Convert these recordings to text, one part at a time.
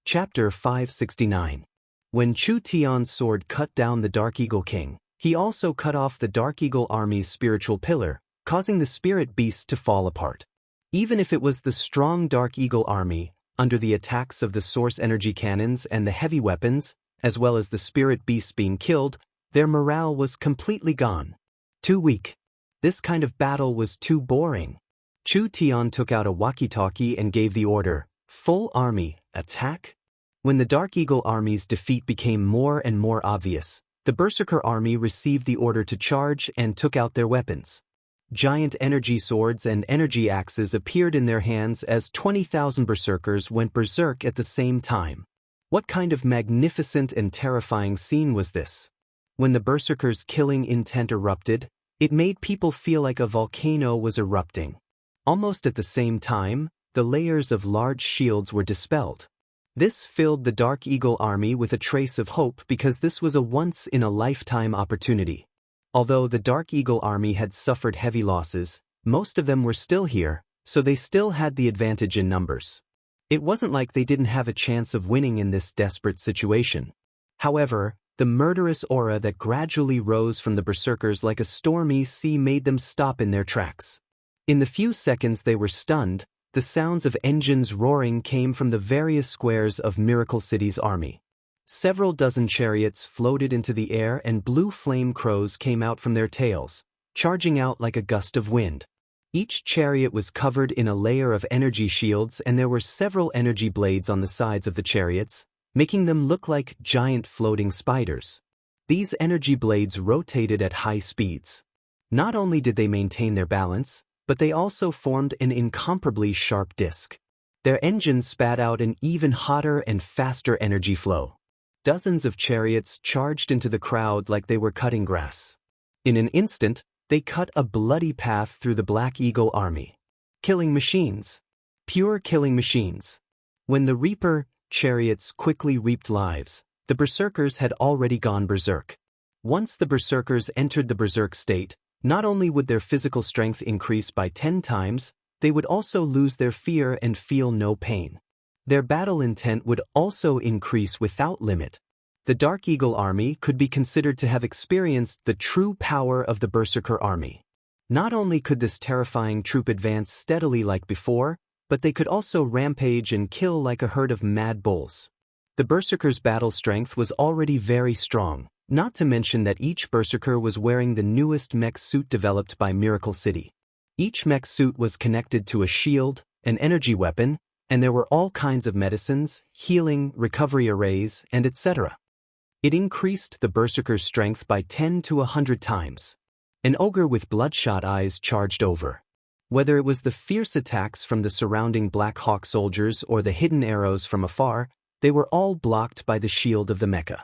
Chapter 569. When Chu Tian's sword cut down the Dark Eagle King, he also cut off the Dark Eagle army's spiritual pillar, causing the spirit beasts to fall apart. Even if it was the strong Dark Eagle army, under the attacks of the source energy cannons and the heavy weapons, as well as the spirit beasts being killed, their morale was completely gone. Too weak. This kind of battle was too boring. Chu Tian took out a walkie-talkie and gave the order, "Full army, attack." When the Dark Eagle army's defeat became more and more obvious, the Berserker army received the order to charge and took out their weapons. Giant energy swords and energy axes appeared in their hands as 20,000 berserkers went berserk at the same time. What kind of magnificent and terrifying scene was this? When the berserkers' killing intent erupted, it made people feel like a volcano was erupting. Almost at the same time, the layers of large shields were dispelled. This filled the Dark Eagle army with a trace of hope because this was a once-in-a-lifetime opportunity. Although the Dark Eagle army had suffered heavy losses, most of them were still here, so they still had the advantage in numbers. It wasn't like they didn't have a chance of winning in this desperate situation. However, the murderous aura that gradually rose from the berserkers like a stormy sea made them stop in their tracks. In the few seconds they were stunned, the sounds of engines roaring came from the various squares of Miracle City's army. Several dozen chariots floated into the air and blue flame crows came out from their tails, charging out like a gust of wind. Each chariot was covered in a layer of energy shields and there were several energy blades on the sides of the chariots, making them look like giant floating spiders. These energy blades rotated at high speeds. Not only did they maintain their balance, but they also formed an incomparably sharp disc. Their engines spat out an even hotter and faster energy flow. Dozens of chariots charged into the crowd like they were cutting grass. In an instant, they cut a bloody path through the Black Eagle army. Killing machines. Pure killing machines. When the Reaper chariots quickly reaped lives, the berserkers had already gone berserk. Once the berserkers entered the berserk state, not only would their physical strength increase by 10 times, they would also lose their fear and feel no pain. Their battle intent would also increase without limit. The Dark Eagle army could be considered to have experienced the true power of the Berserker army. Not only could this terrifying troop advance steadily like before, but they could also rampage and kill like a herd of mad bulls. The Berserkers' battle strength was already very strong. Not to mention that each berserker was wearing the newest mech suit developed by Miracle City. Each mech suit was connected to a shield, an energy weapon, and there were all kinds of medicines, healing, recovery arrays, and etc. It increased the berserker's strength by 10 to 100 times. An ogre with bloodshot eyes charged over. Whether it was the fierce attacks from the surrounding Black Hawk soldiers or the hidden arrows from afar, they were all blocked by the shield of the mecha.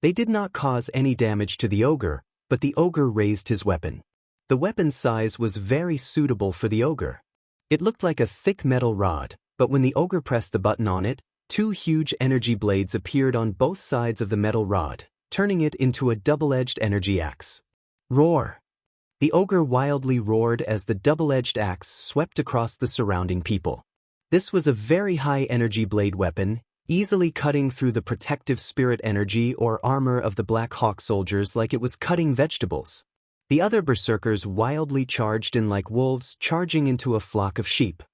They did not cause any damage to the ogre, but the ogre raised his weapon. The weapon's size was very suitable for the ogre. It looked like a thick metal rod, but when the ogre pressed the button on it, 2 huge energy blades appeared on both sides of the metal rod, turning it into a double-edged energy axe. Roar! The ogre wildly roared as the double-edged axe swept across the surrounding people. This was a very high energy blade weapon, easily cutting through the protective spirit energy or armor of the Black Hawk soldiers like it was cutting vegetables. The other berserkers wildly charged in like wolves charging into a flock of sheep.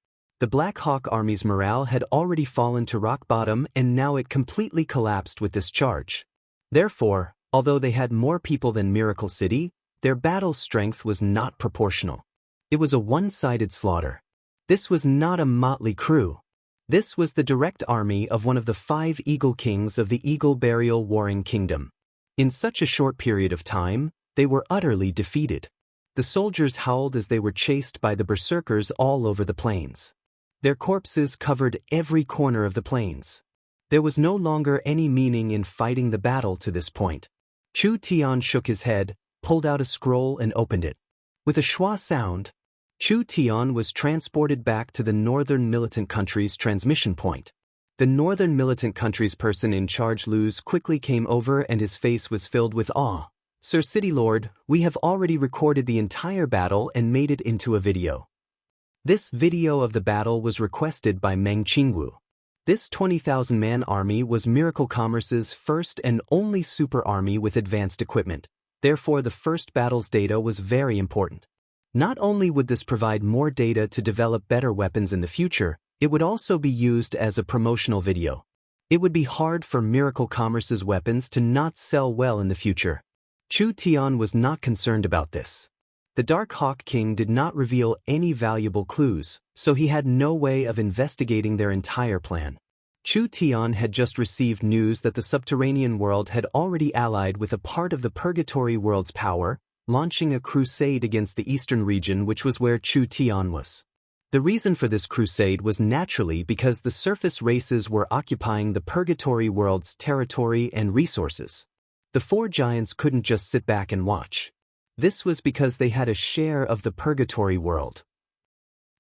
The Black Hawk army's morale had already fallen to rock bottom and now it completely collapsed with this charge. Therefore, although they had more people than Miracle City, their battle strength was not proportional. It was a one-sided slaughter. This was not a motley crew. This was the direct army of one of the 5 Eagle Kings of the Eagle Burial Warring Kingdom. In such a short period of time, they were utterly defeated. The soldiers howled as they were chased by the berserkers all over the plains. Their corpses covered every corner of the plains. There was no longer any meaning in fighting the battle to this point. Chu Tian shook his head, pulled out a scroll and opened it. With a schwa sound, Chu Tian was transported back to the Northern Militant Country's transmission point. The Northern Militant Country's person in charge Luz quickly came over and his face was filled with awe. "Sir City Lord, we have already recorded the entire battle and made it into a video." This video of the battle was requested by Meng Qingwu. This 20,000-man army was Miracle Commerce's first and only super army with advanced equipment. Therefore, the first battle's data was very important. Not only would this provide more data to develop better weapons in the future, it would also be used as a promotional video. It would be hard for Miracle Commerce's weapons to not sell well in the future. Chu Tian was not concerned about this. The Dark Hawk King did not reveal any valuable clues, so he had no way of investigating their entire plan. Chu Tian had just received news that the subterranean world had already allied with a part of the Purgatory world's power, launching a crusade against the eastern region, which was where Chu Tian was. The reason for this crusade was naturally because the surface races were occupying the Purgatory world's territory and resources. The four giants couldn't just sit back and watch. This was because they had a share of the Purgatory world.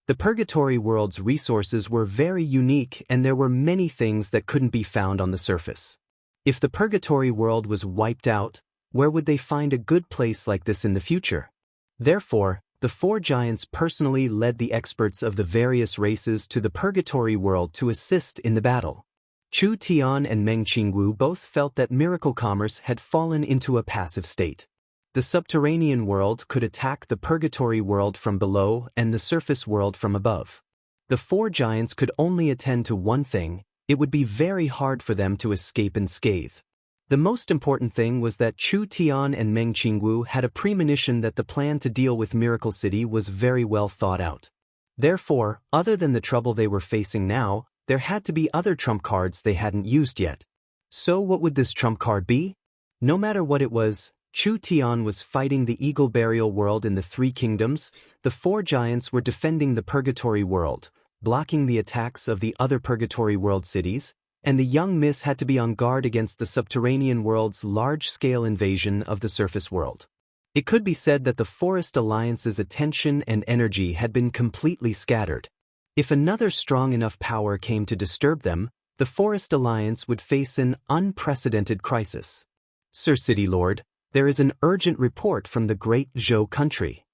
The Purgatory world's resources were very unique, and there were many things that couldn't be found on the surface. If the Purgatory world was wiped out, where would they find a good place like this in the future? Therefore, the four giants personally led the experts of the various races to the Purgatory world to assist in the battle. Chu Tian and Meng Qingwu both felt that Miracle Commerce had fallen into a passive state. The subterranean world could attack the Purgatory world from below and the surface world from above. The four giants could only attend to one thing: it would be very hard for them to escape unscathed. The most important thing was that Chu Tian and Meng Qingwu had a premonition that the plan to deal with Miracle City was very well thought out. Therefore, other than the trouble they were facing now, there had to be other trump cards they hadn't used yet. So what would this trump card be? No matter what it was, Chu Tian was fighting the Eagle Burial world in the Three Kingdoms, the four giants were defending the Purgatory world, blocking the attacks of the other Purgatory world cities, and the young miss had to be on guard against the subterranean world's large-scale invasion of the surface world. It could be said that the Forest Alliance's attention and energy had been completely scattered. If another strong enough power came to disturb them, the Forest Alliance would face an unprecedented crisis. Sir City Lord, there is an urgent report from the Great Zhou country.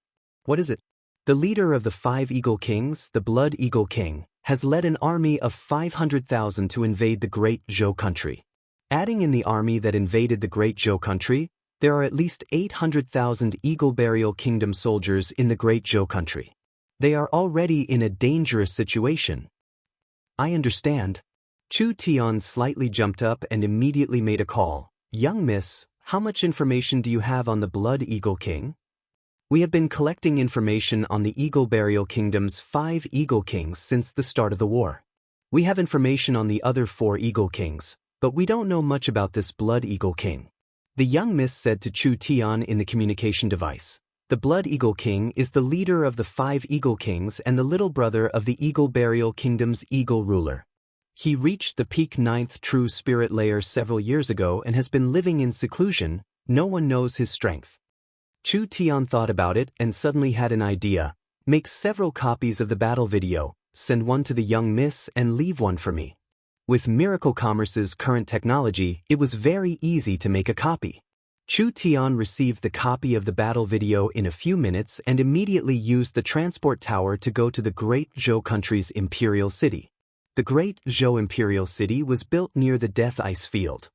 What is it? The leader of the 5 Eagle Kings, the Blood Eagle King, has led an army of 500,000 to invade the Great Zhou country. Adding in the army that invaded the Great Zhou country, there are at least 800,000 Eagle Burial Kingdom soldiers in the Great Zhou country. They are already in a dangerous situation. I understand. Chu Tian slightly jumped up and immediately made a call. Young miss, how much information do you have on the Blood Eagle King? We have been collecting information on the Eagle Burial Kingdom's 5 Eagle Kings since the start of the war. We have information on the other 4 Eagle Kings, but we don't know much about this Blood Eagle King. The young miss said to Chu Tian in the communication device. The Blood Eagle King is the leader of the 5 Eagle Kings and the little brother of the Eagle Burial Kingdom's Eagle ruler. He reached the peak 9th true spirit layer several years ago and has been living in seclusion. No one knows his strength. Chu Tian thought about it and suddenly had an idea. Make several copies of the battle video, send one to the young miss and leave one for me. With Miracle Commerce's current technology, it was very easy to make a copy. Chu Tian received the copy of the battle video in a few minutes and immediately used the transport tower to go to the Great Zhou country's Imperial City. The Great Zhou Imperial City was built near the Death Ice Field.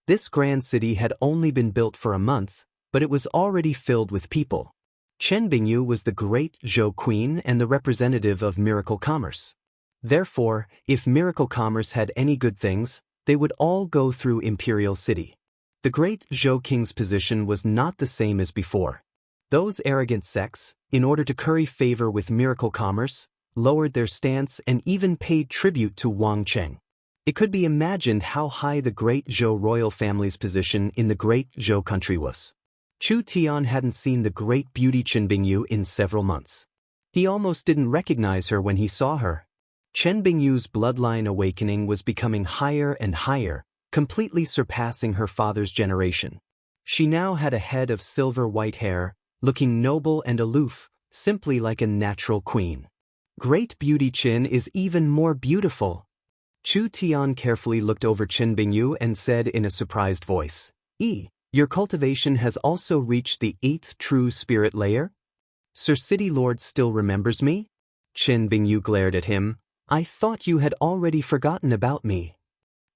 This grand city had only been built for a month, but it was already filled with people. Chen Bingyu was the Great Zhou Queen and the representative of Miracle Commerce. Therefore, if Miracle Commerce had any good things, they would all go through Imperial City. The Great Zhou King's position was not the same as before. Those arrogant sects, in order to curry favor with Miracle Commerce, lowered their stance and even paid tribute to Wang Cheng. It could be imagined how high the Great Zhou royal family's position in the Great Zhou country was. Chu Tian hadn't seen the great beauty Chen Bingyu in several months. He almost didn't recognize her when he saw her. Chen Bingyu's bloodline awakening was becoming higher and higher, completely surpassing her father's generation. She now had a head of silver-white hair, looking noble and aloof, simply like a natural queen. Great beauty Chen is even more beautiful. Chu Tian carefully looked over Chen Bingyu and said in a surprised voice, Your cultivation has also reached the 8th true spirit layer? Sir City Lord still remembers me? Chen Bingyu glared at him. I thought you had already forgotten about me.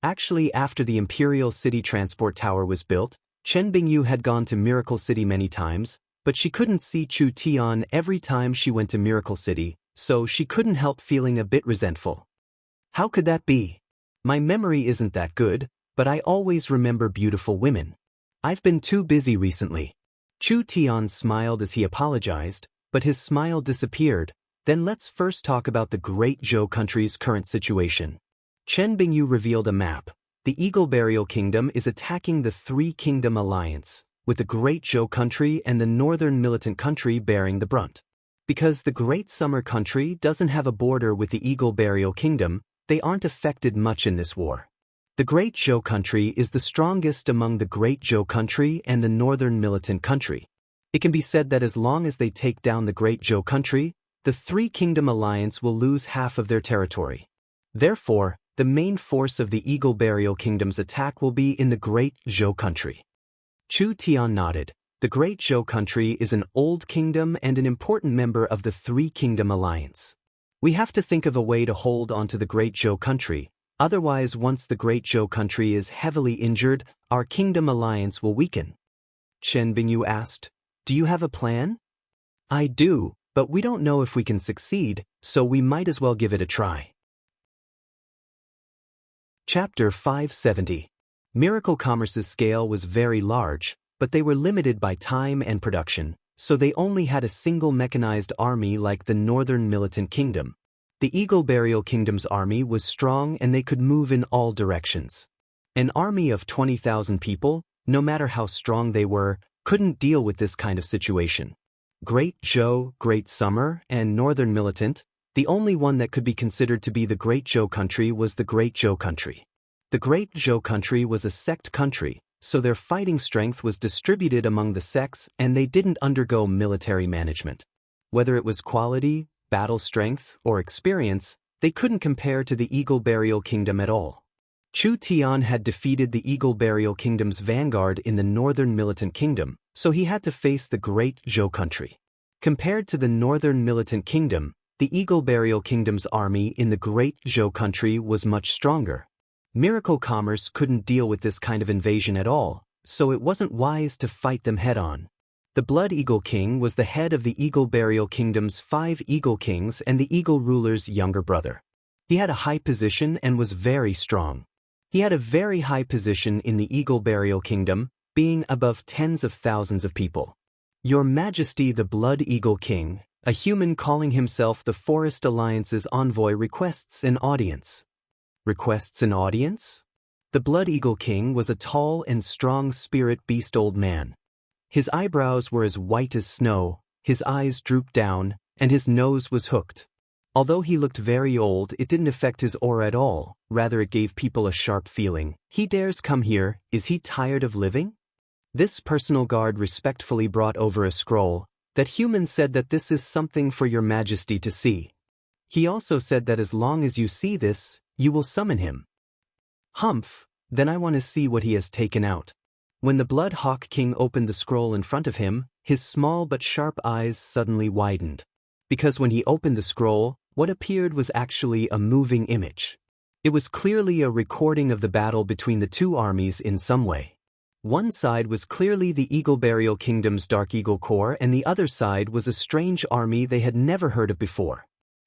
Actually, after the Imperial City Transport Tower was built, Chen Bingyu had gone to Miracle City many times, but she couldn't see Chu Tian every time she went to Miracle City, so she couldn't help feeling a bit resentful. How could that be? My memory isn't that good, but I always remember beautiful women. I've been too busy recently. Chu Tian smiled as he apologized, but his smile disappeared. Then let's first talk about the Great Zhou country's current situation. Chen Bingyu revealed a map. The Eagle Burial Kingdom is attacking the Three Kingdom Alliance, with the Great Zhou country and the Northern Militant country bearing the brunt. Because the Great Summer country doesn't have a border with the Eagle Burial Kingdom, they aren't affected much in this war. The Great Zhou country is the strongest among the Great Zhou country and the Northern Militant country. It can be said that as long as they take down the Great Zhou country, the Three Kingdom Alliance will lose half of their territory. Therefore, the main force of the Eagle Burial Kingdom's attack will be in the Great Zhou country. Chu Tian nodded. The Great Zhou country is an old kingdom and an important member of the Three Kingdom Alliance. We have to think of a way to hold onto the Great Zhou country, otherwise once the Great Zhou country is heavily injured, our kingdom alliance will weaken. Chen Bingyu asked, "Do you have a plan?" "I do, but we don't know if we can succeed, so we might as well give it a try." Chapter 570. Miracle Commerce's scale was very large, but they were limited by time and production, so they only had a single mechanized army like the Northern Militant Kingdom. The Eagle Burial Kingdom's army was strong and they could move in all directions. An army of 20,000 people, no matter how strong they were, couldn't deal with this kind of situation. Great Zhou, Great Summer, and Northern Militant, the only one that could be considered to be the Great Zhou country was the Great Zhou country. The Great Zhou country was a sect country, so their fighting strength was distributed among the sects and they didn't undergo military management. Whether it was quality, battle strength, or experience, they couldn't compare to the Eagle Burial Kingdom at all. Chu Tian had defeated the Eagle Burial Kingdom's vanguard in the Northern Militant Kingdom, so he had to face the Great Zhou country. Compared to the Northern Militant Kingdom, the Eagle Burial Kingdom's army in the Great Zhou country was much stronger. Miracle Commerce couldn't deal with this kind of invasion at all, so it wasn't wise to fight them head-on. The Blood Eagle King was the head of the Eagle Burial Kingdom's 5 Eagle Kings and the Eagle Ruler's younger brother. He had a high position and was very strong. He had a very high position in the Eagle Burial Kingdom, being above tens of thousands of people. Your Majesty the Blood Eagle King, a human calling himself the Forest Alliance's envoy, requests an audience. Requests an audience? The Blood Eagle King was a tall and strong spirit beast old man. His eyebrows were as white as snow, his eyes drooped down, and his nose was hooked. Although he looked very old, it didn't affect his aura at all, rather it gave people a sharp feeling. He dares come here, is he tired of living? This personal guard respectfully brought over a scroll, that human said that this is something for your Majesty to see. He also said that as long as you see this, you will summon him. Humph, then I want to see what he has taken out. When the Blood Hawk King opened the scroll in front of him, his small but sharp eyes suddenly widened. Because when he opened the scroll, what appeared was actually a moving image. It was clearly a recording of the battle between the two armies in some way. One side was clearly the Eagle Burial Kingdom's Dark Eagle Corps and the other side was a strange army they had never heard of before.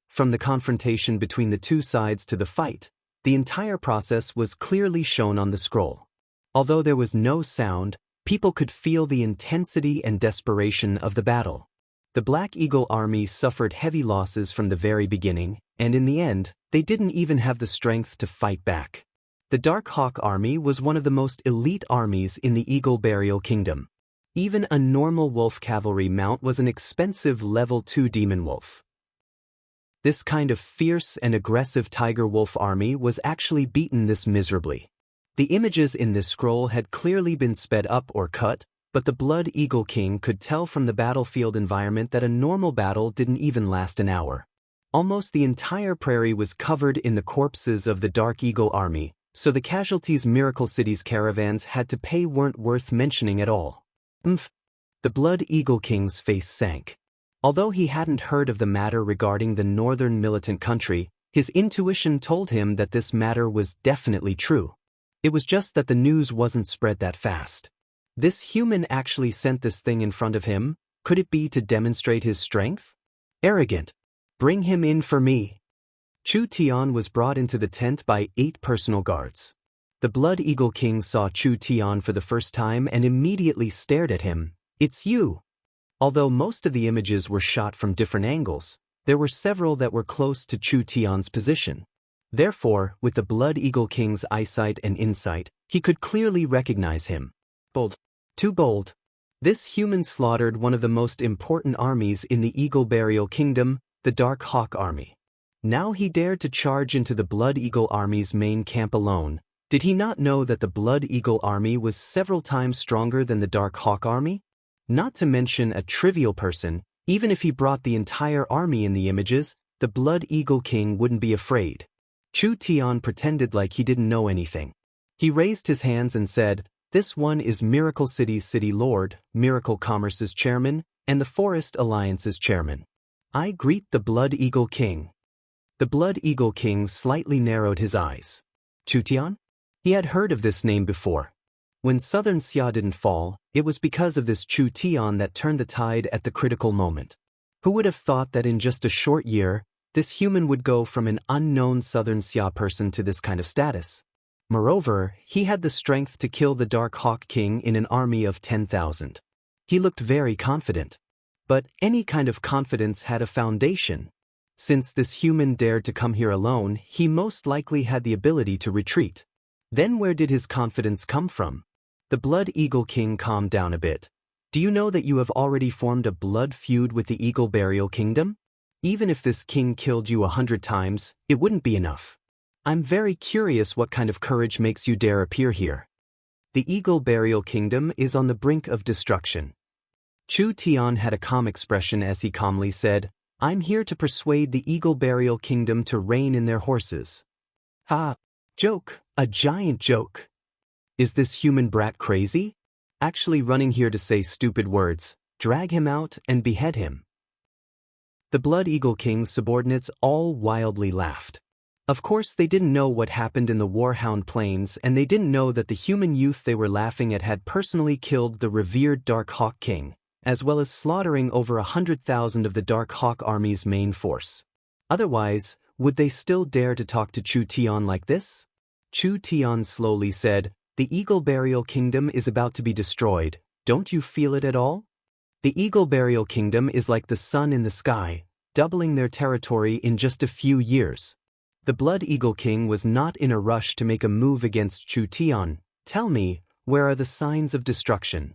From the confrontation between the two sides to the fight, the entire process was clearly shown on the scroll. Although there was no sound, people could feel the intensity and desperation of the battle. The Black Eagle army suffered heavy losses from the very beginning, and in the end, they didn't even have the strength to fight back. The Dark Hawk army was one of the most elite armies in the Eagle Burial Kingdom. Even a normal wolf cavalry mount was an expensive level 2 demon wolf. This kind of fierce and aggressive tiger wolf army was actually beaten this miserably. The images in this scroll had clearly been sped up or cut, but the Blood Eagle King could tell from the battlefield environment that a normal battle didn't even last an hour. Almost the entire prairie was covered in the corpses of the Dark Eagle army, so the casualties Miracle City's caravans had to pay weren't worth mentioning at all. The Blood Eagle King's face sank. Although he hadn't heard of the matter regarding the Northern Militant country, His intuition told him that this matter was definitely true. It was just that the news wasn't spread that fast. This human actually sent this thing in front of him. Could it be to demonstrate his strength? Arrogant. Bring him in for me. Chu Tian was brought into the tent by 8 personal guards. The Blood Eagle King saw Chu Tian for the first time and immediately stared at him. It's you. Although most of the images were shot from different angles, there were several that were close to Chu Tian's position. Therefore, with the Blood Eagle King's eyesight and insight, he could clearly recognize him. Bold. Too bold. This human slaughtered one of the most important armies in the Eagle Burial Kingdom, the Dark Hawk Army. Now he dared to charge into the Blood Eagle Army's main camp alone. Did he not know that the Blood Eagle Army was several times stronger than the Dark Hawk Army? Not to mention a trivial person, even if he brought the entire army in the images, the Blood Eagle King wouldn't be afraid. Chu Tian pretended like he didn't know anything. He raised his hands and said, "This one is Miracle City's City Lord, Miracle Commerce's Chairman, and the Forest Alliance's Chairman. I greet the Blood Eagle King." The Blood Eagle King slightly narrowed his eyes. Chu Tian? He had heard of this name before. When Southern Xia didn't fall, it was because of this Chu Tian that turned the tide at the critical moment. Who would have thought that in just a short year, this human would go from an unknown Southern Xia person to this kind of status? Moreover, he had the strength to kill the Dark Hawk King in an army of 10,000. He looked very confident. But any kind of confidence had a foundation. Since this human dared to come here alone, he most likely had the ability to retreat. Then where did his confidence come from? The Blood Eagle King calmed down a bit. Do you know that you have already formed a blood feud with the Eagle Burial Kingdom? Even if this king killed you 100 times, it wouldn't be enough. I'm very curious what kind of courage makes you dare appear here. The Eagle Burial Kingdom is on the brink of destruction. Chu Tian had a calm expression as he calmly said, I'm here to persuade the Eagle Burial Kingdom to rein in their horses. Ha! Joke! A giant joke! Is this human brat crazy? Actually running here to say stupid words, drag him out and behead him. The Blood Eagle King's subordinates all wildly laughed. Of course they didn't know what happened in the Warhound Plains, and they didn't know that the human youth they were laughing at had personally killed the revered Dark Hawk King, as well as slaughtering over 100,000 of the Dark Hawk Army's main force. Otherwise, would they still dare to talk to Chu Tian like this? Chu Tian slowly said, The Eagle Burial Kingdom is about to be destroyed, don't you feel it at all? The Eagle Burial Kingdom is like the sun in the sky, doubling their territory in just a few years. The Blood Eagle King was not in a rush to make a move against Chu Tian. Tell me, where are the signs of destruction?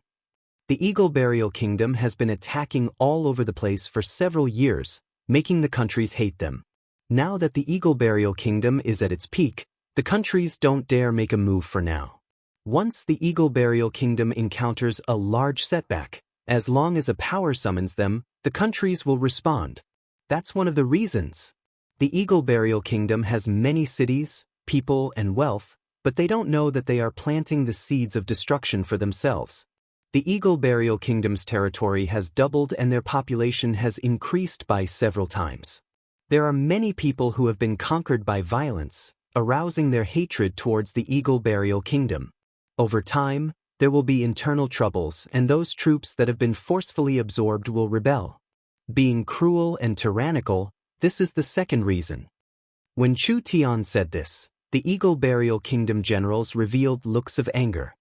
The Eagle Burial Kingdom has been attacking all over the place for several years, making the countries hate them. Now that the Eagle Burial Kingdom is at its peak, the countries don't dare make a move for now. Once the Eagle Burial Kingdom encounters a large setback, as long as a power summons them, the countries will respond. That's one of the reasons. The Eagle Burial Kingdom has many cities, people, and wealth, but they don't know that they are planting the seeds of destruction for themselves. The Eagle Burial Kingdom's territory has doubled and their population has increased by several times. There are many people who have been conquered by violence, arousing their hatred towards the Eagle Burial Kingdom. Over time, there will be internal troubles, and those troops that have been forcefully absorbed will rebel. Being cruel and tyrannical, this is the second reason. When Chu Tian said this, the Eagle Burial Kingdom generals revealed looks of anger.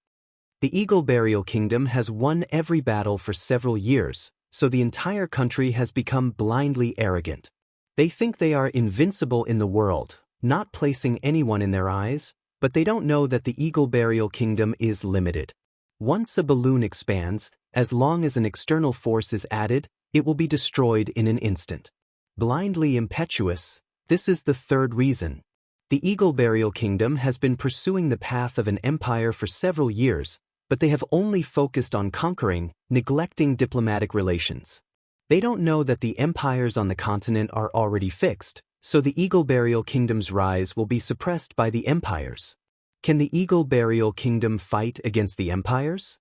The Eagle Burial Kingdom has won every battle for several years, so the entire country has become blindly arrogant. They think they are invincible in the world, not placing anyone in their eyes, but they don't know that the Eagle Burial Kingdom is limited. Once a balloon expands, as long as an external force is added, it will be destroyed in an instant. Blindly impetuous, this is the third reason. The Eagle Burial Kingdom has been pursuing the path of an empire for several years, but they have only focused on conquering, neglecting diplomatic relations. They don't know that the empires on the continent are already fixed, so the Eagle Burial Kingdom's rise will be suppressed by the empires. Can the Eagle Burial Kingdom fight against the empires?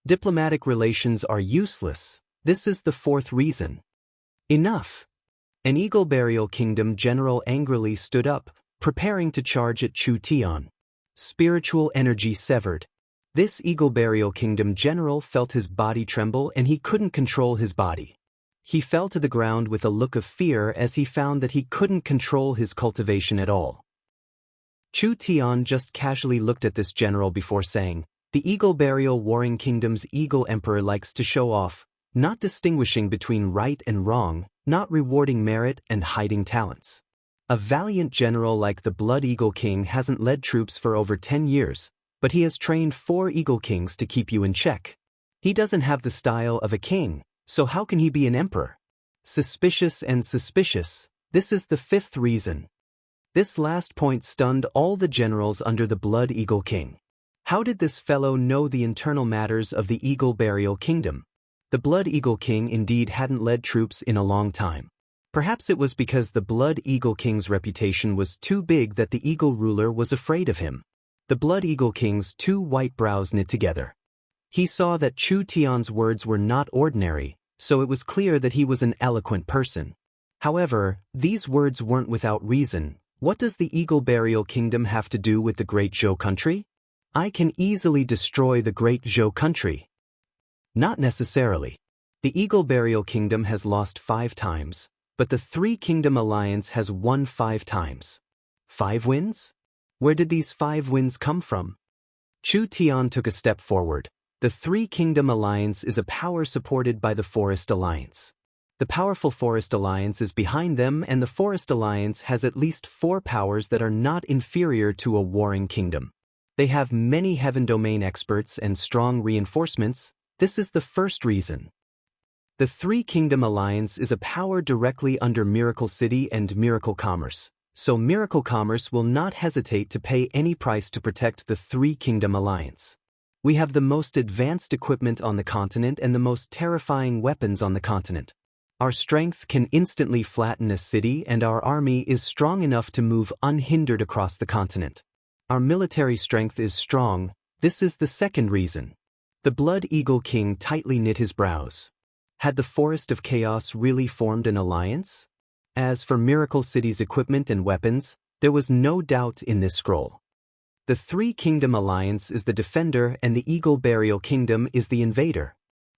Diplomatic relations are useless. This is the fourth reason. Enough. An Eagle Burial Kingdom general angrily stood up, preparing to charge at Chu Tian. Spiritual energy severed. This Eagle Burial Kingdom general felt his body tremble and he couldn't control his body. He fell to the ground with a look of fear as he found that he couldn't control his cultivation at all. Chu Tian just casually looked at this general before saying, "The Eagle Burial Warring Kingdom's Eagle Emperor likes to show off, not distinguishing between right and wrong, not rewarding merit and hiding talents. A valiant general like the Blood Eagle King hasn't led troops for over 10 years, but he has trained 4 Eagle Kings to keep you in check. He doesn't have the style of a king, so how can he be an emperor? Suspicious and suspicious, this is the 5th reason." This last point stunned all the generals under the Blood Eagle King. How did this fellow know the internal matters of the Eagle Burial Kingdom? The Blood Eagle King indeed hadn't led troops in a long time. Perhaps it was because the Blood Eagle King's reputation was too big that the Eagle ruler was afraid of him. The Blood Eagle King's 2 white brows knit together. He saw that Chu Tian's words were not ordinary, so it was clear that he was an eloquent person. However, these words weren't without reason. What does the Eagle Burial Kingdom have to do with the Great Zhou country? I can easily destroy the Great Zhou country. Not necessarily. The Eagle Burial Kingdom has lost 5 times, but the 3 Kingdom Alliance has won 5 times. 5 wins? Where did these 5 wins come from? Chu Tian took a step forward. The 3 Kingdom Alliance is a power supported by the Forest Alliance. The powerful Forest Alliance is behind them, and the Forest Alliance has at least 4 powers that are not inferior to a warring kingdom. They have many Heaven Domain experts and strong reinforcements. This is the first reason. The 3 Kingdom Alliance is a power directly under Miracle City and Miracle Commerce, so Miracle Commerce will not hesitate to pay any price to protect the 3 Kingdom Alliance. We have the most advanced equipment on the continent and the most terrifying weapons on the continent. Our strength can instantly flatten a city, and our army is strong enough to move unhindered across the continent. Our military strength is strong. This is the second reason. The Blood Eagle King tightly knit his brows. Had the Forest of Chaos really formed an alliance? As for Miracle City's equipment and weapons, there was no doubt in this scroll. The 3 Kingdom Alliance is the defender and the Eagle Burial Kingdom is the invader.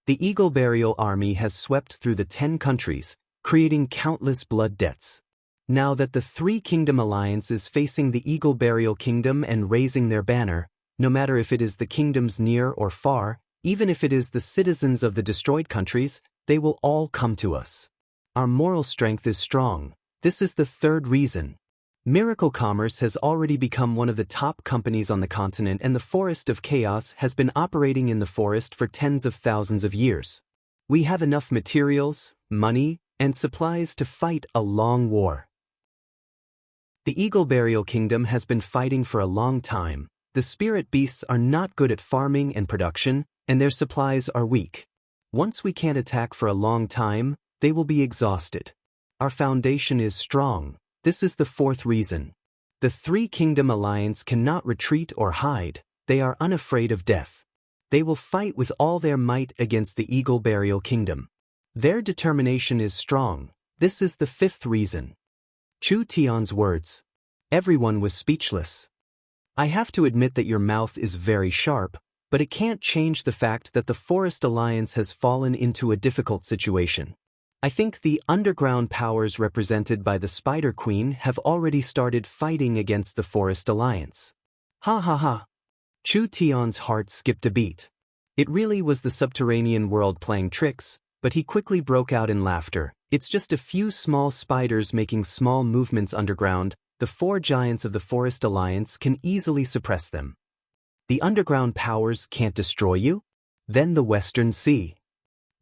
The Eagle Burial Army has swept through the 10 countries, creating countless blood debts. Now that the 3 Kingdom Alliance is facing the Eagle Burial Kingdom and raising their banner, no matter if it is the kingdoms near or far, even if it is the citizens of the destroyed countries, they will all come to us. Our moral strength is strong. This is the 3rd reason. Miracle Commerce has already become one of the top companies on the continent, and the Forest of Chaos has been operating in the forest for tens of thousands of years. We have enough materials, money, and supplies to fight a long war. The Eagle Burial Kingdom has been fighting for a long time. The spirit beasts are not good at farming and production, and their supplies are weak. Once we can't attack for a long time, they will be exhausted. Our foundation is strong. This is the 4th reason. The 3 Kingdom Alliance cannot retreat or hide. They are unafraid of death. They will fight with all their might against the Eagle Burial Kingdom. Their determination is strong. This is the 5th reason. Chu Tian's words. Everyone was speechless. I have to admit that your mouth is very sharp, but it can't change the fact that the Forest Alliance has fallen into a difficult situation. I think the underground powers represented by the Spider Queen have already started fighting against the Forest Alliance. Ha ha ha. Chu Tian's heart skipped a beat. It really was the subterranean world playing tricks, but he quickly broke out in laughter. It's just a few small spiders making small movements underground. The 4 giants of the Forest Alliance can easily suppress them. The underground powers can't destroy you? Then the Western Sea.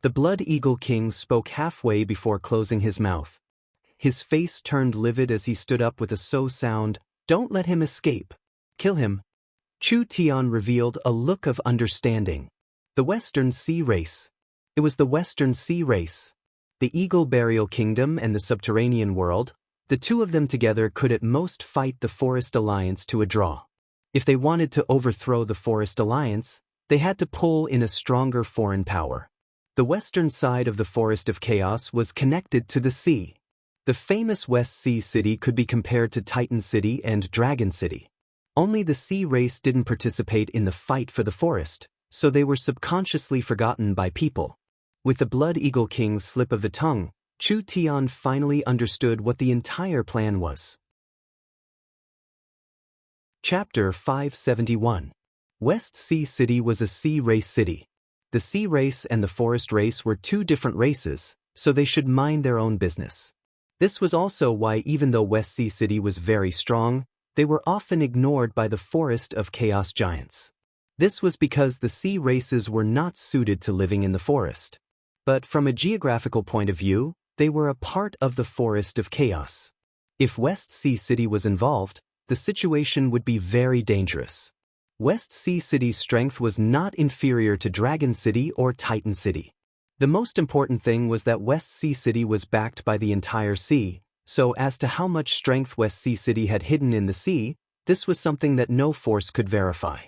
The Blood Eagle King spoke halfway before closing his mouth. His face turned livid as he stood up with a sound. Don't let him escape. Kill him. Chu Tian revealed a look of understanding. The Western Sea Race. It was the Western Sea Race. The Eagle Burial Kingdom and the Subterranean World, the 2 of them together could at most fight the Forest Alliance to a draw. If they wanted to overthrow the Forest Alliance, they had to pull in a stronger foreign power. The western side of the Forest of Chaos was connected to the sea. The famous West Sea City could be compared to Titan City and Dragon City. Only the sea race didn't participate in the fight for the forest, so they were subconsciously forgotten by people. With the Blood Eagle King's slip of the tongue, Chu Tian finally understood what the entire plan was. Chapter 571. West Sea City was a sea race city. The sea race and the forest race were two different races, so they should mind their own business. This was also why even though West Sea City was very strong, they were often ignored by the Forest of Chaos giants. This was because the sea races were not suited to living in the forest. But from a geographical point of view, they were a part of the Forest of Chaos. If West Sea City was involved, the situation would be very dangerous. West Sea City's strength was not inferior to Dragon City or Titan City. The most important thing was that West Sea City was backed by the entire sea, so as to how much strength West Sea City had hidden in the sea, this was something that no force could verify.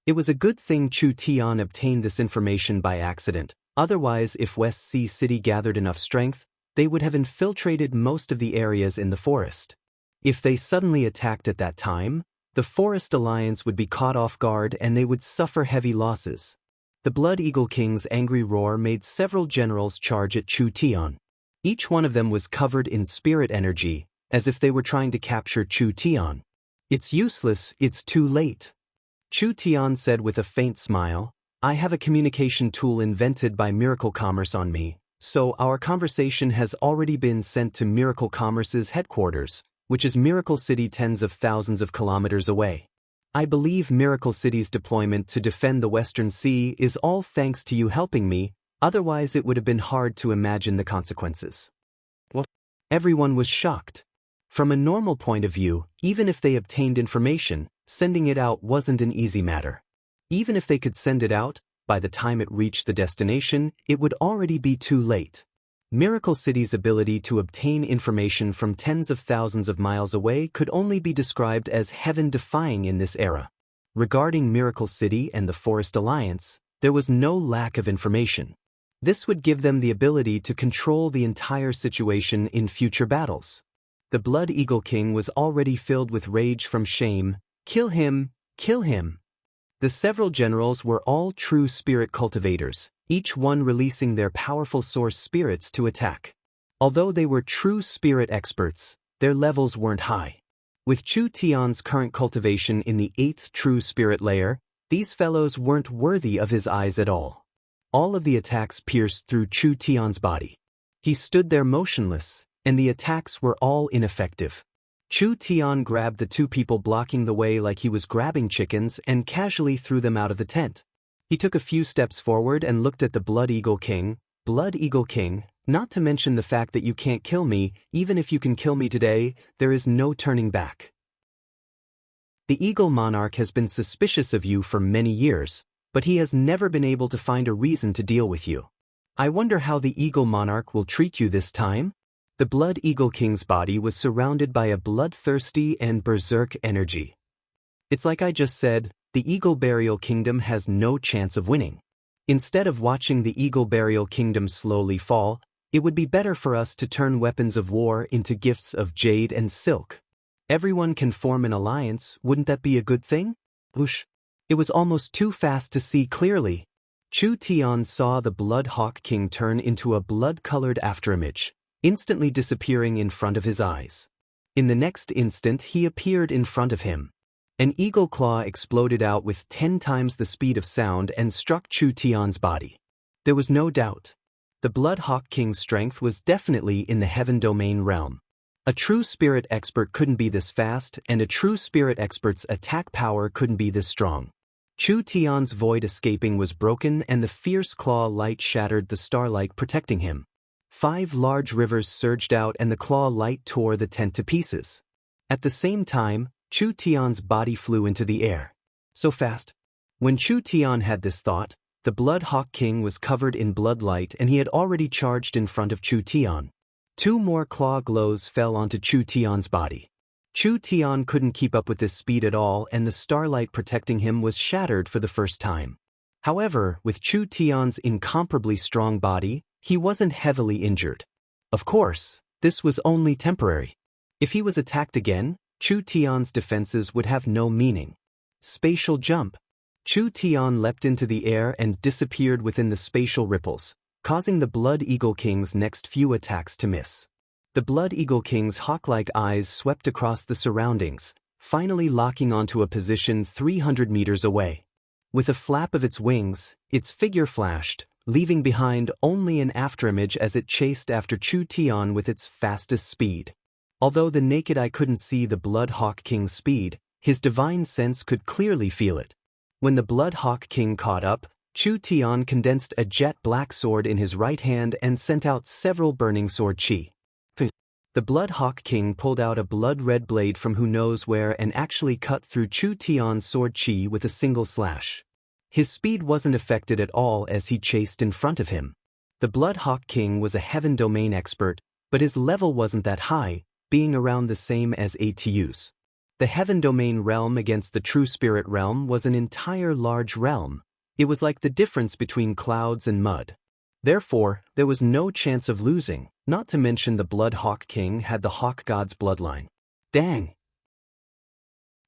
It was a good thing Chu Tian obtained this information by accident, otherwise if West Sea City gathered enough strength, they would have infiltrated most of the areas in the forest. If they suddenly attacked at that time, the Forest Alliance would be caught off guard and they would suffer heavy losses. The Blood Eagle King's angry roar made several generals charge at Chu Tian. Each one of them was covered in spirit energy, as if they were trying to capture Chu Tian. "It's useless, it's too late." Chu Tian said with a faint smile, "I have a communication tool invented by Miracle Commerce on me, so our conversation has already been sent to Miracle Commerce's headquarters, which is Miracle City tens of thousands of kilometers away. I believe Miracle City's deployment to defend the Western Sea is all thanks to you helping me, otherwise it would have been hard to imagine the consequences." What? Everyone was shocked. From a normal point of view, even if they obtained information, sending it out wasn't an easy matter. Even if they could send it out, by the time it reached the destination, it would already be too late. Miracle City's ability to obtain information from tens of thousands of miles away could only be described as heaven-defying in this era. Regarding Miracle City and the Forest Alliance, there was no lack of information. This would give them the ability to control the entire situation in future battles. The Blood Eagle King was already filled with rage from shame. "Kill him! Kill him!" The several generals were all true spirit cultivators, each one releasing their powerful source spirits to attack. Although they were true spirit experts, their levels weren't high. With Chu Tian's current cultivation in the 8th true spirit layer, these fellows weren't worthy of his eyes at all. All of the attacks pierced through Chu Tian's body. He stood there motionless, and the attacks were all ineffective. Chu Tian grabbed the two people blocking the way like he was grabbing chickens and casually threw them out of the tent. He took a few steps forward and looked at the Blood Eagle King. "Blood Eagle King, not to mention the fact that you can't kill me, even if you can kill me today, there is no turning back. The Eagle Monarch has been suspicious of you for many years, but he has never been able to find a reason to deal with you. I wonder how the Eagle Monarch will treat you this time?" The Blood Eagle King's body was surrounded by a bloodthirsty and berserk energy. "It's like I just said, the Eagle Burial Kingdom has no chance of winning. Instead of watching the Eagle Burial Kingdom slowly fall, it would be better for us to turn weapons of war into gifts of jade and silk. Everyone can form an alliance, wouldn't that be a good thing?" Whoosh! It was almost too fast to see clearly. Chu Tian saw the Blood Hawk King turn into a blood-colored afterimage, instantly disappearing in front of his eyes. In the next instant he appeared in front of him. An eagle claw exploded out with 10 times the speed of sound and struck Chu Tian's body. There was no doubt. The Blood Hawk King's strength was definitely in the Heaven Domain realm. A true spirit expert couldn't be this fast, and a true spirit expert's attack power couldn't be this strong. Chu Tian's void escaping was broken and the fierce claw light shattered the starlight protecting him. 5 large rivers surged out and the claw light tore the tent to pieces. At the same time, Chu Tian's body flew into the air. So fast. When Chu Tian had this thought, the Blood Hawk King was covered in blood light and he had already charged in front of Chu Tian. 2 more claw glows fell onto Chu Tian's body. Chu Tian couldn't keep up with this speed at all and the starlight protecting him was shattered for the first time. However, with Chu Tian's incomparably strong body, he wasn't heavily injured. Of course, This was only temporary. If he was attacked again, Chu Tian's defenses would have no meaning. Spatial jump. Chu Tian leapt into the air and disappeared within the spatial ripples, causing the Blood Eagle King's next few attacks to miss. The Blood Eagle King's hawk-like eyes swept across the surroundings, finally locking onto a position 300 meters away. With a flap of its wings, its figure flashed, leaving behind only an afterimage as it chased after Chu Tian with its fastest speed. Although the naked eye couldn't see the Blood Hawk King's speed, his divine sense could clearly feel it. When the Blood Hawk King caught up, Chu Tian condensed a jet black sword in his right hand and sent out several burning sword chi. The Blood Hawk King pulled out a blood-red blade from who knows where and actually cut through Chu Tian's sword chi with a single slash. His speed wasn't affected at all as he chased in front of him. The Blood Hawk King was a heaven domain expert, but his level wasn't that high, being around the same as ATU's. The heaven domain realm against the true spirit realm was an entire large realm. It was like the difference between clouds and mud. Therefore, there was no chance of losing, not to mention the Blood Hawk King had the Hawk God's bloodline. Dang!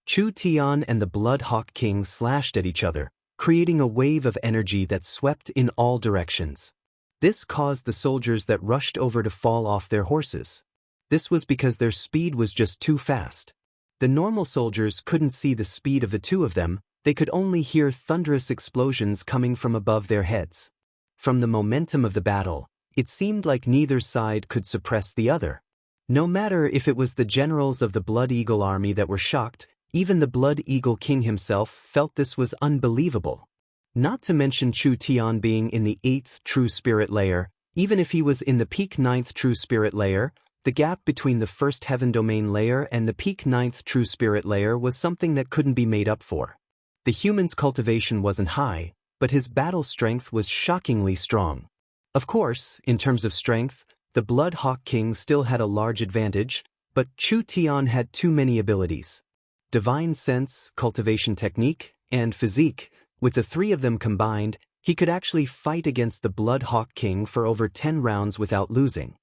Chu Tian and the Blood Hawk King slashed at each other, creating a wave of energy that swept in all directions. This caused the soldiers that rushed over to fall off their horses. This was because their speed was just too fast. The normal soldiers couldn't see the speed of the two of them, they could only hear thunderous explosions coming from above their heads. From the momentum of the battle, it seemed like neither side could suppress the other. No matter if it was the generals of the Blood Eagle army that were shocked, even the Blood Eagle King himself felt this was unbelievable. Not to mention Chu Tian being in the 8th True Spirit layer, even if he was in the peak 9th True Spirit layer, the gap between the first Heaven Domain layer and the peak 9th True Spirit layer was something that couldn't be made up for. The human's cultivation wasn't high, but his battle strength was shockingly strong. Of course, in terms of strength, the Blood Hawk King still had a large advantage, but Chu Tian had too many abilities. Divine Sense, Cultivation Technique, and Physique, with the three of them combined, he could actually fight against the Blood Hawk King for over 10 rounds without losing.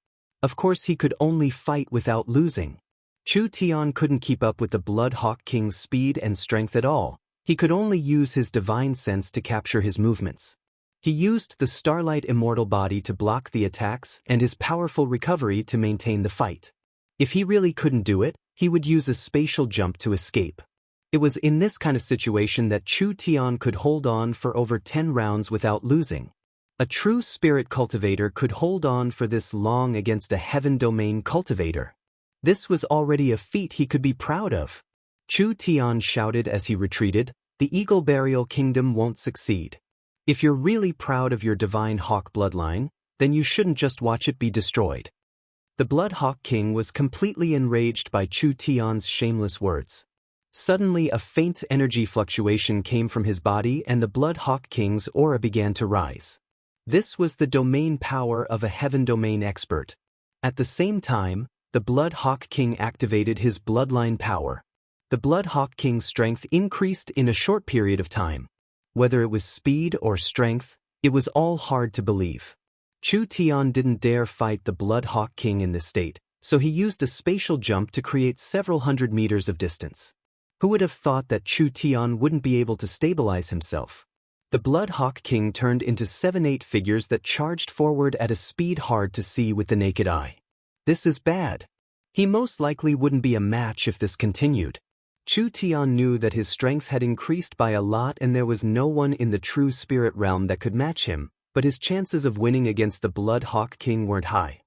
Of course he could only fight without losing. Chu Tian couldn't keep up with the Blood Hawk King's speed and strength at all. He could only use his divine sense to capture his movements. He used the Starlight Immortal Body to block the attacks and his powerful recovery to maintain the fight. If he really couldn't do it, he would use a spatial jump to escape. It was in this kind of situation that Chu Tian could hold on for over 10 rounds without losing. A true spirit cultivator could hold on for this long against a heaven domain cultivator. This was already a feat he could be proud of. Chu Tian shouted as he retreated, "The Eagle Burial Kingdom won't succeed. If you're really proud of your divine hawk bloodline, then you shouldn't just watch it be destroyed." The Blood Hawk King was completely enraged by Chu Tian's shameless words. Suddenly a faint energy fluctuation came from his body and the Blood Hawk King's aura began to rise. This was the domain power of a heaven domain expert. At the same time, the Blood Hawk King activated his bloodline power. The Blood Hawk King's strength increased in a short period of time. Whether it was speed or strength, it was all hard to believe. Chu Tian didn't dare fight the Blood Hawk King in this state, so he used a spatial jump to create several hundred meters of distance. Who would have thought that Chu Tian wouldn't be able to stabilize himself? The Blood Hawk King turned into 7-8 figures that charged forward at a speed hard to see with the naked eye. This is bad. He most likely wouldn't be a match if this continued. Chu Tian knew that his strength had increased by a lot and there was no one in the true spirit realm that could match him, but his chances of winning against the Blood Hawk King weren't high.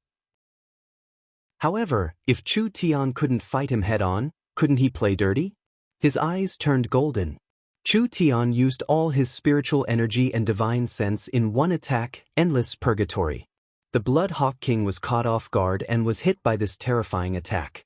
However, if Chu Tian couldn't fight him head-on, couldn't he play dirty? His eyes turned golden. Chu Tian used all his spiritual energy and divine sense in one attack, Endless Purgatory. The Blood Hawk King was caught off guard and was hit by this terrifying attack.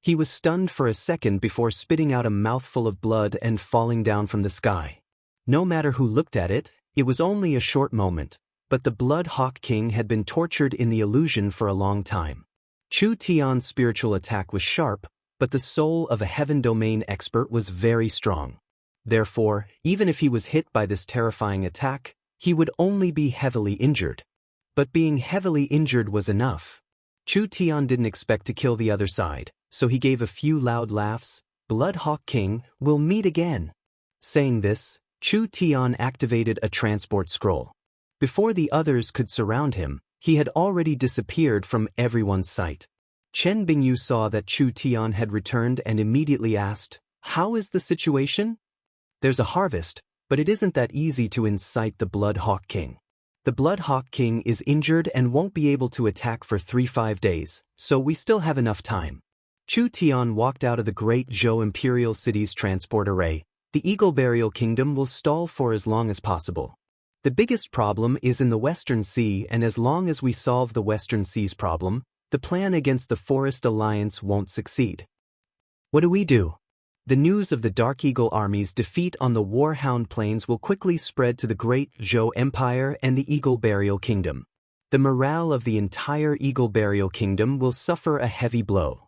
He was stunned for a second before spitting out a mouthful of blood and falling down from the sky. No matter who looked at it, it was only a short moment, but the Blood Hawk King had been tortured in the illusion for a long time. Chu Tian's spiritual attack was sharp, but the soul of a heaven domain expert was very strong. Therefore, even if he was hit by this terrifying attack, he would only be heavily injured. But being heavily injured was enough. Chu Tian didn't expect to kill the other side, so he gave a few loud laughs. Blood Hawk King, we'll meet again. Saying this, Chu Tian activated a transport scroll. Before the others could surround him, he had already disappeared from everyone's sight. Chen Bingyu saw that Chu Tian had returned and immediately asked, "How is the situation?" "There's a harvest, but it isn't that easy to incite the Blood Hawk King. The Blood Hawk King is injured and won't be able to attack for 3-5 days, so we still have enough time." Chu Tian walked out of the Great Zhou Imperial City's transport array. The Eagle Burial Kingdom will stall for as long as possible. The biggest problem is in the Western Sea, and as long as we solve the Western Sea's problem, the plan against the Forest Alliance won't succeed. What do we do? The news of the Dark Eagle Army's defeat on the Warhound Plains will quickly spread to the Great Zhou Empire and the Eagle Burial Kingdom. The morale of the entire Eagle Burial Kingdom will suffer a heavy blow.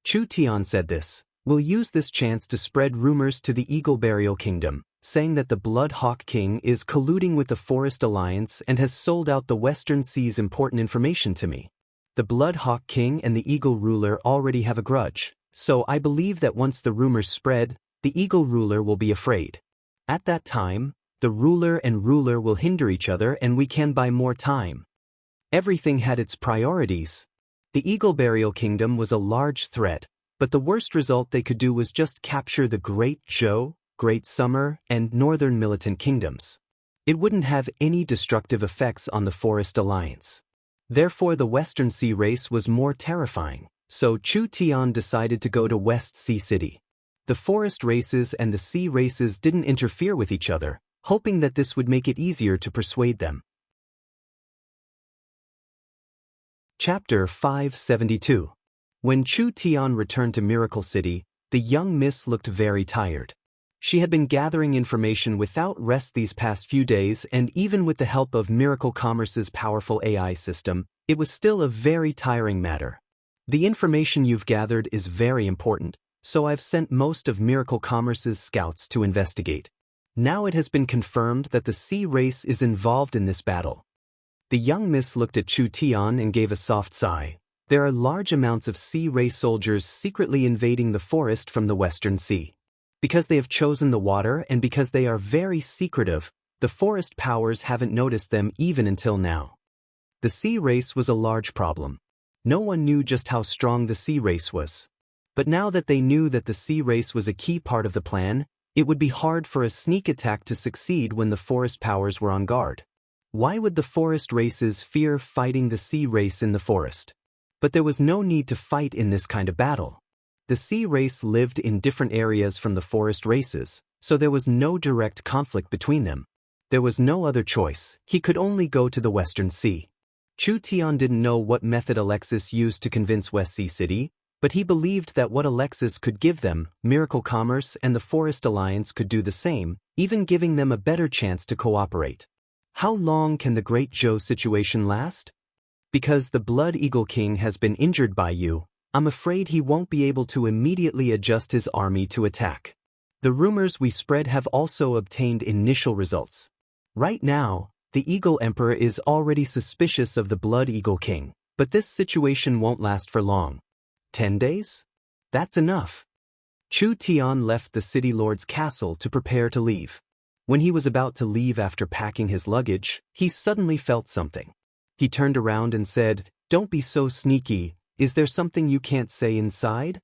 Chu Tian said this. "We'll use this chance to spread rumors to the Eagle Burial Kingdom, saying that the Blood Hawk King is colluding with the Forest Alliance and has sold out the Western Sea's important information to me. The Blood Hawk King and the Eagle Ruler already have a grudge, so I believe that once the rumors spread, the Eagle Ruler will be afraid. At that time, the Ruler and Ruler will hinder each other and we can buy more time." Everything had its priorities. The Eagle Burial Kingdom was a large threat, but the worst result they could do was just capture the Great Zhou, Great Summer, and Northern Militant Kingdoms. It wouldn't have any destructive effects on the Forest Alliance. Therefore the Western Sea race was more terrifying, so Chu Tian decided to go to West Sea City. The forest races and the sea races didn't interfere with each other, hoping that this would make it easier to persuade them. Chapter 572. When Chu Tian returned to Miracle City, the young miss looked very tired. She had been gathering information without rest these past few days, and even with the help of Miracle Commerce's powerful AI system, it was still a very tiring matter. "The information you've gathered is very important, so I've sent most of Miracle Commerce's scouts to investigate. Now it has been confirmed that the sea race is involved in this battle." The young miss looked at Chu Tian and gave a soft sigh. There are large amounts of sea race soldiers secretly invading the forest from the Western Sea. Because they have chosen the water and because they are very secretive, the forest powers haven't noticed them even until now. The sea race was a large problem. No one knew just how strong the sea race was. But now that they knew that the sea race was a key part of the plan, it would be hard for a sneak attack to succeed when the forest powers were on guard. Why would the forest races fear fighting the sea race in the forest? But there was no need to fight in this kind of battle. The sea race lived in different areas from the forest races, so there was no direct conflict between them. There was no other choice. He could only go to the Western Sea. Chu Tian didn't know what method Alexis used to convince West Sea City, but he believed that what Alexis could give them, Miracle Commerce and the Forest Alliance could do the same, even giving them a better chance to cooperate. How long can the Great Zhou situation last? Because the Blood Eagle King has been injured by you, I'm afraid he won't be able to immediately adjust his army to attack. The rumors we spread have also obtained initial results. Right now, the Eagle Emperor is already suspicious of the Blood Eagle King, but this situation won't last for long. 10 days? That's enough. Chu Tian left the city lord's castle to prepare to leave. When he was about to leave after packing his luggage, he suddenly felt something. He turned around and said, "Don't be so sneaky, is there something you can't say inside?"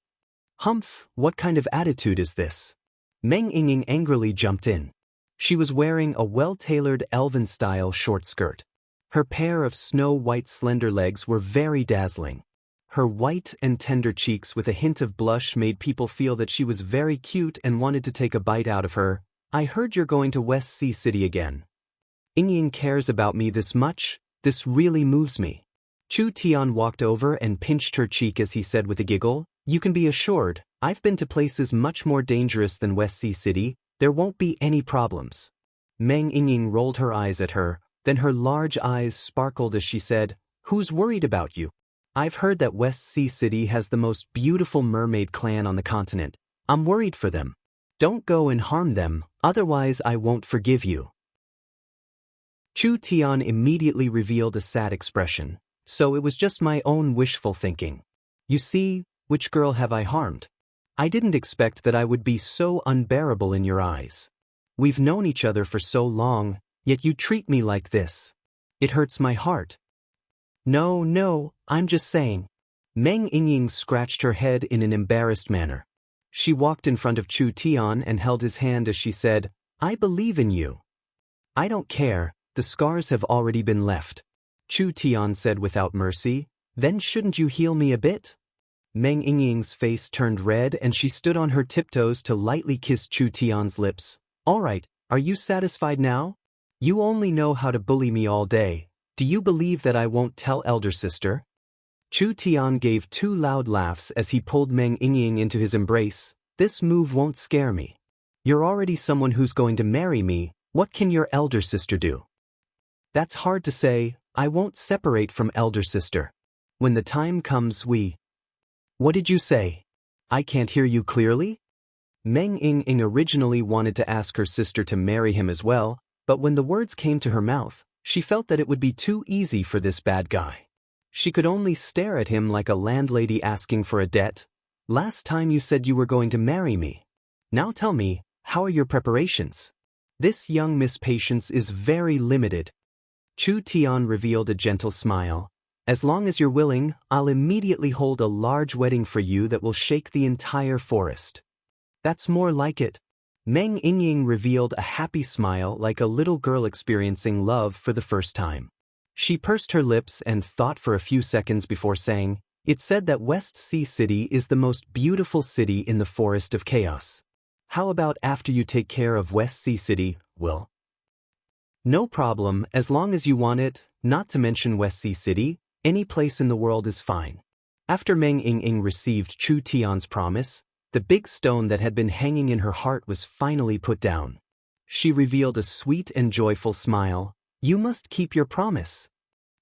"Humph, what kind of attitude is this?" Meng Yingying angrily jumped in. She was wearing a well-tailored elven-style short skirt. Her pair of snow-white slender legs were very dazzling. Her white and tender cheeks with a hint of blush made people feel that she was very cute and wanted to take a bite out of her. "I heard you're going to West Sea City again. Yingying cares about me this much? This really moves me." Chu Tian walked over and pinched her cheek as he said with a giggle, "You can be assured, I've been to places much more dangerous than West Sea City. There won't be any problems." Meng Yingying rolled her eyes at her, then her large eyes sparkled as she said, "Who's worried about you? I've heard that West Sea City has the most beautiful mermaid clan on the continent. I'm worried for them. Don't go and harm them, otherwise I won't forgive you." Chu Tian immediately revealed a sad expression. So it was just my own wishful thinking. You see, which girl have I harmed? I didn't expect that I would be so unbearable in your eyes. We've known each other for so long, yet you treat me like this. It hurts my heart. No, I'm just saying. Meng Yingying scratched her head in an embarrassed manner. She walked in front of Chu Tian and held his hand as she said, I believe in you. I don't care, the scars have already been left. Chu Tian said without mercy, then shouldn't you heal me a bit? Meng Yingying's face turned red and she stood on her tiptoes to lightly kiss Chu Tian's lips. All right, are you satisfied now? You only know how to bully me all day. Do you believe that I won't tell elder sister? Chu Tian gave 2 loud laughs as he pulled Meng Yingying into his embrace. This move won't scare me. You're already someone who's going to marry me, what can your elder sister do? That's hard to say, I won't separate from elder sister. When the time comes What did you say? I can't hear you clearly? Meng Yingying originally wanted to ask her sister to marry him as well, but when the words came to her mouth, she felt that it would be too easy for this bad guy. She could only stare at him like a landlady asking for a debt. Last time you said you were going to marry me. Now tell me, how are your preparations? This young Miss Patience is very limited. Chu Tian revealed a gentle smile. As long as you're willing, I'll immediately hold a large wedding for you that will shake the entire forest. That's more like it. Meng Yingying revealed a happy smile like a little girl experiencing love for the first time. She pursed her lips and thought for a few seconds before saying, It said that West Sea City is the most beautiful city in the Forest of Chaos. How about after you take care of West Sea City, Will? No problem, as long as you want it, not to mention West Sea City, any place in the world is fine. After Meng Yingying received Chu Tian's promise, the big stone that had been hanging in her heart was finally put down. She revealed a sweet and joyful smile. You must keep your promise.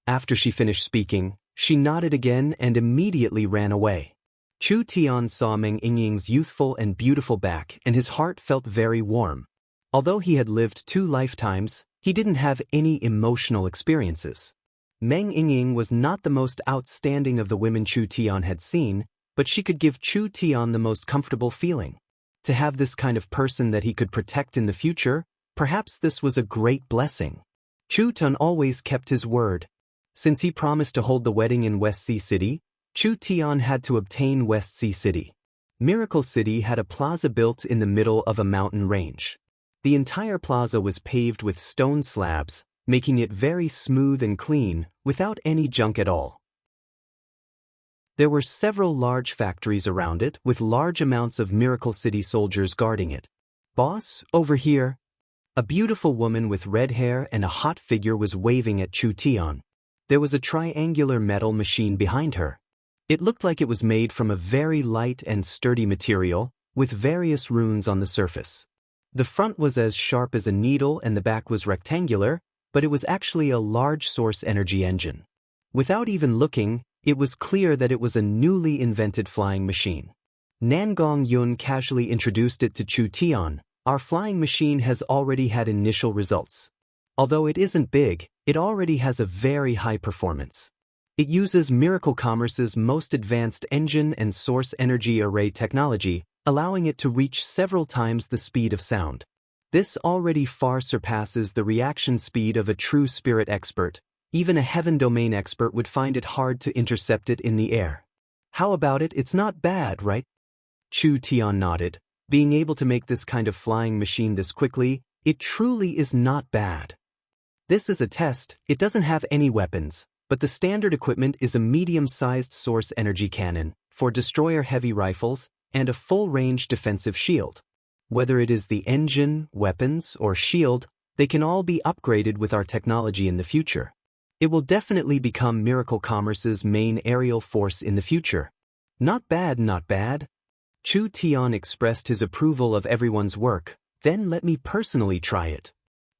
After she finished speaking, she nodded again and immediately ran away. Chu Tian saw Meng Yingying's youthful and beautiful back and his heart felt very warm. Although he had lived 2 lifetimes, he didn't have any emotional experiences. Meng Yingying was not the most outstanding of the women Chu Tian had seen, but she could give Chu Tian the most comfortable feeling. To have this kind of person that he could protect in the future, perhaps this was a great blessing. Chu Tian always kept his word. Since he promised to hold the wedding in West Sea City, Chu Tian had to obtain West Sea City. Miracle City had a plaza built in the middle of a mountain range. The entire plaza was paved with stone slabs, making it very smooth and clean, without any junk at all. There were several large factories around it, with large amounts of Miracle City soldiers guarding it. Boss, over here. A beautiful woman with red hair and a hot figure was waving at Chu Tian. There was a triangular metal machine behind her. It looked like it was made from a very light and sturdy material, with various runes on the surface. The front was as sharp as a needle and the back was rectangular, but it was actually a large source energy engine. Without even looking, it was clear that it was a newly invented flying machine. Nangong Yun casually introduced it to Chu Tian. Our flying machine has already had initial results. Although it isn't big, it already has a very high performance. It uses Miracle Commerce's most advanced engine and source energy array technology, allowing it to reach several times the speed of sound. This already far surpasses the reaction speed of a true spirit expert. Even a heaven domain expert would find it hard to intercept it in the air. How about it? It's not bad, right? Chu Tian nodded. Being able to make this kind of flying machine this quickly, it truly is not bad. This is a test, it doesn't have any weapons, but the standard equipment is a medium-sized source energy cannon, for destroyer heavy rifles, and a full-range defensive shield. Whether it is the engine, weapons, or shield, they can all be upgraded with our technology in the future. It will definitely become Miracle Commerce's main aerial force in the future. Not bad, not bad. Chu Tian expressed his approval of everyone's work. Then let me personally try it.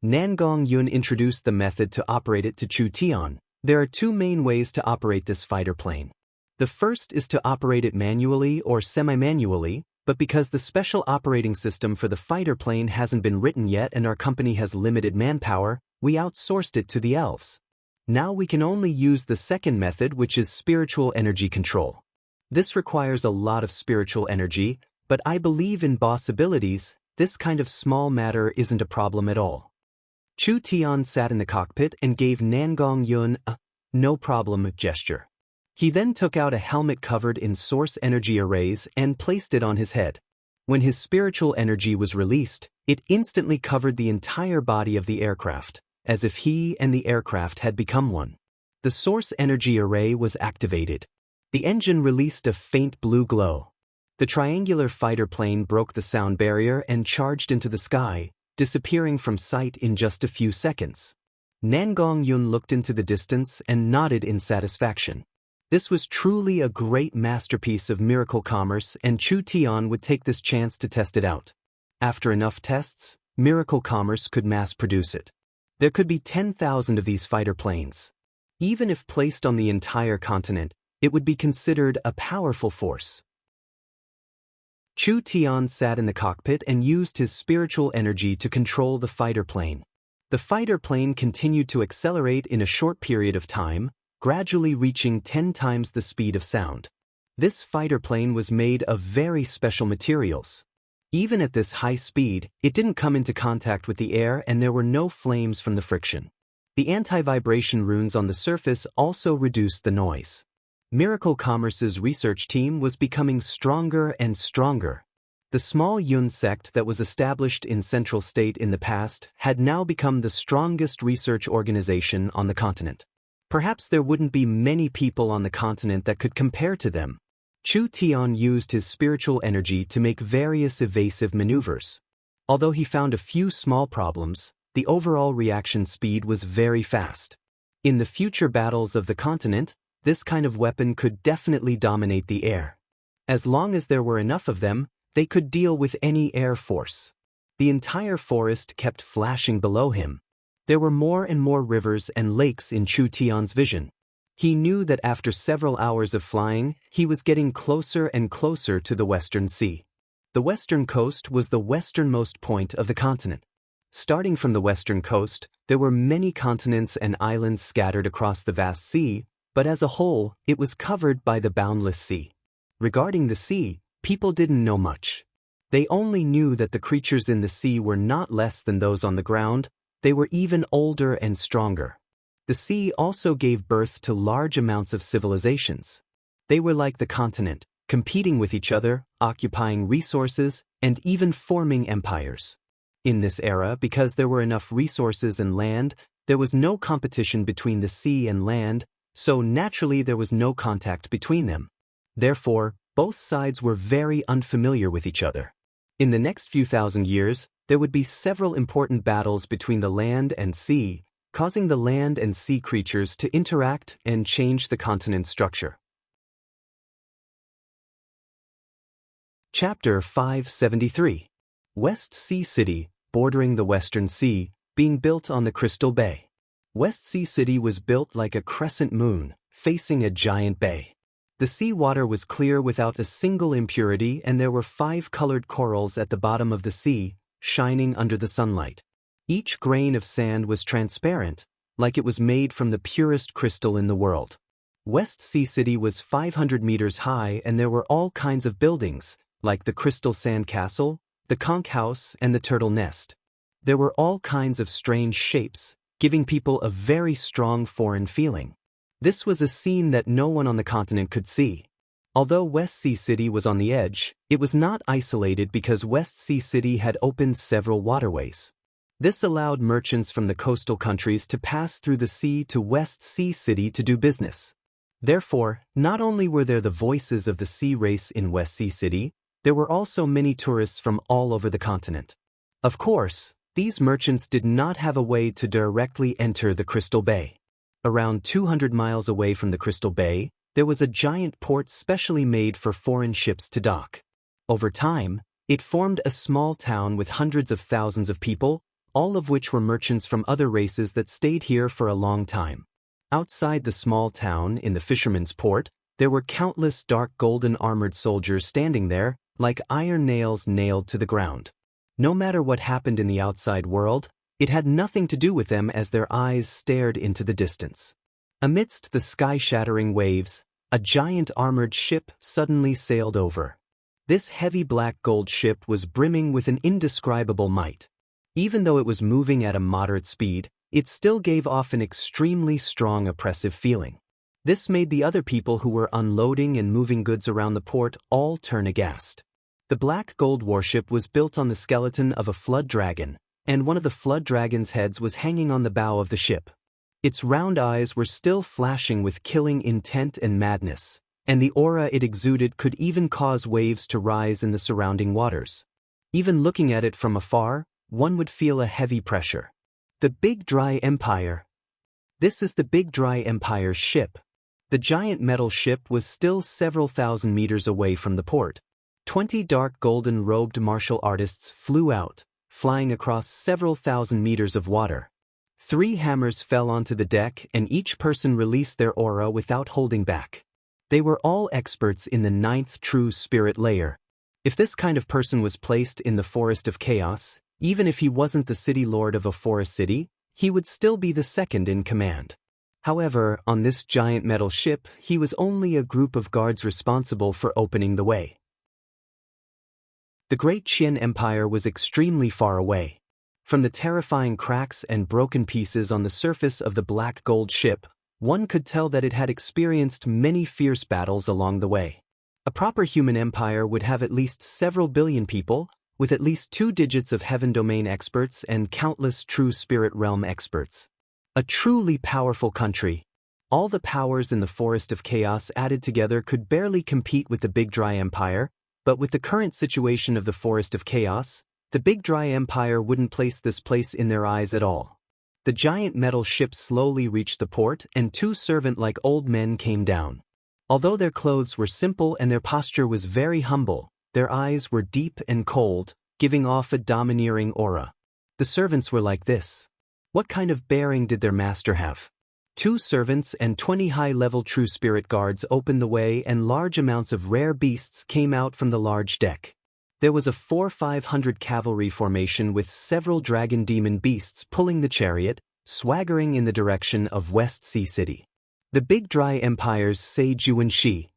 Nangong Yun introduced the method to operate it to Chu Tian. There are 2 main ways to operate this fighter plane. The first is to operate it manually or semi-manually, but because the special operating system for the fighter plane hasn't been written yet and our company has limited manpower, we outsourced it to the elves. Now we can only use the second method, which is spiritual energy control. This requires a lot of spiritual energy, but I believe in boss abilities. This kind of small matter isn't a problem at all. Chu Tian sat in the cockpit and gave Nangong Yun a no problem gesture. He then took out a helmet covered in source energy arrays and placed it on his head. When his spiritual energy was released, it instantly covered the entire body of the aircraft, as if he and the aircraft had become one. The source energy array was activated. The engine released a faint blue glow. The triangular fighter plane broke the sound barrier and charged into the sky, disappearing from sight in just a few seconds. Nangong Yun looked into the distance and nodded in satisfaction. This was truly a great masterpiece of miracle commerce, and Chu Tian would take this chance to test it out. After enough tests, miracle commerce could mass-produce it. There could be 10,000 of these fighter planes. Even if placed on the entire continent, it would be considered a powerful force. Chu Tian sat in the cockpit and used his spiritual energy to control the fighter plane. The fighter plane continued to accelerate in a short period of time, gradually reaching 10 times the speed of sound. This fighter plane was made of very special materials. Even at this high speed, it didn't come into contact with the air and there were no flames from the friction. The anti-vibration runes on the surface also reduced the noise. Miracle Commerce's research team was becoming stronger and stronger. The small Yun sect that was established in Central State in the past had now become the strongest research organization on the continent. Perhaps there wouldn't be many people on the continent that could compare to them. Chu Tian used his spiritual energy to make various evasive maneuvers. Although he found a few small problems, the overall reaction speed was very fast. In the future battles of the continent, this kind of weapon could definitely dominate the air. As long as there were enough of them, they could deal with any air force. The entire forest kept flashing below him. There were more and more rivers and lakes in Chu Tian's vision. He knew that after several hours of flying, he was getting closer and closer to the Western Sea. The western coast was the westernmost point of the continent. Starting from the western coast, there were many continents and islands scattered across the vast sea, but as a whole, it was covered by the boundless sea. Regarding the sea, people didn't know much. They only knew that the creatures in the sea were not less than those on the ground. They were even older and stronger. The sea also gave birth to large amounts of civilizations. They were like the continent, competing with each other, occupying resources, and even forming empires. In this era, because there were enough resources and land, there was no competition between the sea and land, so naturally there was no contact between them. Therefore, both sides were very unfamiliar with each other. In the next few thousand years, there would be several important battles between the land and sea, causing the land and sea creatures to interact and change the continent's structure. Chapter 573. West Sea City, bordering the Western Sea, being built on the Crystal Bay. West Sea City was built like a crescent moon, facing a giant bay. The sea water was clear without a single impurity, and there were 5 colored corals at the bottom of the sea, shining under the sunlight. Each grain of sand was transparent, like it was made from the purest crystal in the world. West Sea City was 500 meters high, and there were all kinds of buildings, like the Crystal Sand Castle, the Conch House, and the Turtle Nest. There were all kinds of strange shapes, giving people a very strong foreign feeling. This was a scene that no one on the continent could see. Although West Sea City was on the edge, it was not isolated because West Sea City had opened several waterways. This allowed merchants from the coastal countries to pass through the sea to West Sea City to do business. Therefore, not only were there the voices of the sea race in West Sea City, there were also many tourists from all over the continent. Of course, these merchants did not have a way to directly enter the Crystal Bay. Around 200 miles away from the Crystal Bay, there was a giant port specially made for foreign ships to dock. Over time, it formed a small town with hundreds of thousands of people, all of which were merchants from other races that stayed here for a long time. Outside the small town, in the fisherman's port, there were countless dark golden armored soldiers standing there, like iron nails nailed to the ground. No matter what happened in the outside world, It had nothing to do with them as their eyes stared into the distance. Amidst the sky-shattering waves, a giant armored ship suddenly sailed over. This heavy black gold ship was brimming with an indescribable might. Even though it was moving at a moderate speed, it still gave off an extremely strong oppressive feeling. This made the other people who were unloading and moving goods around the port all turn aghast. The black gold warship was built on the skeleton of a flood dragon, and one of the flood dragon's heads was hanging on the bow of the ship. Its round eyes were still flashing with killing intent and madness, and the aura it exuded could even cause waves to rise in the surrounding waters. Even looking at it from afar, one would feel a heavy pressure. The Big Dry Empire. This is the Big Dry Empire's ship. The giant metal ship was still several thousand meters away from the port. 20 dark golden-robed martial artists flew out, flying across several thousand meters of water. 3 hammers fell onto the deck and each person released their aura without holding back. They were all experts in the 9th true spirit layer. If this kind of person was placed in the Forest of Chaos, even if he wasn't the city lord of a forest city, he would still be the second in command. However, on this giant metal ship, he was only a group of guards responsible for opening the way. The Great Qian Empire was extremely far away. From the terrifying cracks and broken pieces on the surface of the black gold ship, one could tell that it had experienced many fierce battles along the way. A proper human empire would have at least several billion people, with at least 2 digits of heaven domain experts and countless true spirit realm experts. A truly powerful country. All the powers in the Forest of Chaos added together could barely compete with the Big Dry Empire, but with the current situation of the Forest of Chaos, the Big Dry Empire wouldn't place this place in their eyes at all. The giant metal ship slowly reached the port and 2 servant-like old men came down. Although their clothes were simple and their posture was very humble, their eyes were deep and cold, giving off a domineering aura. The servants were like this. What kind of bearing did their master have? 2 servants and 20 high-level true spirit guards opened the way and large amounts of rare beasts came out from the large deck. There was a 400-500 cavalry formation with several dragon demon beasts pulling the chariot, swaggering in the direction of West Sea City. The Big Dry Empire's sage Yuan Shi.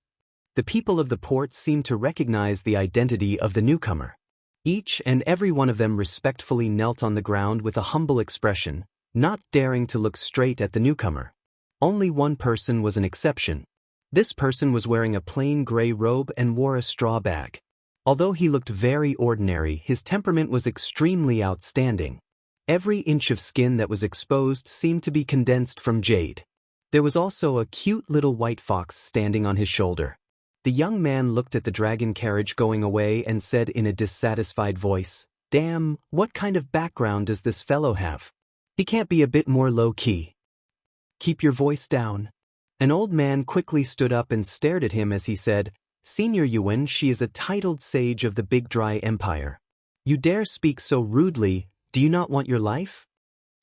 The people of the port seemed to recognize the identity of the newcomer. Each and every one of them respectfully knelt on the ground with a humble expression, not daring to look straight at the newcomer. Only one person was an exception. This person was wearing a plain gray robe and wore a straw bag. Although he looked very ordinary, his temperament was extremely outstanding. Every inch of skin that was exposed seemed to be condensed from jade. There was also a cute little white fox standing on his shoulder. The young man looked at the dragon carriage going away and said in a dissatisfied voice, "Damn, what kind of background does this fellow have? He can't be a bit more low-key. Keep your voice down." An old man quickly stood up and stared at him as he said, "Senior Yuan, she is a titled sage of the Big Dry Empire. You dare speak so rudely, do you not want your life?"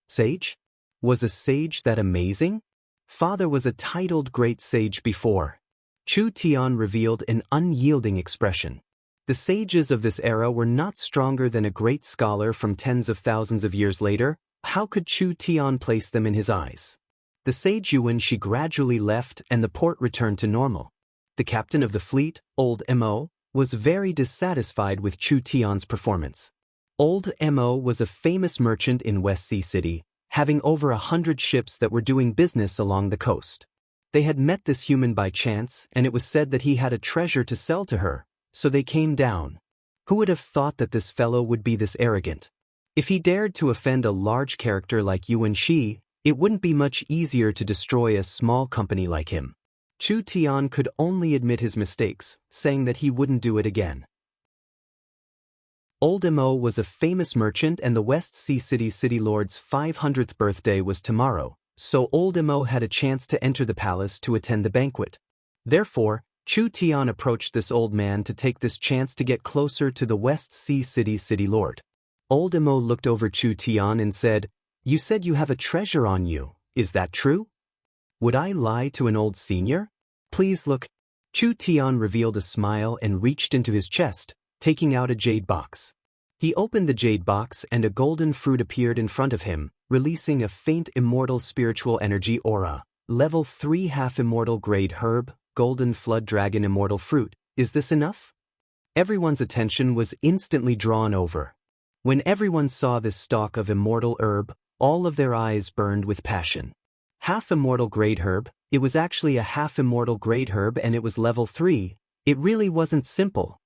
Sage? Was a sage that amazing? Father was a titled great sage before. Chu Tian revealed an unyielding expression. The sages of this era were not stronger than a great scholar from tens of thousands of years later. How could Chu Tian place them in his eyes? The sage Yuan Shi gradually left and the port returned to normal. The captain of the fleet, Old Mo, was very dissatisfied with Chu Tian's performance. Old Mo was a famous merchant in West Sea City, having over 100 ships that were doing business along the coast. They had met this human by chance, and it was said that he had a treasure to sell to her, so they came down. Who would have thought that this fellow would be this arrogant? If he dared to offend a large character like Yuan Shi, it wouldn't be much easier to destroy a small company like him. Chu Tian could only admit his mistakes, saying that he wouldn't do it again. Old Mo was a famous merchant and the West Sea City's city lord's 500th birthday was tomorrow, so Old Mo had a chance to enter the palace to attend the banquet. Therefore, Chu Tian approached this old man to take this chance to get closer to the West Sea City's city lord. Old Mo looked over Chu Tian and said, "You said you have a treasure on you, is that true?" "Would I lie to an old senior? Please look." Chu Tian revealed a smile and reached into his chest, taking out a jade box. He opened the jade box and a golden fruit appeared in front of him, releasing a faint immortal spiritual energy aura. Level 3 half-immortal grade herb, golden flood dragon immortal fruit. Is this enough? Everyone's attention was instantly drawn over. When everyone saw this stalk of immortal herb, all of their eyes burned with passion. Half-immortal grade herb, it was actually a half-immortal grade herb and it was level 3. It really wasn't simple.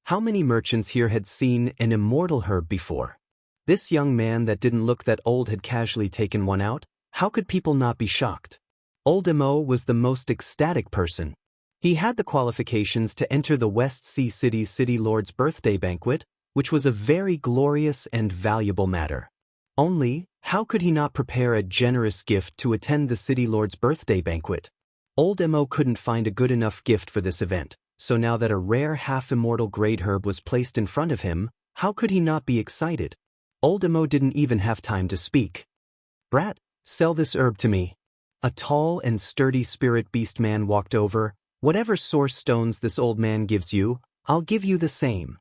How many merchants here had seen an immortal herb before? This young man that didn't look that old had casually taken one out. How could people not be shocked? Old Mo was the most ecstatic person. He had the qualifications to enter the West Sea City's City Lord's birthday banquet, which was a very glorious and valuable matter. Only, how could he not prepare a generous gift to attend the City Lord's birthday banquet? Old Mo couldn't find a good enough gift for this event, so now that a rare half-immortal grade herb was placed in front of him, how could he not be excited? Old Mo didn't even have time to speak. "Brat, sell this herb to me." A tall and sturdy spirit beast man walked over. "Whatever source stones this old man gives you, I'll give you the same."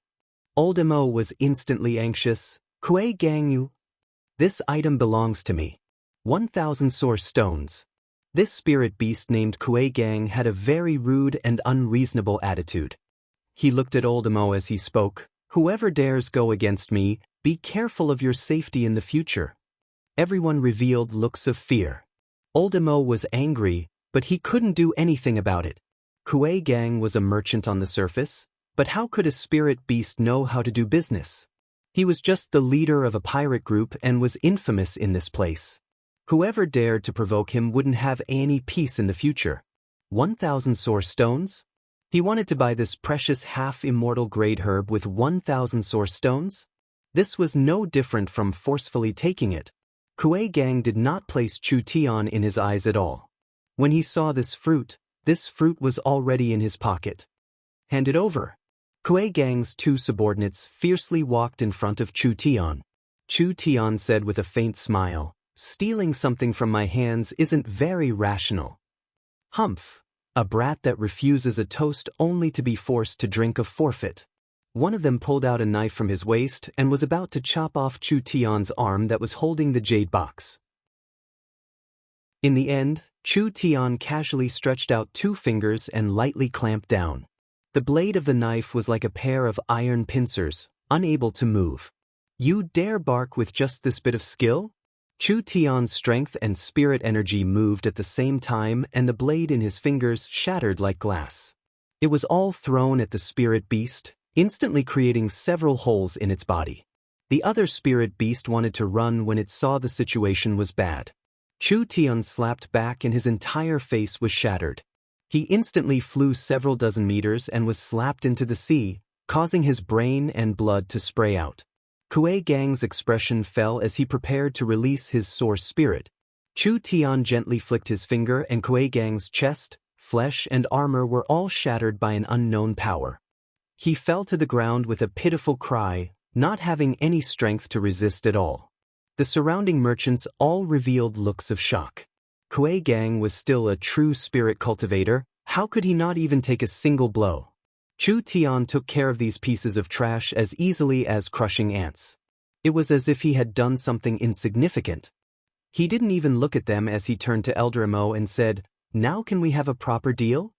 Old Mo was instantly anxious. "Kue gang you? This item belongs to me. 1,000 source stones." This spirit beast named Kue Gang had a very rude and unreasonable attitude. He looked at Old Mo as he spoke. "Whoever dares go against me, be careful of your safety in the future." Everyone revealed looks of fear. Old Mo was angry, but he couldn't do anything about it. Kue Gang was a merchant on the surface, but how could a spirit beast know how to do business? He was just the leader of a pirate group and was infamous in this place. Whoever dared to provoke him wouldn't have any peace in the future. 1,000 source stones? He wanted to buy this precious half-immortal grade herb with 1,000 source stones? This was no different from forcefully taking it. Kue Gang did not place Chu Tian in his eyes at all. When he saw this fruit was already in his pocket. "Hand it over." Kue Gang's two subordinates fiercely walked in front of Chu Tian. Chu Tian said with a faint smile, "Stealing something from my hands isn't very rational." "Humph, a brat that refuses a toast only to be forced to drink a forfeit." One of them pulled out a knife from his waist and was about to chop off Chu Tian's arm that was holding the jade box. In the end, Chu Tian casually stretched out 2 fingers and lightly clamped down. The blade of the knife was like a pair of iron pincers, unable to move. "You dare bark with just this bit of skill?" Chu Tian's strength and spirit energy moved at the same time and the blade in his fingers shattered like glass. It was all thrown at the spirit beast, instantly creating several holes in its body. The other spirit beast wanted to run when it saw the situation was bad. Chu Tian slapped back and his entire face was shattered. He instantly flew several dozen meters and was slapped into the sea, causing his brain and blood to spray out. Kue Gang's expression fell as he prepared to release his source spirit. Chu Tian gently flicked his finger and Kue Gang's chest, flesh and armor were all shattered by an unknown power. He fell to the ground with a pitiful cry, not having any strength to resist at all. The surrounding merchants all revealed looks of shock. Kue Gang was still a true spirit cultivator. How could he not even take a single blow? Chu Tian took care of these pieces of trash as easily as crushing ants. It was as if he had done something insignificant. He didn't even look at them as he turned to Elder Mo and said, "Now can we have a proper deal?"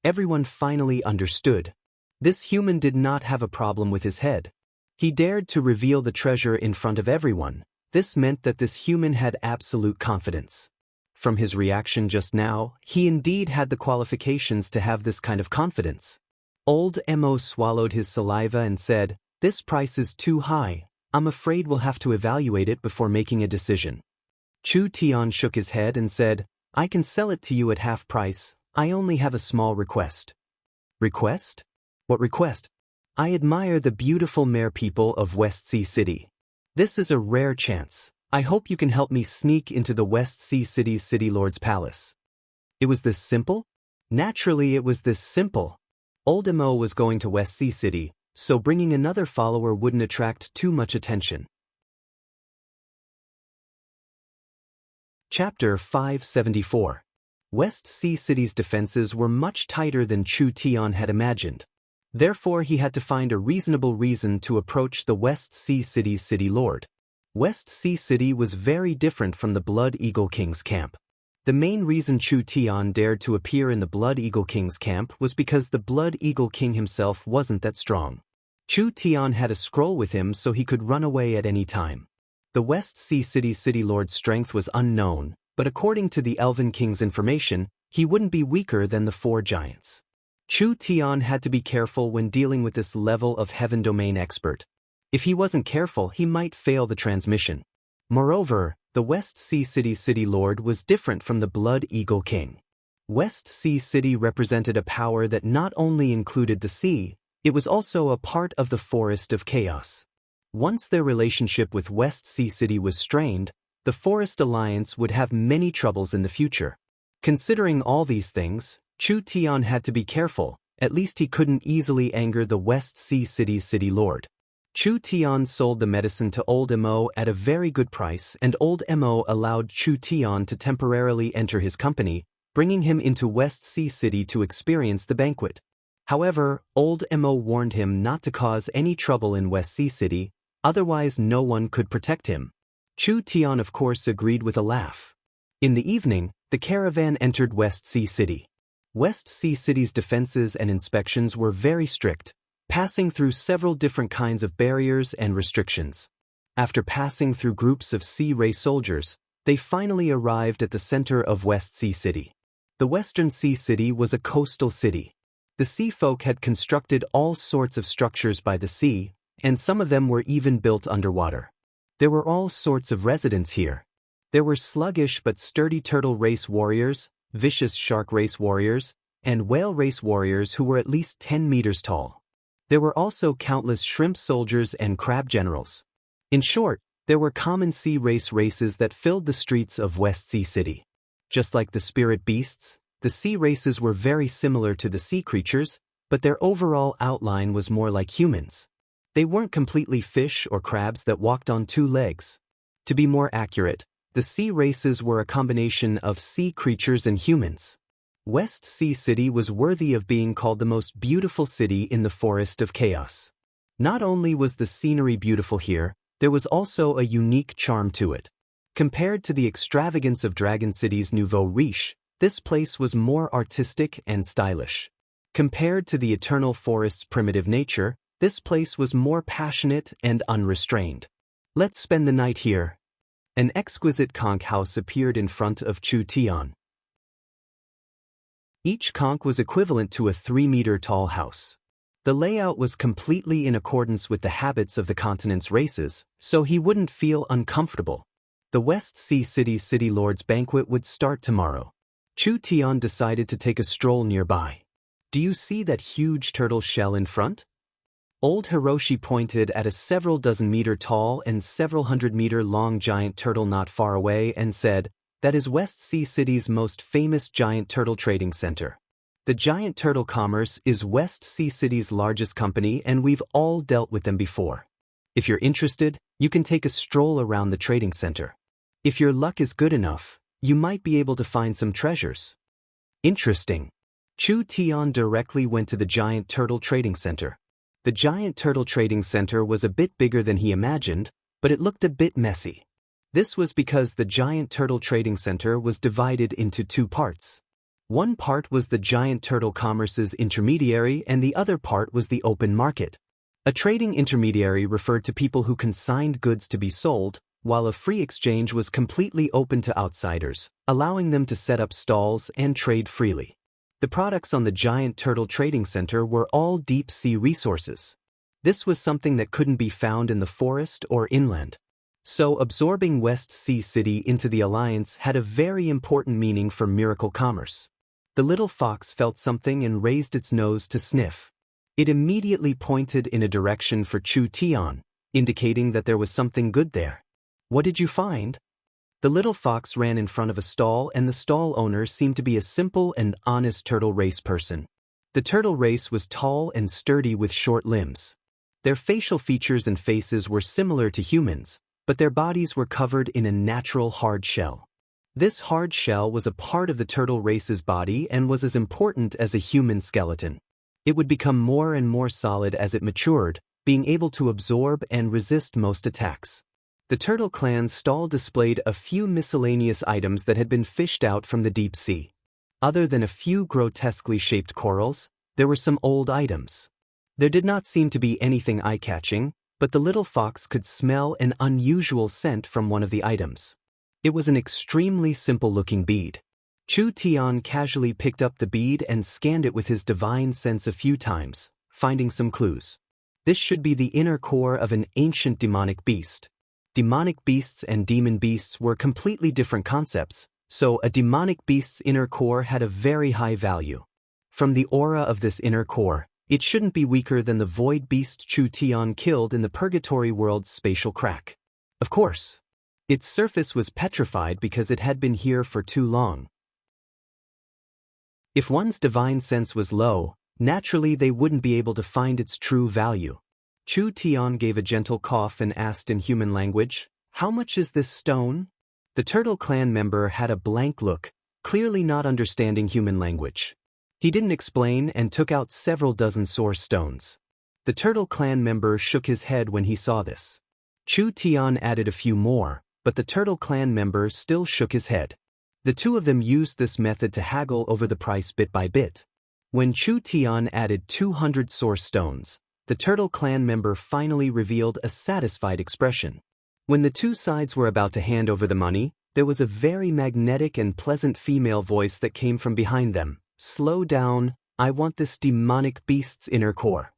Everyone finally understood. This human did not have a problem with his head. He dared to reveal the treasure in front of everyone. This meant that this human had absolute confidence. From his reaction just now, he indeed had the qualifications to have this kind of confidence. Old Mo swallowed his saliva and said, "This price is too high. I'm afraid we'll have to evaluate it before making a decision." Chu Tian shook his head and said, "I can sell it to you at half price. I only have a small request." "Request? What request?" "I admire the beautiful mare people of West Sea City. This is a rare chance. I hope you can help me sneak into the West Sea City's City Lord's palace." It was this simple? Naturally it was this simple. Old Mo was going to West Sea City, so bringing another follower wouldn't attract too much attention. Chapter 574. West Sea City's defenses were much tighter than Chu Tian had imagined. Therefore he had to find a reasonable reason to approach the West Sea City's city lord. West Sea City was very different from the Blood Eagle King's camp. The main reason Chu Tian dared to appear in the Blood Eagle King's camp was because the Blood Eagle King himself wasn't that strong. Chu Tian had a scroll with him so he could run away at any time. The West Sea City's city lord's strength was unknown, but according to the Elven King's information, he wouldn't be weaker than the 4 giants. Chu Tian had to be careful when dealing with this level of heaven domain expert. If he wasn't careful, he might fail the transmission. Moreover, the West Sea City's city lord was different from the Blood Eagle King. West Sea City represented a power that not only included the sea, it was also a part of the Forest of Chaos. Once their relationship with West Sea City was strained, the Forest Alliance would have many troubles in the future. Considering all these things, Chu Tian had to be careful. At least he couldn't easily anger the West Sea City's city lord. Chu Tian sold the medicine to Old Mo at a very good price, and Old Mo allowed Chu Tian to temporarily enter his company, bringing him into West Sea City to experience the banquet. However, Old Mo warned him not to cause any trouble in West Sea City, otherwise no one could protect him. Chu Tian of course agreed with a laugh. In the evening, the caravan entered West Sea City. West Sea City's defenses and inspections were very strict, passing through several different kinds of barriers and restrictions. After passing through groups of Sea Ray soldiers, they finally arrived at the center of West Sea City. The Western Sea City was a coastal city. The sea folk had constructed all sorts of structures by the sea, and some of them were even built underwater. There were all sorts of residents here. There were sluggish but sturdy turtle race warriors, vicious shark race warriors, and whale race warriors who were at least 10 meters tall. There were also countless shrimp soldiers and crab generals. In short, there were common sea races that filled the streets of West Sea City. Just like the spirit beasts, the sea races were very similar to the sea creatures, but their overall outline was more like humans. They weren't completely fish or crabs that walked on 2 legs. To be more accurate, the sea races were a combination of sea creatures and humans. West Sea City was worthy of being called the most beautiful city in the Forest of Chaos. Not only was the scenery beautiful here, there was also a unique charm to it. Compared to the extravagance of Dragon City's nouveau riche, this place was more artistic and stylish. Compared to the Eternal Forest's primitive nature, this place was more passionate and unrestrained. Let's spend the night here. An exquisite conch house appeared in front of Chu Tian. Each conch was equivalent to a 3-meter-tall house. The layout was completely in accordance with the habits of the continent's races, so he wouldn't feel uncomfortable. The West Sea City's city lord's banquet would start tomorrow. Chu Tian decided to take a stroll nearby. Do you see that huge turtle shell in front? Old Hiroshi pointed at a several dozen meter tall and several hundred meter long giant turtle not far away and said, "That is West Sea City's most famous giant turtle trading center. The Giant Turtle Commerce is West Sea City's largest company, and we've all dealt with them before. If you're interested, you can take a stroll around the trading center. If your luck is good enough, you might be able to find some treasures." Interesting. Chu Tian directly went to the Giant Turtle Trading Center. The Giant Turtle Trading Center was a bit bigger than he imagined, but it looked a bit messy. This was because the Giant Turtle Trading Center was divided into 2 parts. One part was the Giant Turtle Commerce's intermediary, and the other part was the open market. A trading intermediary referred to people who consigned goods to be sold, while a free exchange was completely open to outsiders, allowing them to set up stalls and trade freely. The products on the Giant Turtle Trading Center were all deep-sea resources. This was something that couldn't be found in the forest or inland. So absorbing West Sea City into the alliance had a very important meaning for miracle commerce. The little fox felt something and raised its nose to sniff. It immediately pointed in a direction for Chu Tian, indicating that there was something good there. "What did you find?" The little fox ran in front of a stall, and the stall owner seemed to be a simple and honest turtle race person. The turtle race was tall and sturdy with short limbs. Their facial features and faces were similar to humans, but their bodies were covered in a natural hard shell. This hard shell was a part of the turtle race's body and was as important as a human skeleton. It would become more and more solid as it matured, being able to absorb and resist most attacks. The Turtle Clan's stall displayed a few miscellaneous items that had been fished out from the deep sea. Other than a few grotesquely shaped corals, there were some old items. There did not seem to be anything eye-catching, but the little fox could smell an unusual scent from one of the items. It was an extremely simple-looking bead. Chu Tian casually picked up the bead and scanned it with his divine sense a few times, finding some clues. This should be the inner core of an ancient demonic beast. Demonic beasts and demon beasts were completely different concepts, so a demonic beast's inner core had a very high value. From the aura of this inner core, it shouldn't be weaker than the void beast Chu Tian killed in the Purgatory World's spatial crack. Of course. Its surface was petrified because it had been here for too long. If one's divine sense was low, naturally they wouldn't be able to find its true value. Chu Tian gave a gentle cough and asked in human language, "How much is this stone?" The Turtle Clan member had a blank look, clearly not understanding human language. He didn't explain and took out several dozen source stones. The Turtle Clan member shook his head when he saw this. Chu Tian added a few more, but the Turtle Clan member still shook his head. The two of them used this method to haggle over the price bit by bit. When Chu Tian added 200 source stones, the Turtle Clan member finally revealed a satisfied expression. When the two sides were about to hand over the money, there was a very magnetic and pleasant female voice that came from behind them. "Slow down, I want this demonic beast's inner core."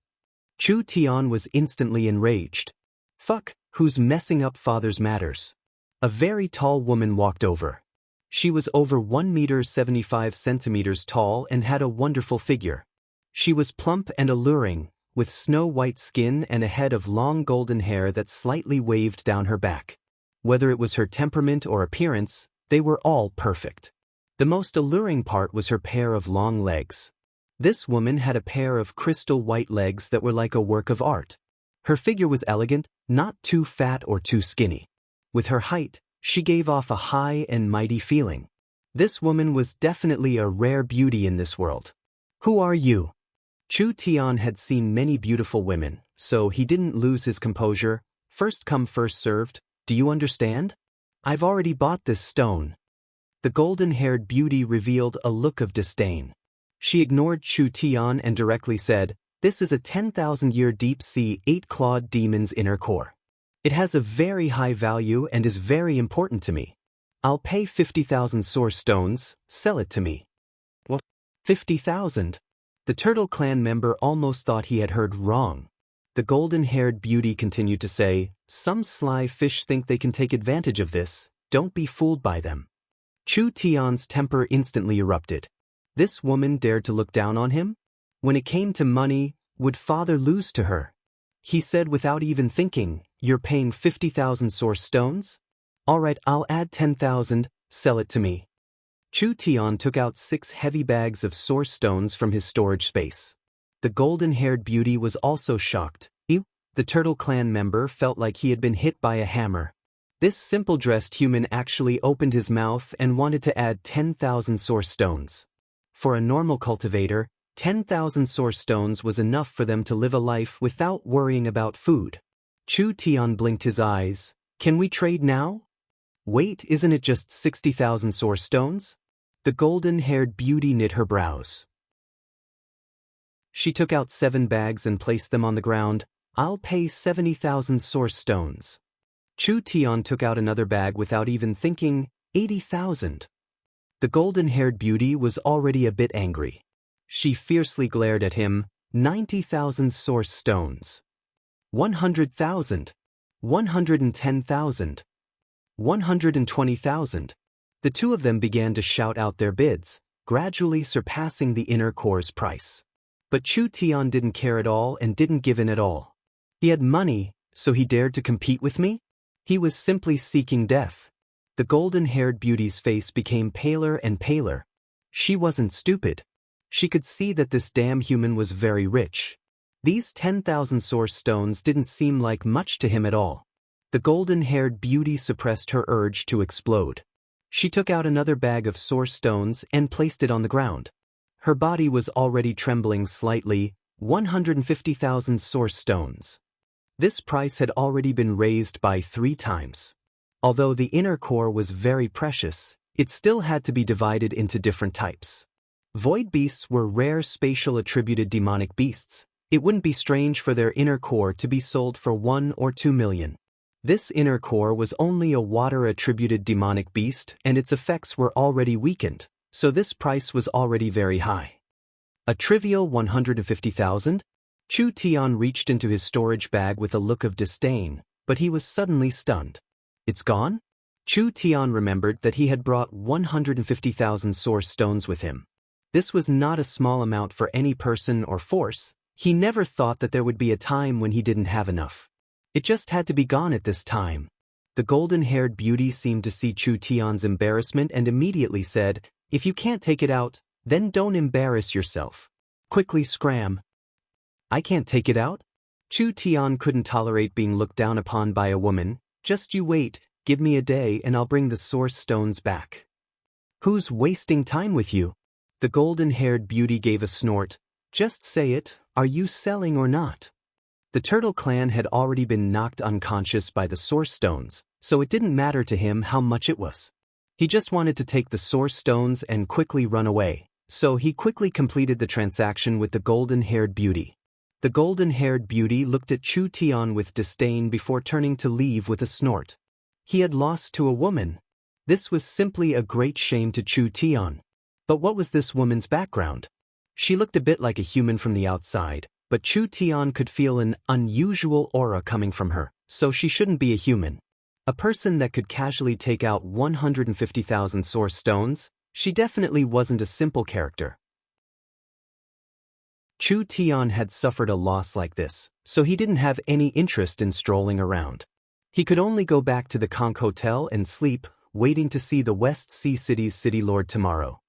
Chu Tian was instantly enraged. "Fuck, who's messing up father's matters?" A very tall woman walked over. She was over 1 meter 75 centimeters tall and had a wonderful figure. She was plump and alluring, with snow-white skin and a head of long golden hair that slightly waved down her back. Whether it was her temperament or appearance, they were all perfect. The most alluring part was her pair of long legs. This woman had a pair of crystal white legs that were like a work of art. Her figure was elegant, not too fat or too skinny. With her height, she gave off a high and mighty feeling. This woman was definitely a rare beauty in this world. "Who are you?" Chu Tian had seen many beautiful women, so he didn't lose his composure. "First come first served, do you understand? I've already bought this stone." The golden-haired beauty revealed a look of disdain. She ignored Chu Tian and directly said, "This is a 10,000-year deep-sea 8-clawed demon's inner core. It has a very high value and is very important to me. I'll pay 50,000 source stones, sell it to me." "What? 50,000? The Turtle Clan member almost thought he had heard wrong. The golden-haired beauty continued to say, "Some sly fish think they can take advantage of this, don't be fooled by them." Chu Tian's temper instantly erupted. This woman dared to look down on him? When it came to money, would father lose to her? He said without even thinking, "You're paying 50,000 source stones? All right, I'll add 10,000, sell it to me." Chu Tian took out 6 heavy bags of source stones from his storage space. The golden-haired beauty was also shocked. Ew! The Turtle Clan member felt like he had been hit by a hammer. This simple-dressed human actually opened his mouth and wanted to add 10,000 source stones. For a normal cultivator, 10,000 source stones was enough for them to live a life without worrying about food. Chu Tian blinked his eyes. "Can we trade now?" "Wait, isn't it just 60,000 source stones?" The golden-haired beauty knit her brows. She took out 7 bags and placed them on the ground. "I'll pay 70,000 source stones." Chu Tian took out another bag without even thinking, 80,000. The golden-haired beauty was already a bit angry. She fiercely glared at him. 90,000 source stones. 100,000. 110,000. 120,000. The two of them began to shout out their bids, gradually surpassing the inner core's price. But Chu Tian didn't care at all and didn't give in at all. He had money, so he dared to compete with me? He was simply seeking death. The golden-haired beauty's face became paler and paler. She wasn't stupid. She could see that this damn human was very rich. These 10,000 source stones didn't seem like much to him at all. The golden-haired beauty suppressed her urge to explode. She took out another bag of source stones and placed it on the ground. Her body was already trembling slightly, 150,000 source stones. This price had already been raised by 3 times. Although the inner core was very precious, it still had to be divided into different types. Void beasts were rare spatial attributed demonic beasts. It wouldn't be strange for their inner core to be sold for 1 or 2 million. This inner core was only a water-attributed demonic beast and its effects were already weakened, so this price was already very high. A trivial 150,000? Chu Tian reached into his storage bag with a look of disdain, but he was suddenly stunned. It's gone? Chu Tian remembered that he had brought 150,000 source stones with him. This was not a small amount for any person or force. He never thought that there would be a time when he didn't have enough. It just had to be gone at this time. The golden-haired beauty seemed to see Chu Tian's embarrassment and immediately said, "If you can't take it out, then don't embarrass yourself. Quickly scram." "I can't take it out?" Chu Tian couldn't tolerate being looked down upon by a woman. "Just you wait, give me a day and I'll bring the source stones back." "Who's wasting time with you?" The golden-haired beauty gave a snort. "Just say it, are you selling or not?" The Turtle Clan had already been knocked unconscious by the source stones, so it didn't matter to him how much it was. He just wanted to take the source stones and quickly run away, so he quickly completed the transaction with the golden-haired beauty. The golden-haired beauty looked at Chu Tian with disdain before turning to leave with a snort. He had lost to a woman. This was simply a great shame to Chu Tian. But what was this woman's background? She looked a bit like a human from the outside, but Chu Tian could feel an unusual aura coming from her, so she shouldn't be a human. A person that could casually take out 150,000 source stones, she definitely wasn't a simple character. Chu Tian had suffered a loss like this, so he didn't have any interest in strolling around. He could only go back to the Conch Hotel and sleep, waiting to see the West Sea City's City Lord tomorrow.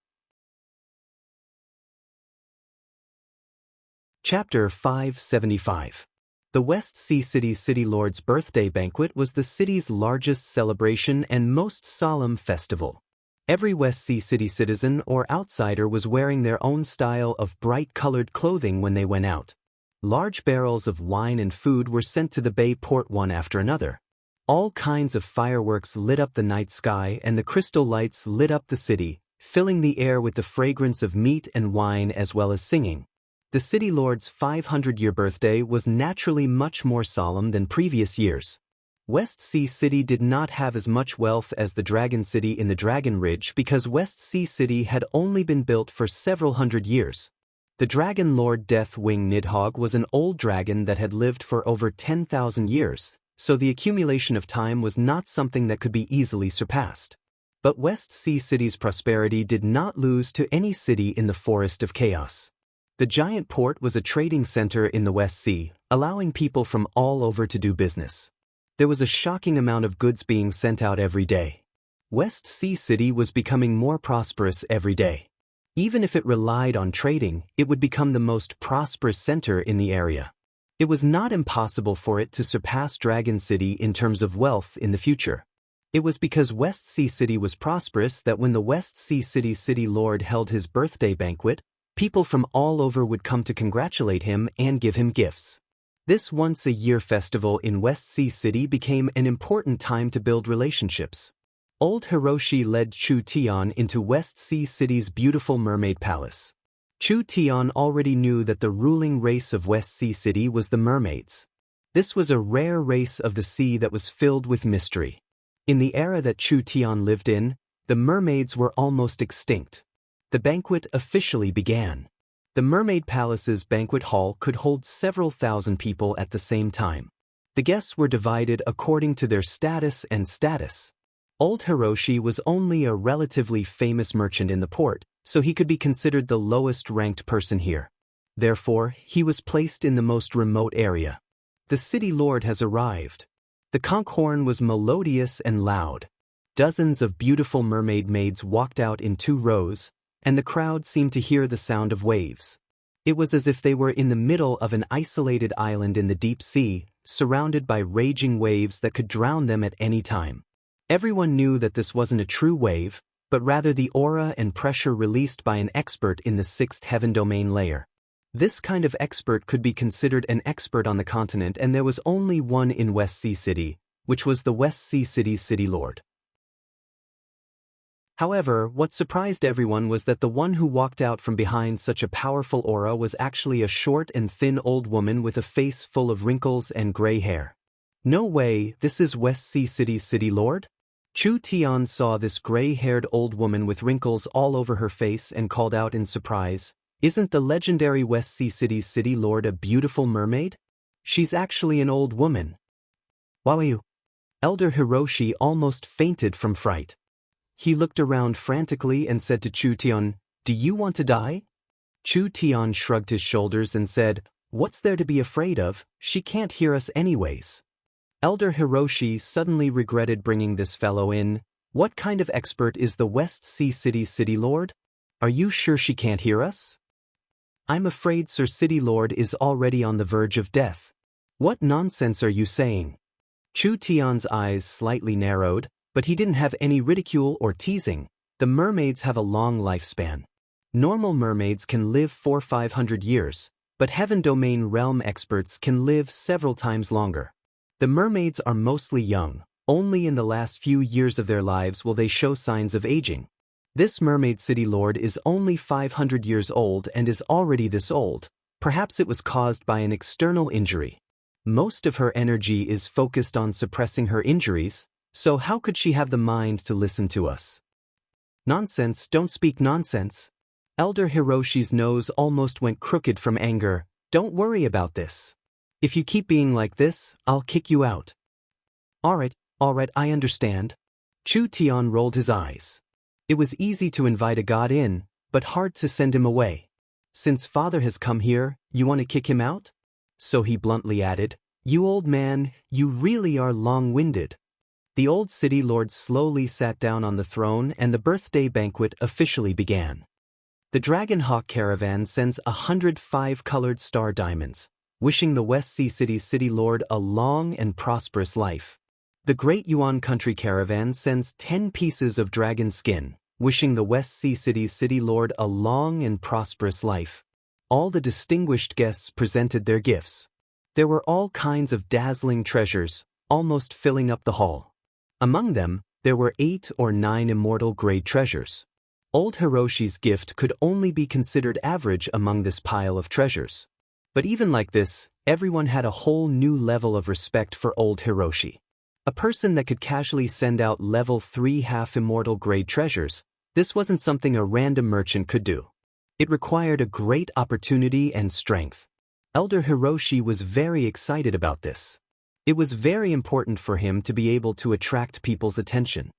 Chapter 575. The West Sea City's City Lord's birthday banquet was the city's largest celebration and most solemn festival. Every West Sea City citizen or outsider was wearing their own style of bright-colored clothing when they went out. Large barrels of wine and food were sent to the bay port one after another. All kinds of fireworks lit up the night sky and the crystal lights lit up the city, filling the air with the fragrance of meat and wine as well as singing. The City Lord's 500-year birthday was naturally much more solemn than previous years. West Sea City did not have as much wealth as the Dragon City in the Dragon Ridge because West Sea City had only been built for several hundred years. The Dragon Lord Deathwing Nidhogg was an old dragon that had lived for over 10,000 years, so the accumulation of time was not something that could be easily surpassed. But West Sea City's prosperity did not lose to any city in the Forest of Chaos. The giant port was a trading center in the West Sea, allowing people from all over to do business. There was a shocking amount of goods being sent out every day. West Sea City was becoming more prosperous every day. Even if it relied on trading, it would become the most prosperous center in the area. It was not impossible for it to surpass Dragon City in terms of wealth in the future. It was because West Sea City was prosperous that when the West Sea City's City Lord held his birthday banquet, people from all over would come to congratulate him and give him gifts. This once-a-year festival in West Sea City became an important time to build relationships. Old Hiroshi led Chu Tian into West Sea City's beautiful mermaid palace. Chu Tian already knew that the ruling race of West Sea City was the mermaids. This was a rare race of the sea that was filled with mystery. In the era that Chu Tian lived in, the mermaids were almost extinct. The banquet officially began. The Mermaid Palace's banquet hall could hold several thousand people at the same time. The guests were divided according to their status and status. Old Hiroshi was only a relatively famous merchant in the port, so he could be considered the lowest-ranked person here. Therefore, he was placed in the most remote area. The City Lord has arrived. The conch horn was melodious and loud. Dozens of beautiful mermaid maids walked out in 2 rows, and the crowd seemed to hear the sound of waves. It was as if they were in the middle of an isolated island in the deep sea, surrounded by raging waves that could drown them at any time. Everyone knew that this wasn't a true wave, but rather the aura and pressure released by an expert in the sixth heaven domain layer. This kind of expert could be considered an expert on the continent, and there was only one in West Sea City, which was the West Sea City's City Lord. However, what surprised everyone was that the one who walked out from behind such a powerful aura was actually a short and thin old woman with a face full of wrinkles and gray hair. No way, this is West Sea City's City Lord? Chu Tian saw this gray-haired old woman with wrinkles all over her face and called out in surprise, "Isn't the legendary West Sea City's City Lord a beautiful mermaid? She's actually an old woman." Wow! Elder Hiroshi almost fainted from fright. He looked around frantically and said to Chu Tian, "Do you want to die?" Chu Tian shrugged his shoulders and said, "What's there to be afraid of? She can't hear us anyways." Elder Hiroshi suddenly regretted bringing this fellow in. What kind of expert is the West Sea City's City Lord? Are you sure she can't hear us? I'm afraid Sir City Lord is already on the verge of death. What nonsense are you saying? Chu Tian's eyes slightly narrowed, but he didn't have any ridicule or teasing. The mermaids have a long lifespan. Normal mermaids can live 400–500 years, but Heaven Domain realm experts can live several times longer. The mermaids are mostly young. Only in the last few years of their lives will they show signs of aging. This mermaid city lord is only 500 years old and is already this old. Perhaps it was caused by an external injury. Most of her energy is focused on suppressing her injuries, so how could she have the mind to listen to us? Nonsense, don't speak nonsense. Elder Hiroshi's nose almost went crooked from anger. Don't worry about this. If you keep being like this, I'll kick you out. Alright, I understand. Chu Tian rolled his eyes. It was easy to invite a god in, but hard to send him away. Since father has come here, you want to kick him out? So he bluntly added, "You old man, you really are long-winded." The old city lord slowly sat down on the throne and the birthday banquet officially began. The Dragon Hawk caravan sends 105 colored star diamonds, wishing the West Sea City's City Lord a long and prosperous life. The Great Yuan Country caravan sends 10 pieces of dragon skin, wishing the West Sea City's City Lord a long and prosperous life. All the distinguished guests presented their gifts. There were all kinds of dazzling treasures, almost filling up the hall. Among them, there were 8 or 9 immortal-grade treasures. Old Hiroshi's gift could only be considered average among this pile of treasures. But even like this, everyone had a whole new level of respect for old Hiroshi. A person that could casually send out level 3 half-immortal grade treasures, this wasn't something a random merchant could do. It required a great opportunity and strength. Elder Hiroshi was very excited about this. It was very important for him to be able to attract people's attention.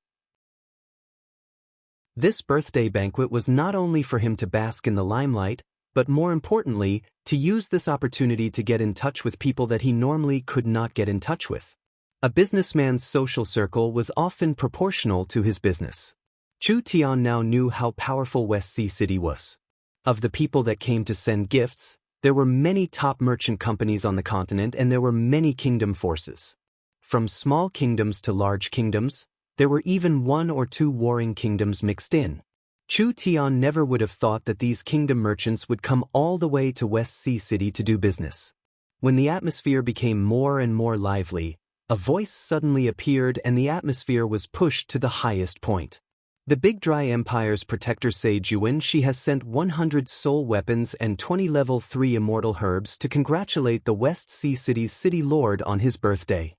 This birthday banquet was not only for him to bask in the limelight, but more importantly, to use this opportunity to get in touch with people that he normally could not get in touch with. A businessman's social circle was often proportional to his business. Chu Tian now knew how powerful West Sea City was. Of the people that came to send gifts, there were many top merchant companies on the continent and there were many kingdom forces. From small kingdoms to large kingdoms, there were even 1 or 2 warring kingdoms mixed in. Chu Tian never would have thought that these kingdom merchants would come all the way to West Sea City to do business. When the atmosphere became more and more lively, a voice suddenly appeared and the atmosphere was pushed to the highest point. The Big Dry Empire's protector sage Yuan, she has sent 100 soul weapons and 20 level 3 immortal herbs to congratulate the West Sea City's City Lord on his birthday.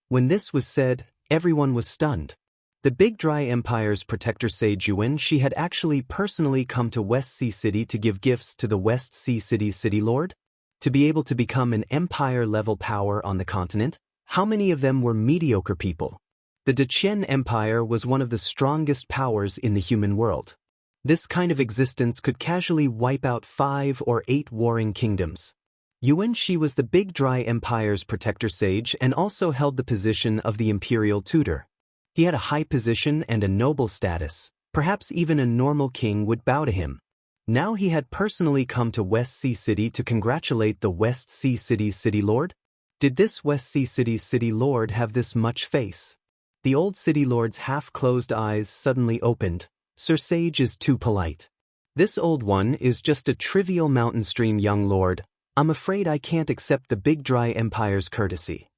When this was said, everyone was stunned. The Big Dry Empire's protector sage Yuan, she had actually personally come to West Sea City to give gifts to the West Sea City's City Lord? To be able to become an empire-level power on the continent, how many of them were mediocre people? The Deqian Empire was one of the strongest powers in the human world. This kind of existence could casually wipe out 5 or 8 warring kingdoms. Yuan Shi was the Big Dry Empire's protector sage and also held the position of the imperial tutor. He had a high position and a noble status. Perhaps even a normal king would bow to him. Now he had personally come to West Sea City to congratulate the West Sea City's City Lord? Did this West Sea City's City Lord have this much face? The old city lord's half-closed eyes suddenly opened, Sir Sage is too polite. This old one is just a trivial mountain stream, young lord. I'm afraid I can't accept the Big Dry Empire's courtesy.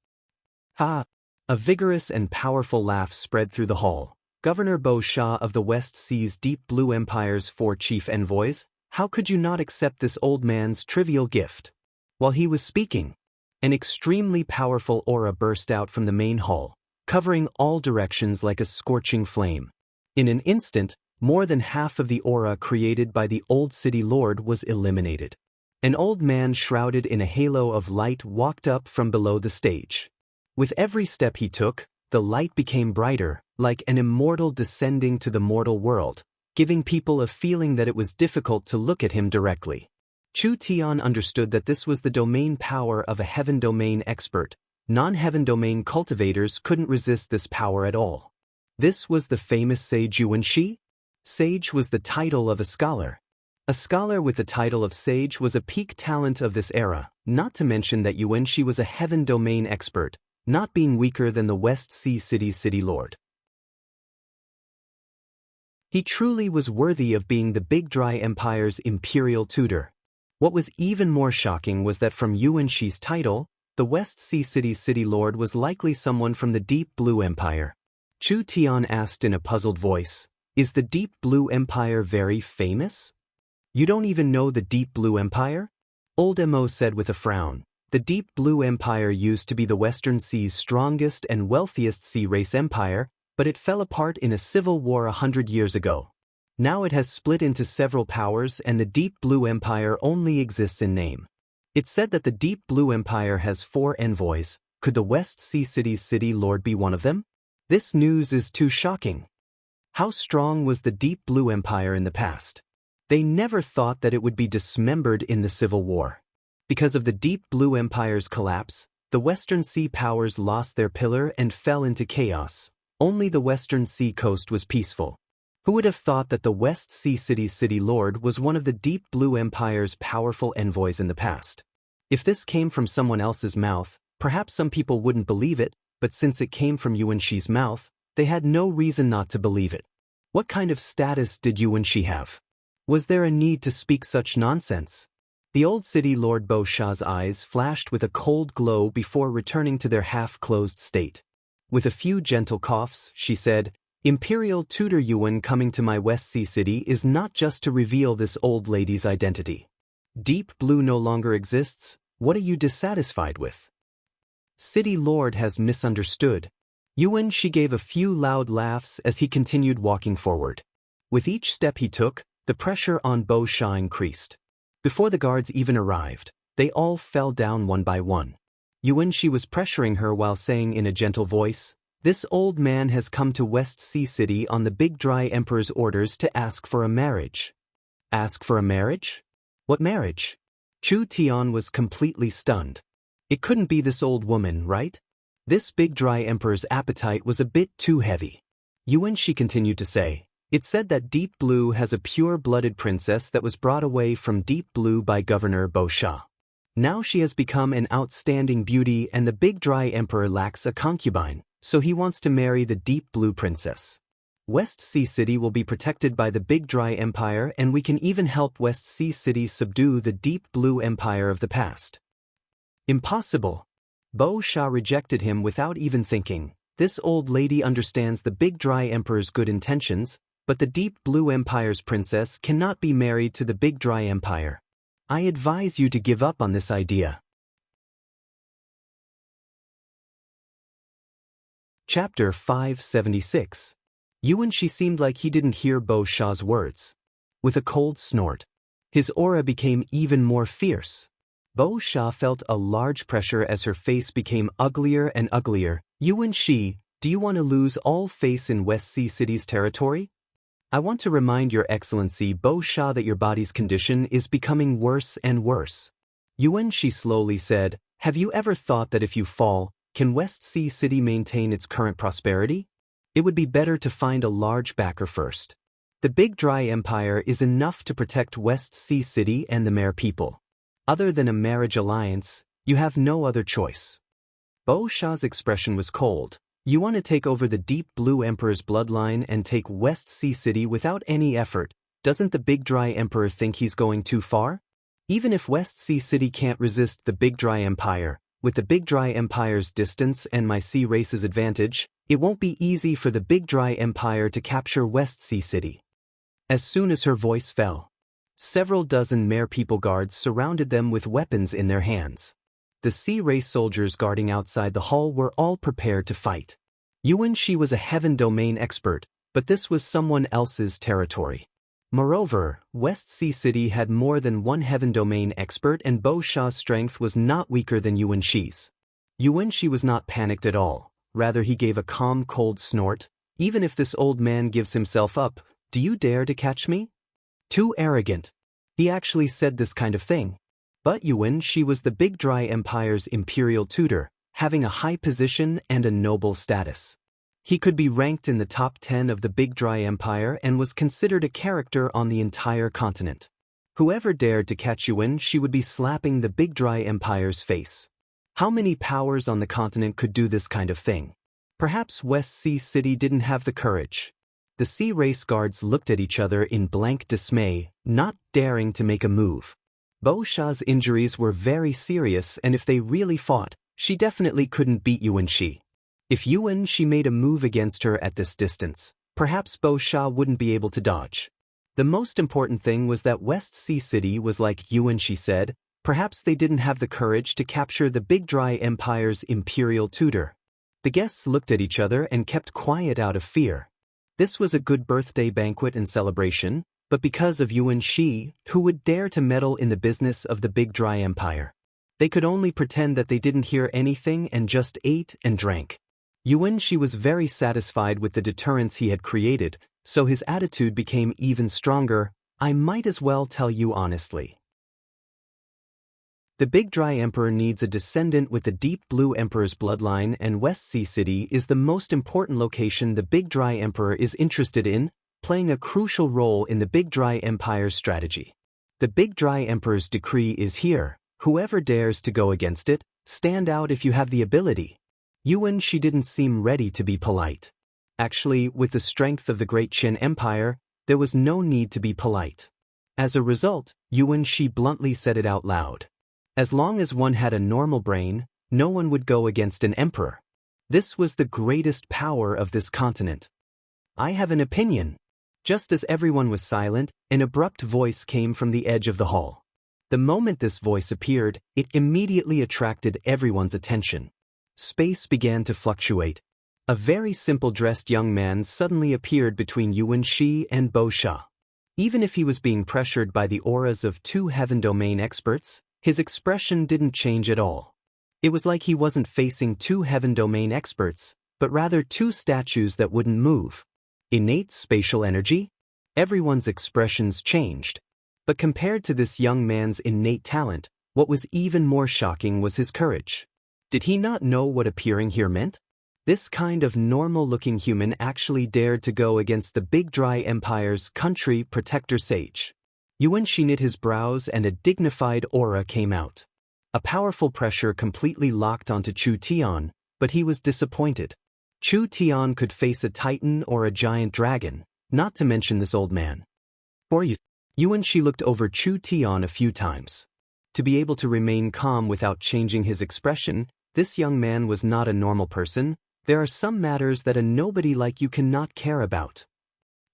Ha! A vigorous and powerful laugh spread through the hall. Governor Bo Shah of the West Sea's Deep Blue Empire's 4 chief envoys, how could you not accept this old man's trivial gift? While he was speaking, an extremely powerful aura burst out from the main hall, covering all directions like a scorching flame. In an instant, more than half of the aura created by the old city lord was eliminated. An old man shrouded in a halo of light walked up from below the stage. With every step he took, the light became brighter, like an immortal descending to the mortal world, giving people a feeling that it was difficult to look at him directly. Chu Tian understood that this was the domain power of a heaven domain expert. Non-heaven domain cultivators couldn't resist this power at all. This was the famous sage Yuanxi? Sage was the title of a scholar. A scholar with the title of sage was a peak talent of this era, not to mention that Yuanxi was a heaven domain expert, not being weaker than the West Sea City's city lord. He truly was worthy of being the Big Dry Empire's imperial tutor. What was even more shocking was that from Yuanxi's title, the West Sea City's city lord was likely someone from the Deep Blue Empire. Chu Tian asked in a puzzled voice, "Is the Deep Blue Empire very famous?" "You don't even know the Deep Blue Empire?" Old Mo said with a frown. The Deep Blue Empire used to be the Western Sea's strongest and wealthiest sea race empire, but it fell apart in a civil war 100 years ago. Now it has split into several powers and the Deep Blue Empire only exists in name. It's said that the Deep Blue Empire has 4 envoys. Could the West Sea City's city lord be one of them? This news is too shocking. How strong was the Deep Blue Empire in the past? They never thought that it would be dismembered in the Civil War. Because of the Deep Blue Empire's collapse, the Western Sea powers lost their pillar and fell into chaos. Only the Western Sea coast was peaceful. Who would have thought that the West Sea City's city lord was one of the Deep Blue Empire's powerful envoys in the past? If this came from someone else's mouth, perhaps some people wouldn't believe it, but since it came from Yuanxi's mouth, they had no reason not to believe it. What kind of status did Yuanxi have? Was there a need to speak such nonsense? The old city lord Bo Shah's eyes flashed with a cold glow before returning to their half-closed state. With a few gentle coughs, she said, "Imperial Tutor Yuan coming to my West Sea City is not just to reveal this old lady's identity. Deep Blue no longer exists. What are you dissatisfied with?" City Lord has misunderstood. Yuanxi gave a few loud laughs as he continued walking forward. With each step he took, the pressure on Bo Shah increased. Before the guards even arrived, they all fell down one by one. Yuanxi was pressuring her while saying in a gentle voice, "This old man has come to West Sea City on the Big Dry Emperor's orders to ask for a marriage." Ask for a marriage? What marriage? Chu Tian was completely stunned. It couldn't be this old woman, right? This Big Dry Emperor's appetite was a bit too heavy. Yuanxi continued to say, "It's said that Deep Blue has a pure-blooded princess that was brought away from Deep Blue by Governor Bo Shah. Now she has become an outstanding beauty and the Big Dry Emperor lacks a concubine, so he wants to marry the Deep Blue princess. West Sea City will be protected by the Big Dry Empire and we can even help West Sea City subdue the Deep Blue Empire of the past." Impossible. Bo Shah rejected him without even thinking. This old lady understands the Big Dry Emperor's good intentions, but the Deep Blue Empire's princess cannot be married to the Big Dry Empire. I advise you to give up on this idea. Chapter 576. Yuanxi seemed like he didn't hear Bo Shah's words. With a cold snort, his aura became even more fierce. Bo Shah felt a large pressure as her face became uglier and uglier. "Yuanxi, do you want to lose all face in West Sea City's territory? I want to remind Your Excellency Bo Shah that your body's condition is becoming worse and worse." Yuanxi slowly said, "Have you ever thought that if you fall, can West Sea City maintain its current prosperity? It would be better to find a large backer first. The Big Dry Empire is enough to protect West Sea City and the Mare people. Other than a marriage alliance, you have no other choice." Bo Shah's expression was cold, You want to take over the Deep Blue Emperor's bloodline and take West Sea City without any effort. Doesn't the Big Dry Emperor think he's going too far? Even if West Sea City can't resist the Big Dry Empire, with the Big Dry Empire's distance and my sea race's advantage, it won't be easy for the Big Dry Empire to capture West Sea City. As soon as her voice fell, several dozen Mere People guards surrounded them with weapons in their hands. The sea race soldiers guarding outside the hall were all prepared to fight. Yuan Shi was a heaven domain expert, but this was someone else's territory. Moreover, West Sea City had more than one heaven domain expert and Bo Sha's strength was not weaker than Yuan Shi's. Yuan Shi was not panicked at all, rather he gave a calm cold snort. Even if this old man gives himself up, do you dare to catch me? Too arrogant. He actually said this kind of thing. But Yuan Shi was the Big Dry Empire's imperial tutor, having a high position and a noble status. He could be ranked in the top 10 of the Big Dry Empire and was considered a character on the entire continent. Whoever dared to catch Yuan Shi would be slapping the Big Dry Empire's face. How many powers on the continent could do this kind of thing? Perhaps West Sea City didn't have the courage. The sea race guards looked at each other in blank dismay, not daring to make a move. Bo Sha's injuries were very serious and if they really fought, she definitely couldn't beat Yuan Shi. If Yuan Shi made a move against her at this distance, perhaps Bo Sha wouldn't be able to dodge. The most important thing was that West Sea City was like Yuan Shi said, perhaps they didn't have the courage to capture the Big Dry Empire's imperial tutor. The guests looked at each other and kept quiet out of fear. This was a good birthday banquet and celebration, but because of Yuan Shi, who would dare to meddle in the business of the Big Dry Empire? They could only pretend that they didn't hear anything and just ate and drank. Yuan Shi was very satisfied with the deterrence he had created, so his attitude became even stronger. I might as well tell you honestly. The Big Dry Emperor needs a descendant with the Deep Blue Emperor's bloodline and West Sea City is the most important location the Big Dry Emperor is interested in, playing a crucial role in the Big Dry Empire's strategy. The Big Dry Emperor's decree is here. Whoever dares to go against it, stand out if you have the ability. Yuan Shi didn't seem ready to be polite. Actually, with the strength of the Great Qin Empire, there was no need to be polite. As a result, Yuan Shi bluntly said it out loud. As long as one had a normal brain, no one would go against an emperor. This was the greatest power of this continent. I have an opinion. Just as everyone was silent, an abrupt voice came from the edge of the hall. The moment this voice appeared, it immediately attracted everyone's attention. Space began to fluctuate. A very simple-dressed young man suddenly appeared between Yuan Shi and Bo Sha. Even if he was being pressured by the auras of two heaven domain experts, his expression didn't change at all. It was like he wasn't facing two heaven domain experts, but rather two statues that wouldn't move. Innate spatial energy? Everyone's expressions changed. But compared to this young man's innate talent, what was even more shocking was his courage. Did he not know what appearing here meant? This kind of normal-looking human actually dared to go against the Big Dry Empire's country protector sage. Yuan Shi knit his brows and a dignified aura came out. A powerful pressure completely locked onto Chu Tian, but he was disappointed. Chu Tian could face a titan or a giant dragon, not to mention this old man. For you, Yuan Shi looked over Chu Tian a few times. To be able to remain calm without changing his expression, this young man was not a normal person. There are some matters that a nobody like you cannot care about.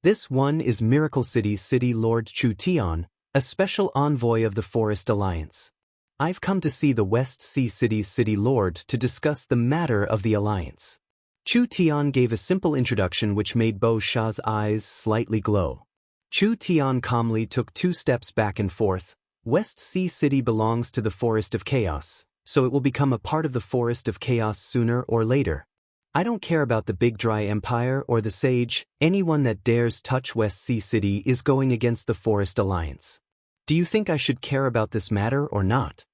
This one is Miracle City's City Lord Chu Tian, a special envoy of the Forest Alliance. I've come to see the West Sea City's City Lord to discuss the matter of the alliance. Chu Tian gave a simple introduction which made Bo Sha's eyes slightly glow. Chu Tian calmly took 2 steps back and forth. West Sea City belongs to the Forest of Chaos, so it will become a part of the Forest of Chaos sooner or later. I don't care about the Big Dry Empire or the Sage. Anyone that dares touch West Sea City is going against the Forest Alliance. Do you think I should care about this matter or not?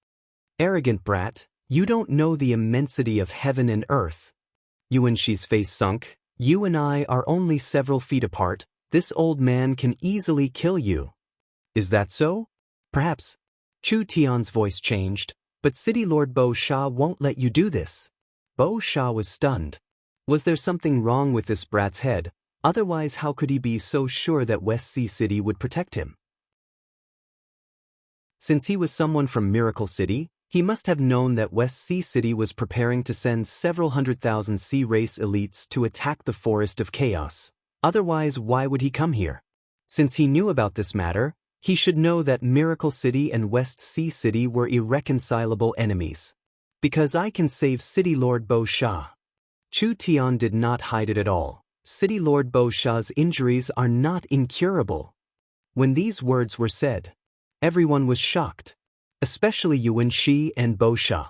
Arrogant brat, you don't know the immensity of heaven and earth. Yuan Shi's face sunk. You and I are only several feet apart. This old man can easily kill you. Is that so? Perhaps. Chu Tian's voice changed, but City Lord Bo Sha won't let you do this. Bo Sha was stunned. Was there something wrong with this brat's head? Otherwise, how could he be so sure that West Sea City would protect him? Since he was someone from Miracle City, he must have known that West Sea City was preparing to send several 100,000 sea race elites to attack the Forest of Chaos. Otherwise, why would he come here? Since he knew about this matter, he should know that Miracle City and West Sea City were irreconcilable enemies. Because I can save City Lord Bo Sha. Chu Tian did not hide it at all. City Lord Bo Sha's injuries are not incurable. When these words were said, everyone was shocked. Especially Yuan Shi and Bo Sha.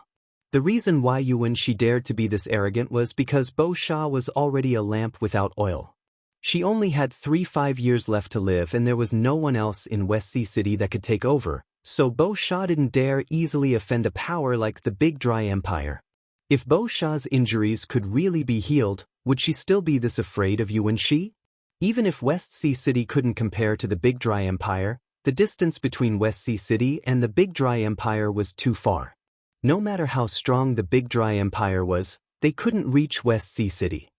The reason why Yuan Shi dared to be this arrogant was because Bo Sha was already a lamp without oil. She only had 5 years left to live and there was no one else in West Sea City that could take over, so Bo Sha didn't dare easily offend a power like the Big Dry Empire. If Bo Sha's injuries could really be healed, would she still be this afraid of Yuan Shi? Even if West Sea City couldn't compare to the Big Dry Empire, the distance between West Sea City and the Big Dry Empire was too far. No matter how strong the Big Dry Empire was, they couldn't reach West Sea City.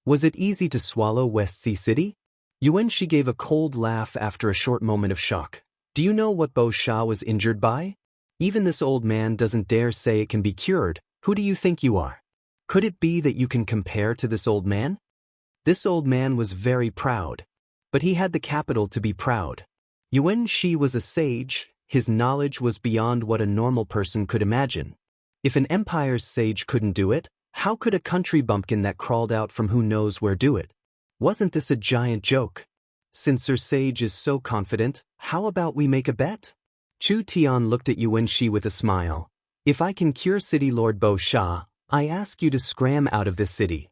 Was it easy to swallow West Sea City? Yuan Shi gave a cold laugh after a short moment of shock. Do you know what Bo Sha was injured by? Even this old man doesn't dare say it can be cured. Who do you think you are? Could it be that you can compare to this old man? This old man was very proud. But he had the capital to be proud. Yuan Shi was a sage, his knowledge was beyond what a normal person could imagine. If an empire's sage couldn't do it, how could a country bumpkin that crawled out from who knows where do it? Wasn't this a giant joke? Since Sir Sage is so confident, how about we make a bet? Chu Tian looked at Yuan Shi with a smile. If I can cure City Lord Bo Sha, I ask you to scram out of this city.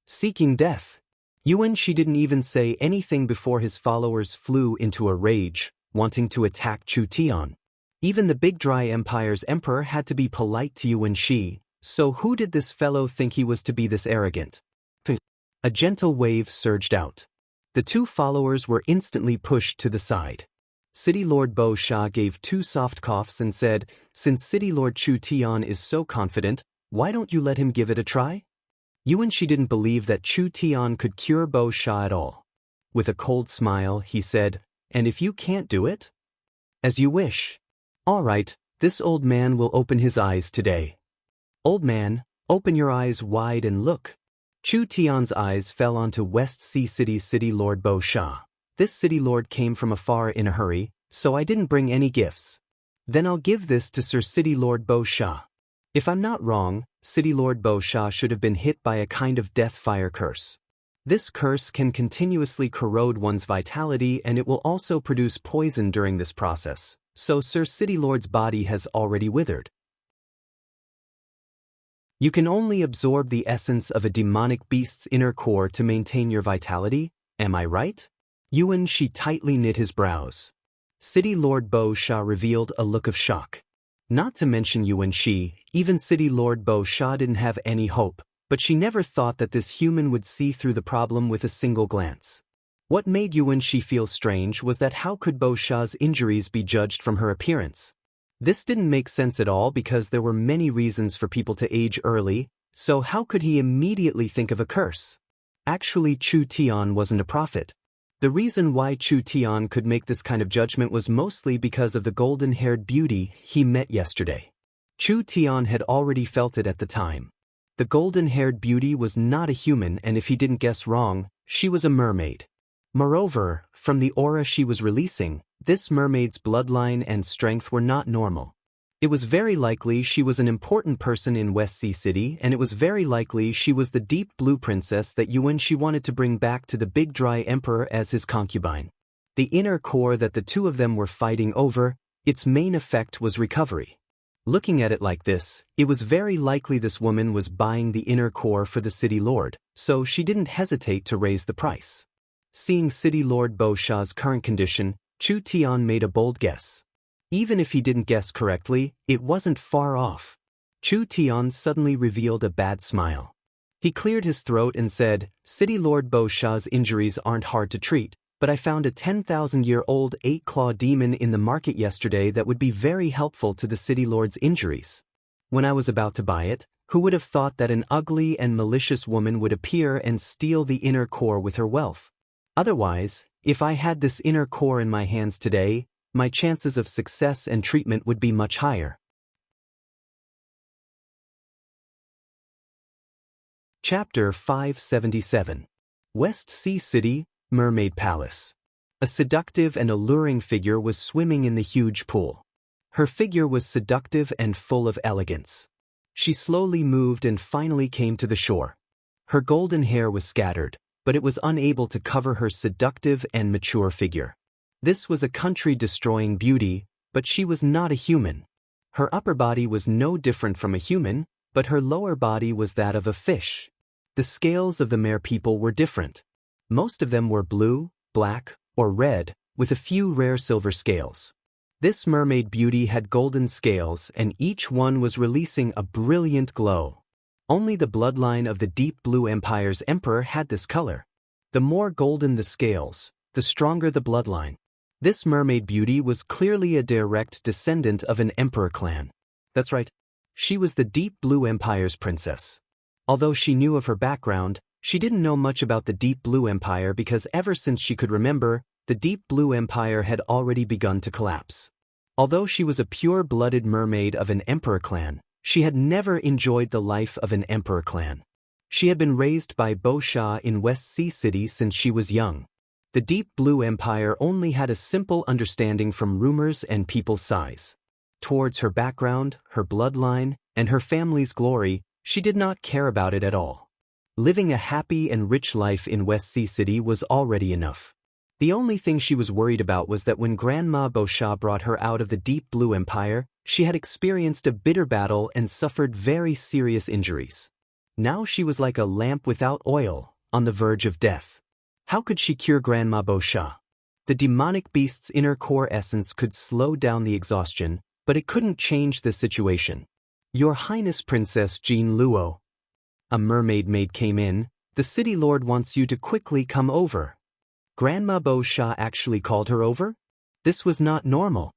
Seeking death. Yuan Shi didn't even say anything before his followers flew into a rage, wanting to attack Chu Tian. Even the Big Dry Empire's emperor had to be polite to Yuan Shi, so who did this fellow think he was to be this arrogant? A gentle wave surged out. The two followers were instantly pushed to the side. City Lord Bo Sha gave 2 soft coughs and said, since City Lord Chu Tian is so confident, why don't you let him give it a try? Yuan Shi didn't believe that Chu Tian could cure Bo Sha at all. With a cold smile, he said, and if you can't do it? As you wish. All right, this old man will open his eyes today. Old man, open your eyes wide and look. Chu Tian's eyes fell onto West Sea City's City Lord Bo Sha. This city lord came from afar in a hurry, so I didn't bring any gifts. Then I'll give this to Sir City Lord Bo Sha. If I'm not wrong, City Lord Bo Sha should have been hit by a kind of death fire curse. This curse can continuously corrode one's vitality and it will also produce poison during this process, so Sir City Lord's body has already withered. You can only absorb the essence of a demonic beast's inner core to maintain your vitality, am I right? Yuan Shi tightly knit his brows. City Lord Bo Sha revealed a look of shock. Not to mention Yuan Shi, even City Lord Bo Sha didn't have any hope, but she never thought that this human would see through the problem with a single glance. What made Yuan Shi feel strange was that how could Bo Sha's injuries be judged from her appearance? This didn't make sense at all because there were many reasons for people to age early, so how could he immediately think of a curse? Actually, Chu Tian wasn't a prophet. The reason why Chu Tian could make this kind of judgment was mostly because of the golden-haired beauty he met yesterday. Chu Tian had already felt it at the time. The golden-haired beauty was not a human and if he didn't guess wrong, she was a mermaid. Moreover, from the aura she was releasing, this mermaid's bloodline and strength were not normal. It was very likely she was an important person in West Sea City and it was very likely she was the deep blue princess that Yuan Shi wanted to bring back to the Big Dry Emperor as his concubine. The inner core that the two of them were fighting over, its main effect was recovery. Looking at it like this, it was very likely this woman was buying the inner core for the City Lord, so she didn't hesitate to raise the price. Seeing City Lord Bo Sha's current condition, Chu Tian made a bold guess. Even if he didn't guess correctly, it wasn't far off. Chu Tian suddenly revealed a bad smile. He cleared his throat and said, City Lord Bo Sha's injuries aren't hard to treat, but I found a 10,000-year-old 8-claw demon in the market yesterday that would be very helpful to the City Lord's injuries. When I was about to buy it, Who would have thought that an ugly and malicious woman would appear and steal the inner core with her wealth? Otherwise, if I had this inner core in my hands today, my chances of success and treatment would be much higher. Chapter 577. West Sea City, Mermaid Palace. A seductive and alluring figure was swimming in the huge pool. Her figure was seductive and full of elegance. She slowly moved and finally came to the shore. Her golden hair was scattered, but it was unable to cover her seductive and mature figure. This was a country-destroying beauty, but she was not a human. Her upper body was no different from a human, but her lower body was that of a fish. The scales of the mere people were different. Most of them were blue, black, or red, with a few rare silver scales. This mermaid beauty had golden scales, and each one was releasing a brilliant glow. Only the bloodline of the Deep Blue Empire's emperor had this color. The more golden the scales, the stronger the bloodline. This mermaid beauty was clearly a direct descendant of an emperor clan. That's right. She was the Deep Blue Empire's princess. Although she knew of her background, she didn't know much about the Deep Blue Empire because ever since she could remember, the Deep Blue Empire had already begun to collapse. Although she was a pure-blooded mermaid of an emperor clan, she had never enjoyed the life of an emperor clan. She had been raised by Bo Sha in West Sea City since she was young. The Deep Blue Empire only had a simple understanding from rumors and people's size. Towards her background, her bloodline, and her family's glory, she did not care about it at all. Living a happy and rich life in West Sea City was already enough. The only thing she was worried about was that when Grandma Bo Sha brought her out of the Deep Blue Empire, she had experienced a bitter battle and suffered very serious injuries. Now she was like a lamp without oil, on the verge of death. How could she cure Grandma Bo Sha? The demonic beast's inner core essence could slow down the exhaustion, but it couldn't change the situation. Your Highness Princess Jean Luo. A mermaid maid came in. The city lord wants you to quickly come over. Grandma Bo Sha actually called her over? This was not normal.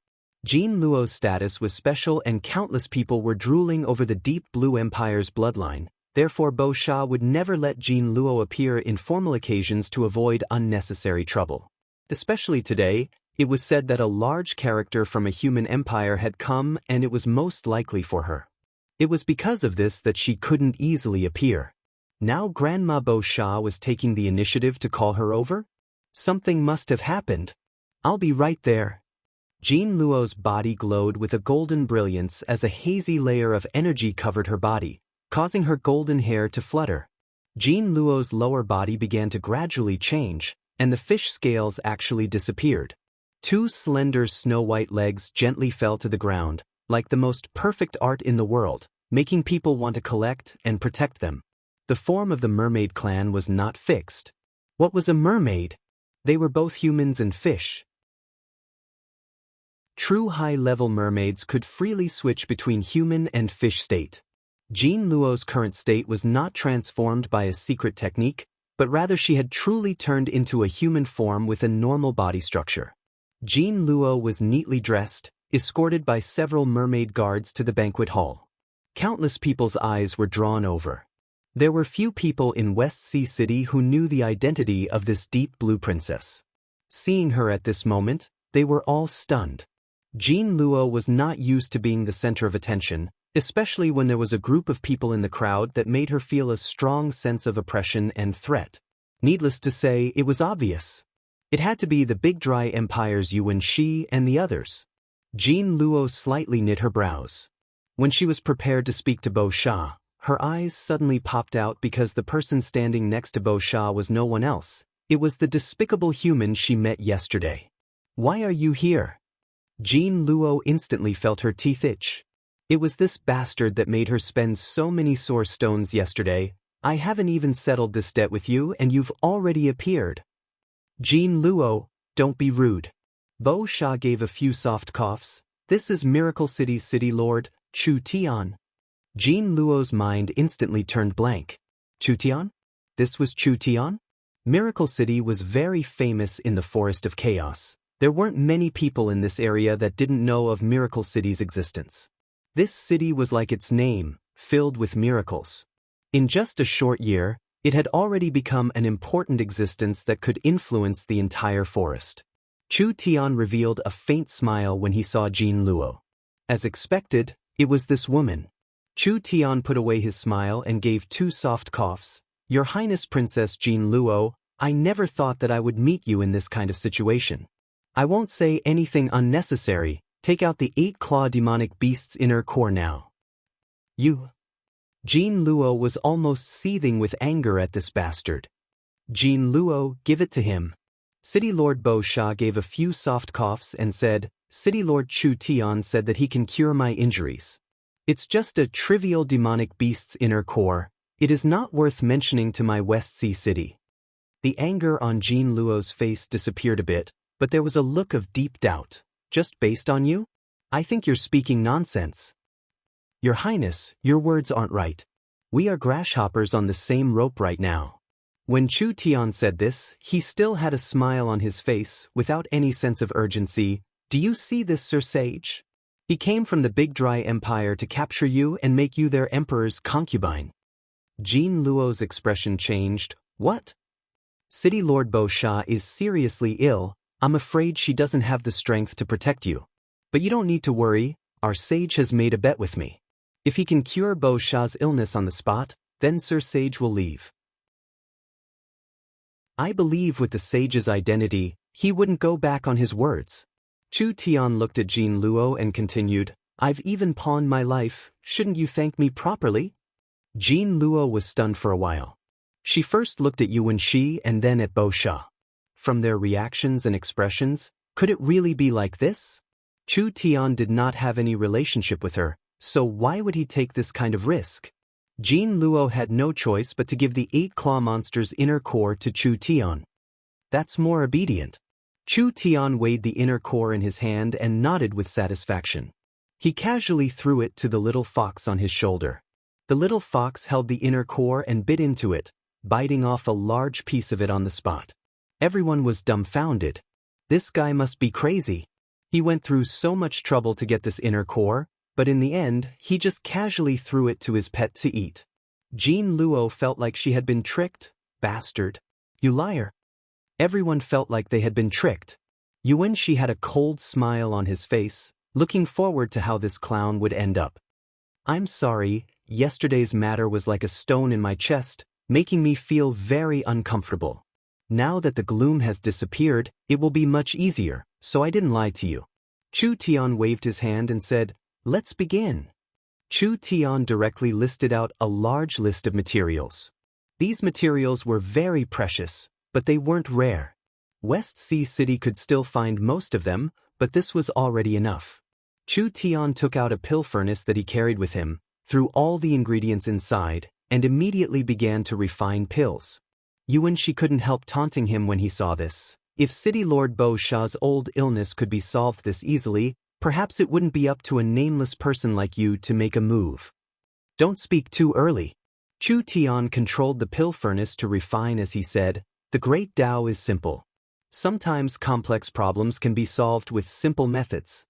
Jean Luo's status was special and countless people were drooling over the Deep Blue Empire's bloodline, therefore Bo Sha would never let Jean Luo appear in formal occasions to avoid unnecessary trouble. Especially today, it was said that a large character from a human empire had come and it was most likely for her. It was because of this that she couldn't easily appear. Now Grandma Bo Sha was taking the initiative to call her over? Something must have happened. I'll be right there. Jean Luo's body glowed with a golden brilliance as a hazy layer of energy covered her body, causing her golden hair to flutter. Jean Luo's lower body began to gradually change, and the fish scales actually disappeared. Two slender snow-white legs gently fell to the ground, like the most perfect art in the world, making people want to collect and protect them. The form of the mermaid clan was not fixed. What was a mermaid? They were both humans and fish. True high-level mermaids could freely switch between human and fish state. Jean Luo's current state was not transformed by a secret technique, but rather she had truly turned into a human form with a normal body structure. Jean Luo was neatly dressed, escorted by several mermaid guards to the banquet hall. Countless people's eyes were drawn over. There were few people in West Sea City who knew the identity of this Deep Blue princess. Seeing her at this moment, they were all stunned. Jean Luo was not used to being the center of attention, especially when there was a group of people in the crowd that made her feel a strong sense of oppression and threat. Needless to say, it was obvious. It had to be the Big Dry Empire's Yuan Shi and the others. Jean Luo slightly knit her brows. When she was prepared to speak to Bo Sha, her eyes suddenly popped out because the person standing next to Bo Sha was no one else. It was the despicable human she met yesterday. Why are you here? Jean Luo instantly felt her teeth itch. It was this bastard that made her spend so many sore stones yesterday. I haven't even settled this debt with you and you've already appeared. Jean Luo, don't be rude. Bo Sha gave a few soft coughs. This is Miracle City's city lord, Chu Tian. Jean Luo's mind instantly turned blank. Chu Tian? This was Chu Tian? Miracle City was very famous in the Forest of Chaos. There weren't many people in this area that didn't know of Miracle City's existence. This city was like its name, filled with miracles. In just a short year, it had already become an important existence that could influence the entire forest. Chu Tian revealed a faint smile when he saw Jin Luo. As expected, it was this woman. Chu Tian put away his smile and gave 2 soft coughs. Your Highness Princess Jin Luo, I never thought that I would meet you in this kind of situation. I won't say anything unnecessary, take out the 8-claw demonic beast's inner core now. You. Jin Luo was almost seething with anger at this bastard. Jin Luo, give it to him. City Lord Bo Sha gave a few soft coughs and said, City Lord Chu Tian said that he can cure my injuries. It's just a trivial demonic beast's inner core. It is not worth mentioning to my West Sea City. The anger on Jin Luo's face disappeared a bit, but there was a look of deep doubt. Just based on you? I think you're speaking nonsense. Your Highness, your words aren't right. We are grasshoppers on the same rope right now. When Chu Tian said this, he still had a smile on his face, without any sense of urgency. Do you see this, Sir Sage? He came from the Big Dry Empire to capture you and make you their emperor's concubine. Jin Luo's expression changed. What? City Lord Bo Sha is seriously ill. I'm afraid she doesn't have the strength to protect you. But you don't need to worry, our sage has made a bet with me. If he can cure Bo Sha's illness on the spot, then Sir Sage will leave. I believe with the sage's identity, he wouldn't go back on his words. Chu Tian looked at Jin Luo and continued, I've even pawned my life, shouldn't you thank me properly? Jin Luo was stunned for a while. She first looked at Yuan Shi and then at Bo Sha. From their reactions and expressions, could it really be like this? Chu Tian did not have any relationship with her, so why would he take this kind of risk? Jin Luo had no choice but to give the 8-claw monster's inner core to Chu Tian. That's more obedient. Chu Tian weighed the inner core in his hand and nodded with satisfaction. He casually threw it to the little fox on his shoulder. The little fox held the inner core and bit into it, biting off a large piece of it on the spot. Everyone was dumbfounded. This guy must be crazy. He went through so much trouble to get this inner core, but in the end, he just casually threw it to his pet to eat. Jin Luo felt like she had been tricked. Bastard. You liar. Everyone felt like they had been tricked. Yuan Shi had a cold smile on his face, looking forward to how this clown would end up. I'm sorry, yesterday's matter was like a stone in my chest, making me feel very uncomfortable. Now that the gloom has disappeared, it will be much easier, so I didn't lie to you. Chu Tian waved his hand and said, Let's begin. Chu Tian directly listed out a large list of materials. These materials were very precious, but they weren't rare. West Sea City could still find most of them, but this was already enough. Chu Tian took out a pill furnace that he carried with him, threw all the ingredients inside, and immediately began to refine pills. Yuan Shi couldn't help taunting him when he saw this. If City Lord Bo Sha's old illness could be solved this easily, perhaps it wouldn't be up to a nameless person like you to make a move. Don't speak too early. Chu Tian controlled the pill furnace to refine as he said, The great Tao is simple. Sometimes complex problems can be solved with simple methods.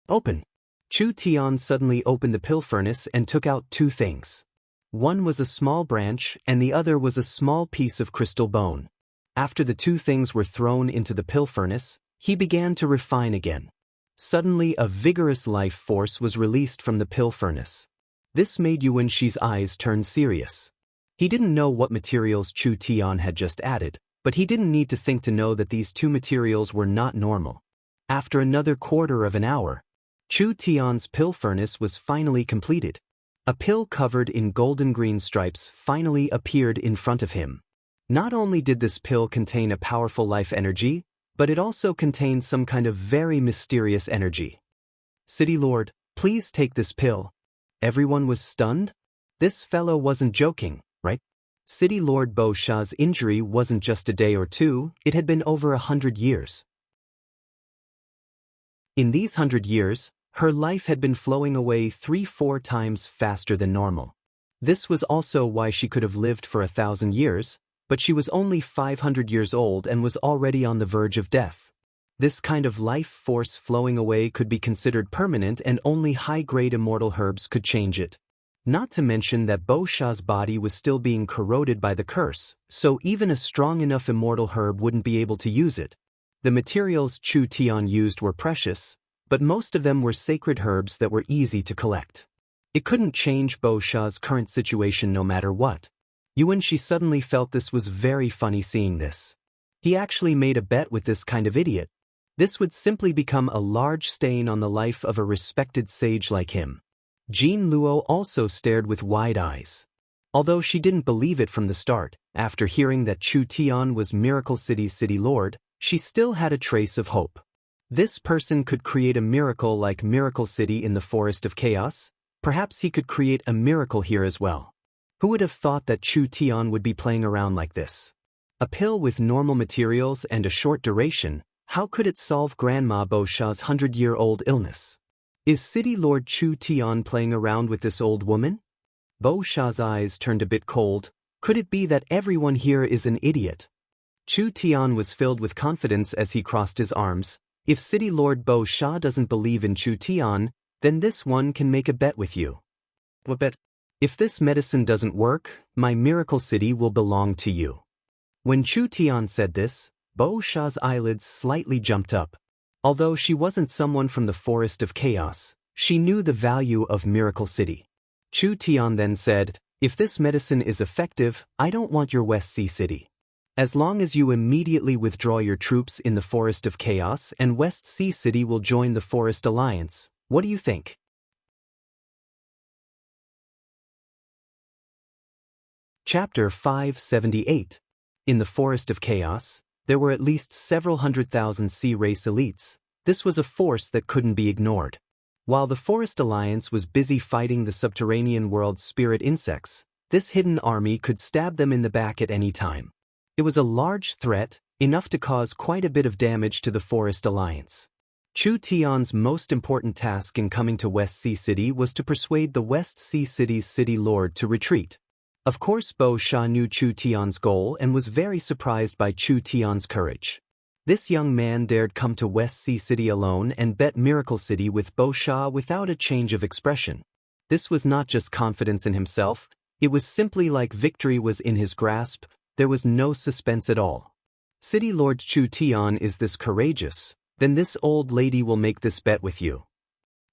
Open. Chu Tian suddenly opened the pill furnace and took out 2 things. One was a small branch and the other was a small piece of crystal bone. After the 2 things were thrown into the pill furnace, he began to refine again. Suddenly a vigorous life force was released from the pill furnace. This made Yuan Shi's eyes turn serious. He didn't know what materials Chu Tian had just added, but he didn't need to think to know that these 2 materials were not normal. After another quarter of an hour, Chu Tian's pill furnace was finally completed. A pill covered in golden-green stripes finally appeared in front of him. Not only did this pill contain a powerful life energy, but it also contained some kind of very mysterious energy. City Lord, please take this pill. Everyone was stunned? This fellow wasn't joking, right? City Lord Bo Sha's injury wasn't just a day or 2, it had been over 100 years. In these 100 years, her life had been flowing away 3-4 times faster than normal. This was also why she could have lived for 1,000 years, but she was only 500 years old and was already on the verge of death. This kind of life force flowing away could be considered permanent and only high-grade immortal herbs could change it. Not to mention that Bo Sha's body was still being corroded by the curse, so even a strong enough immortal herb wouldn't be able to use it. The materials Chu Tian used were precious, but most of them were sacred herbs that were easy to collect. It couldn't change Bo Sha's current situation no matter what. Yuanshi suddenly felt this was very funny seeing this. He actually made a bet with this kind of idiot. This would simply become a large stain on the life of a respected sage like him. Jean Luo also stared with wide eyes. Although she didn't believe it from the start, after hearing that Chu Tian was Miracle City's city lord, she still had a trace of hope. This person could create a miracle like Miracle City in the Forest of Chaos. Perhaps he could create a miracle here as well. Who would have thought that Chu Tian would be playing around like this? A pill with normal materials and a short duration, how could it solve Grandma Bo Sha's 100-year-old illness? Is City Lord Chu Tian playing around with this old woman? Bo Sha's eyes turned a bit cold. Could it be that everyone here is an idiot? Chu Tian was filled with confidence as he crossed his arms. If City Lord Bo Sha doesn't believe in Chu Tian, then this one can make a bet with you. What bet? If this medicine doesn't work, my Miracle City will belong to you. When Chu Tian said this, Bo Sha's eyelids slightly jumped up. Although she wasn't someone from the Forest of Chaos, she knew the value of Miracle City. Chu Tian then said, if this medicine is effective, I don't want your West Sea City. As long as you immediately withdraw your troops in the Forest of Chaos and West Sea City will join the Forest Alliance, what do you think? Chapter 578. In the Forest of Chaos, there were at least several 100,000 sea race elites. This was a force that couldn't be ignored. While the Forest Alliance was busy fighting the subterranean world's spirit insects, this hidden army could stab them in the back at any time. It was a large threat, enough to cause quite a bit of damage to the Forest Alliance. Chu Tian's most important task in coming to West Sea City was to persuade the West Sea City's city lord to retreat. Of course, Bo Sha knew Chu Tian's goal and was very surprised by Chu Tian's courage. This young man dared come to West Sea City alone and bet Miracle City with Bo Sha without a change of expression. This was not just confidence in himself, it was simply like victory was in his grasp. There was no suspense at all. City Lord Chu Tian is this courageous, then this old lady will make this bet with you.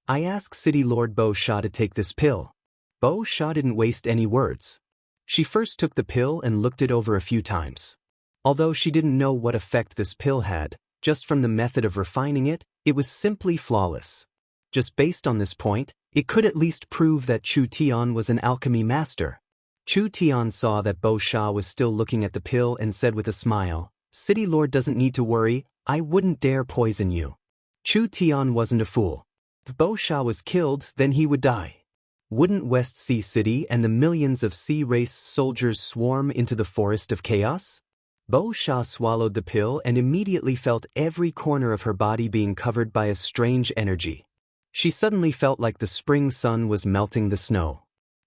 I ask City Lord Bo Sha to take this pill. Bo Sha didn't waste any words. She first took the pill and looked it over a few times. Although she didn't know what effect this pill had, just from the method of refining it, it was simply flawless. Just based on this point, it could at least prove that Chu Tian was an alchemy master. Chu Tian saw that Bo Sha was still looking at the pill and said with a smile, City Lord doesn't need to worry, I wouldn't dare poison you. Chu Tian wasn't a fool. If Bo Sha was killed, then he would die. Wouldn't West Sea City and the millions of sea race soldiers swarm into the Forest of Chaos? Bo Sha swallowed the pill and immediately felt every corner of her body being covered by a strange energy. She suddenly felt like the spring sun was melting the snow.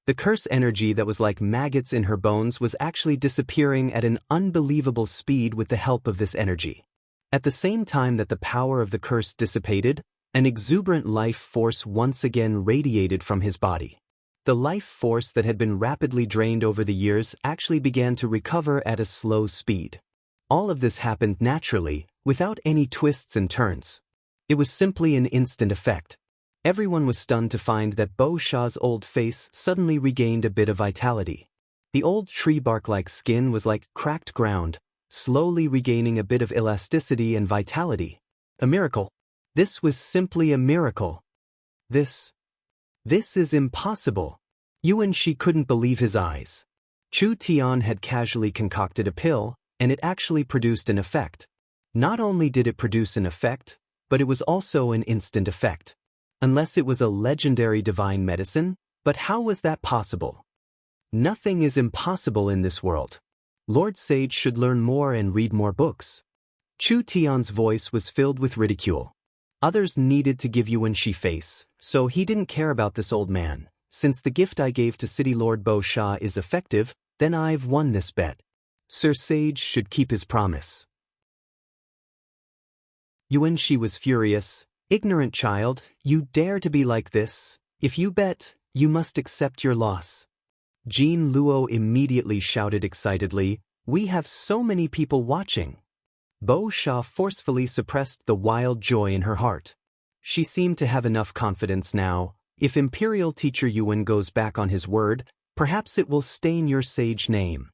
The curse energy that was like maggots in her bones was actually disappearing at an unbelievable speed with the help of this energy. At the same time that the power of the curse dissipated, an exuberant life force once again radiated from his body. The life force that had been rapidly drained over the years actually began to recover at a slow speed. All of this happened naturally, without any twists and turns. It was simply an instant effect. Everyone was stunned to find that Bo Sha's old face suddenly regained a bit of vitality. The old tree bark-like skin was like cracked ground, slowly regaining a bit of elasticity and vitality. A miracle. This was simply a miracle. This is impossible. Yuanshi couldn't believe his eyes. Chu Tian had casually concocted a pill, and it actually produced an effect. Not only did it produce an effect, but it was also an instant effect. Unless it was a legendary divine medicine, but how was that possible? Nothing is impossible in this world. Lord Sage should learn more and read more books. Chu Tian's voice was filled with ridicule. Others needed to give Yuanshi face, so he didn't care about this old man. Since the gift I gave to City Lord Bo Sha is effective, then I've won this bet. Sir Sage should keep his promise. Yuanshi was furious. Ignorant child, you dare to be like this? If you bet, You must accept your loss. Jean Luo immediately shouted excitedly, "We have so many people watching." Bo Sha forcefully suppressed the wild joy in her heart. She seemed to have enough confidence now. If Imperial Teacher Yuan goes back on his word, perhaps it will stain your sage name.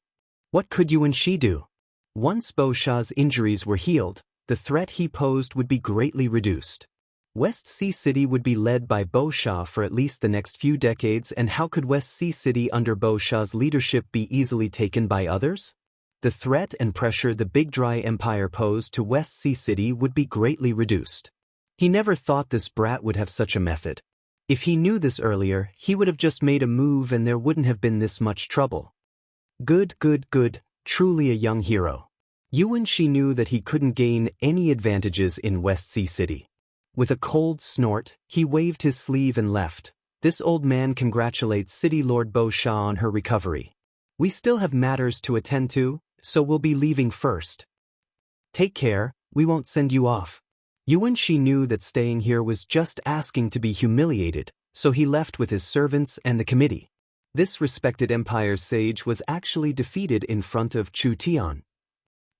What could Yuan Shi do? Once Bo Sha's injuries were healed, the threat he posed would be greatly reduced. West Sea City would be led by Bo Sha for at least the next few decades, and how could West Sea City under Bo Sha's leadership be easily taken by others? The threat and pressure the Big Dry Empire posed to West Sea City would be greatly reduced. He never thought this brat would have such a method. If he knew this earlier, he would have just made a move and there wouldn't have been this much trouble. Good, truly a young hero. Yuan Shi knew that he couldn't gain any advantages in West Sea City. With a cold snort, he waved his sleeve and left. This old man congratulates City Lord Bo Sha on her recovery. We still have matters to attend to, so we'll be leaving first. Take care, we won't send you off. Yuan Shi knew that staying here was just asking to be humiliated, so he left with his servants and the committee. This respected empire's sage was actually defeated in front of Chu Tian.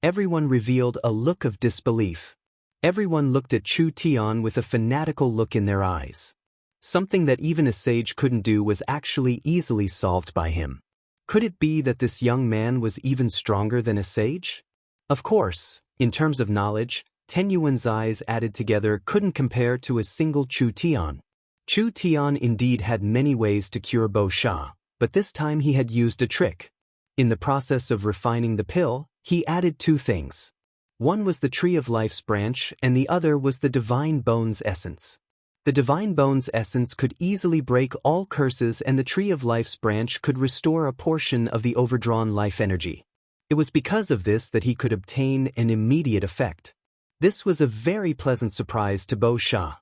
Everyone revealed a look of disbelief. Everyone looked at Chu Tian with a fanatical look in their eyes. Something that even a sage couldn't do was actually easily solved by him. Could it be that this young man was even stronger than a sage? Of course, in terms of knowledge, 10 Yuan's eyes added together couldn't compare to a single Chu Tian. Chu Tian indeed had many ways to cure Bo Sha, but this time he had used a trick. In the process of refining the pill, he added two things. One was the Tree of Life's branch and the other was the Divine Bones essence. The Divine Bones essence could easily break all curses and the Tree of Life's branch could restore a portion of the overdrawn life energy. It was because of this that he could obtain an immediate effect. This was a very pleasant surprise to Bo Sha.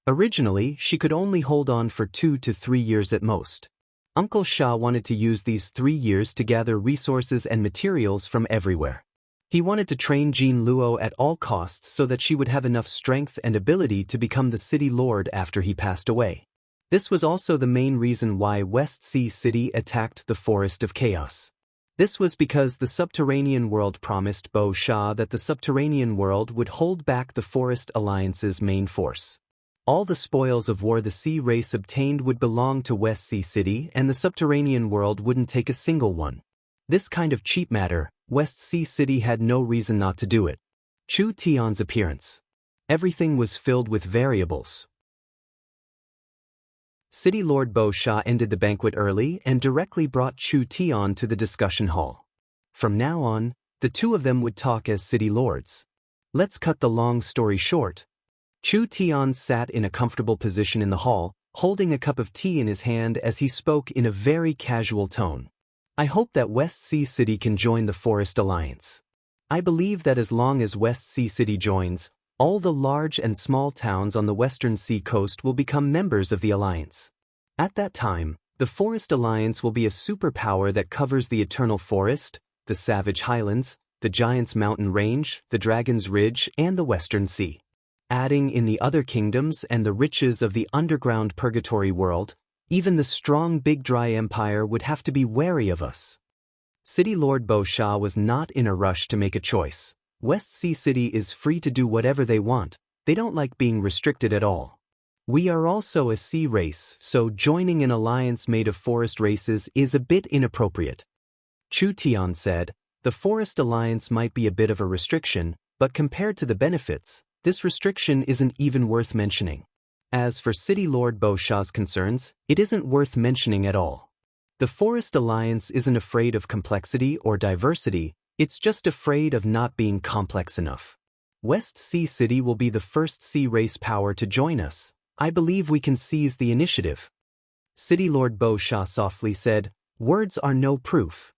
Originally, she could only hold on for 2 to 3 years at most. Uncle Sha wanted to use these 3 years to gather resources and materials from everywhere. He wanted to train Jean Luo at all costs so that she would have enough strength and ability to become the city lord after he passed away. This was also the main reason why West Sea City attacked the Forest of Chaos. This was because the subterranean world promised Bo Sha that the subterranean world would hold back the Forest Alliance's main force. All the spoils of war the sea race obtained would belong to West Sea City and the subterranean world wouldn't take a single one. This kind of cheap matter, West Sea City had no reason not to do it. Chu Tian's appearance. Everything was filled with variables. City Lord Bo Sha ended the banquet early and directly brought Chu Tian to the discussion hall. From now on, the two of them would talk as city lords. Let's cut the long story short. Chu Tian sat in a comfortable position in the hall, holding a cup of tea in his hand as he spoke in a very casual tone. I hope that West Sea City can join the Forest Alliance. I believe that as long as West Sea City joins, all the large and small towns on the western sea coast will become members of the alliance. At that time, the Forest Alliance will be a superpower that covers the Eternal Forest, the Savage Highlands, the Giant's Mountain Range, the Dragon's Ridge, and the Western Sea. Adding in the other kingdoms and the riches of the underground purgatory world, even the strong Big Dry Empire would have to be wary of us. City Lord Bo Sha was not in a rush to make a choice. West Sea City is free to do whatever they want. They don't like being restricted at all. We are also a sea race, so joining an alliance made of forest races is a bit inappropriate. Chu Tian said, the Forest Alliance might be a bit of a restriction, but compared to the benefits, this restriction isn't even worth mentioning. As for City Lord Bo Sha's concerns, it isn't worth mentioning at all. The Forest Alliance isn't afraid of complexity or diversity, it's just afraid of not being complex enough. West Sea City will be the first sea race power to join us. I believe we can seize the initiative. City Lord Bo Sha softly said, words are no proof.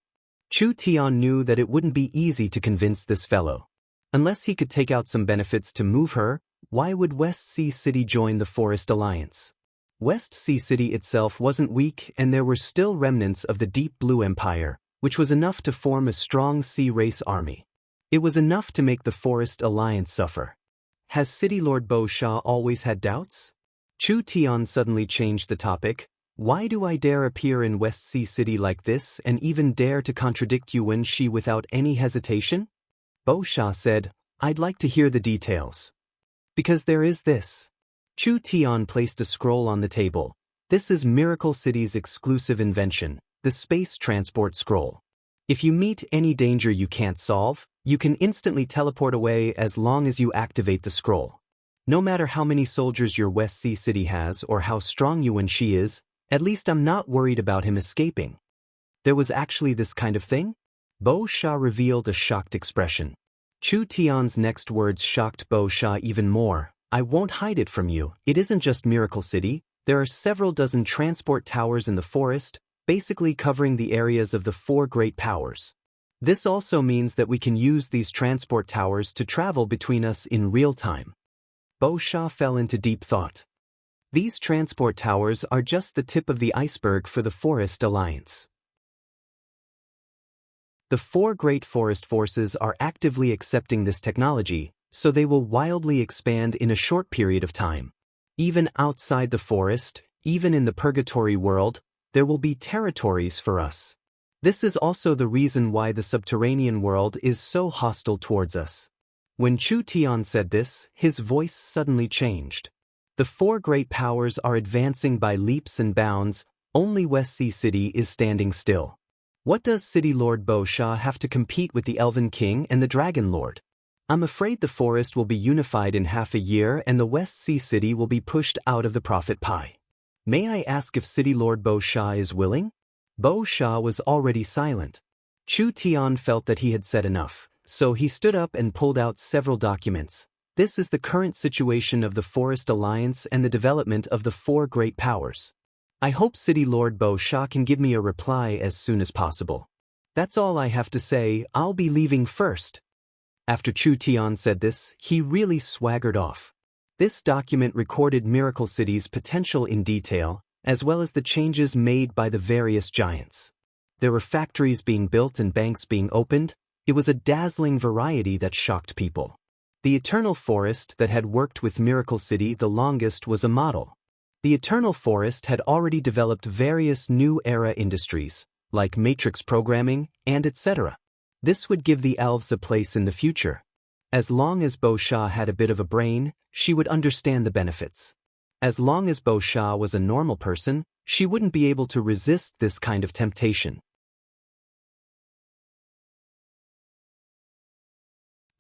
Chu Tian knew that it wouldn't be easy to convince this fellow. Unless he could take out some benefits to move her, why would West Sea City join the Forest Alliance? West Sea City itself wasn't weak and there were still remnants of the Deep Blue Empire, which was enough to form a strong sea race army. It was enough to make the Forest Alliance suffer. Has City Lord Bo Sha always had doubts? Chu Tian suddenly changed the topic. Why do I dare appear in West Sea City like this and even dare to contradict Yuan Shi without any hesitation? Bo Sha said, I'd like to hear the details. Because there is this. Chu Tian placed a scroll on the table. This is Miracle City's exclusive invention, the Space Transport Scroll. If you meet any danger you can't solve, you can instantly teleport away as long as you activate the scroll. No matter how many soldiers your West Sea City has or how strong Yuan Shi is, at least I'm not worried about him escaping. There was actually this kind of thing? Bo Sha revealed a shocked expression. Chu Tian's next words shocked Bo Sha even more. I won't hide it from you, it isn't just Miracle City, there are several dozen transport towers in the forest, basically covering the areas of the 4 great powers. This also means that we can use these transport towers to travel between us in real time. Bo Sha fell into deep thought. These transport towers are just the tip of the iceberg for the Forest Alliance. The 4 great forest forces are actively accepting this technology, so they will wildly expand in a short period of time. Even outside the forest, even in the purgatory world, there will be territories for us. This is also the reason why the subterranean world is so hostile towards us. When Chu Tian said this, his voice suddenly changed. The 4 great powers are advancing by leaps and bounds, only West Sea City is standing still. What does City Lord Bo Sha have to compete with the Elven King and the Dragon Lord? I'm afraid the forest will be unified in half a year and the West Sea City will be pushed out of the profit pie. May I ask if City Lord Bo Sha is willing? Bo Sha was already silent. Chu Tian felt that he had said enough, so he stood up and pulled out several documents. This is the current situation of the Forest Alliance and the development of the 4 great powers. I hope City Lord Bo Sha can give me a reply as soon as possible. That's all I have to say, I'll be leaving first. After Chu Tian said this, he really swaggered off. This document recorded Miracle City's potential in detail, as well as the changes made by the various giants. There were factories being built and banks being opened. It was a dazzling variety that shocked people. The Eternal Forest that had worked with Miracle City the longest was a model. The Eternal Forest had already developed various new era industries, like matrix programming and etc. This would give the elves a place in the future. As long as Bo Sha had a bit of a brain, she would understand the benefits. As long as Bo Sha was a normal person, she wouldn't be able to resist this kind of temptation.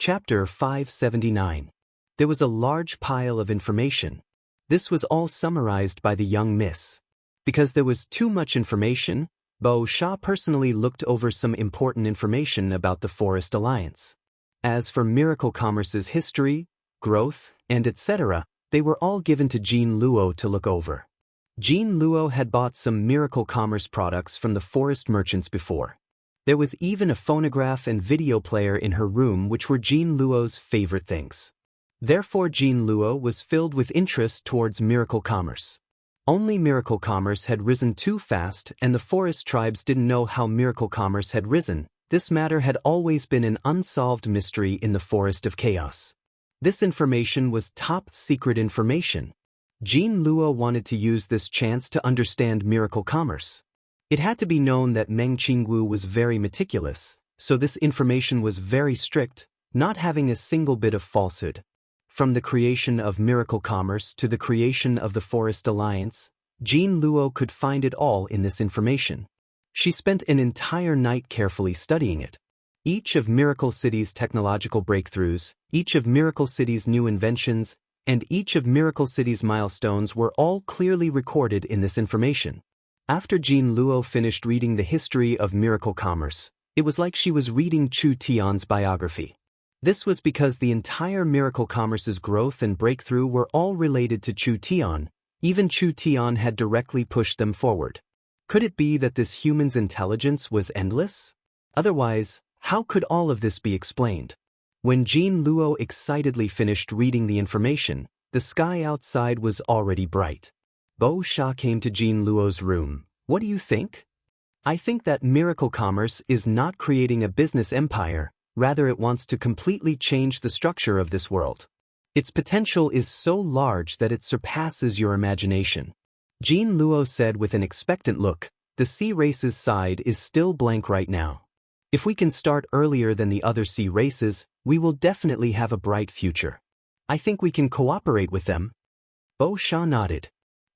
Chapter 579. There was a large pile of information. This was all summarized by the young miss. Because there was too much information, Bo Sha personally looked over some important information about the Forest Alliance. As for Miracle Commerce's history, growth, and etc., they were all given to Jean Luo to look over. Jean Luo had bought some Miracle Commerce products from the forest merchants before. There was even a phonograph and video player in her room which were Jean Luo's favorite things. Therefore Jean Luo was filled with interest towards Miracle Commerce. Only Miracle Commerce had risen too fast and the forest tribes didn't know how Miracle Commerce had risen. This matter had always been an unsolved mystery in the Forest of Chaos. This information was top secret information. Jean Luo wanted to use this chance to understand Miracle Commerce. It had to be known that Meng Qingwu was very meticulous, so this information was very strict, not having a single bit of falsehood. From the creation of Miracle Commerce to the creation of the Forest Alliance, Jean Luo could find it all in this information. She spent an entire night carefully studying it. Each of Miracle City's technological breakthroughs, each of Miracle City's new inventions, and each of Miracle City's milestones were all clearly recorded in this information. After Jean Luo finished reading the history of Miracle Commerce, it was like she was reading Chu Tian's biography. This was because the entire Miracle Commerce's growth and breakthrough were all related to Chu Tian. Even Chu Tian had directly pushed them forward. Could it be that this human's intelligence was endless? Otherwise, how could all of this be explained? When Jean Luo excitedly finished reading the information, the sky outside was already bright. Bo Sha came to Jean Luo's room. What do you think? I think that Miracle Commerce is not creating a business empire, rather it wants to completely change the structure of this world. Its potential is so large that it surpasses your imagination. Jean Luo said with an expectant look. The sea races side is still blank right now. If we can start earlier than the other sea races, we will definitely have a bright future. I think we can cooperate with them. Bo Sha nodded.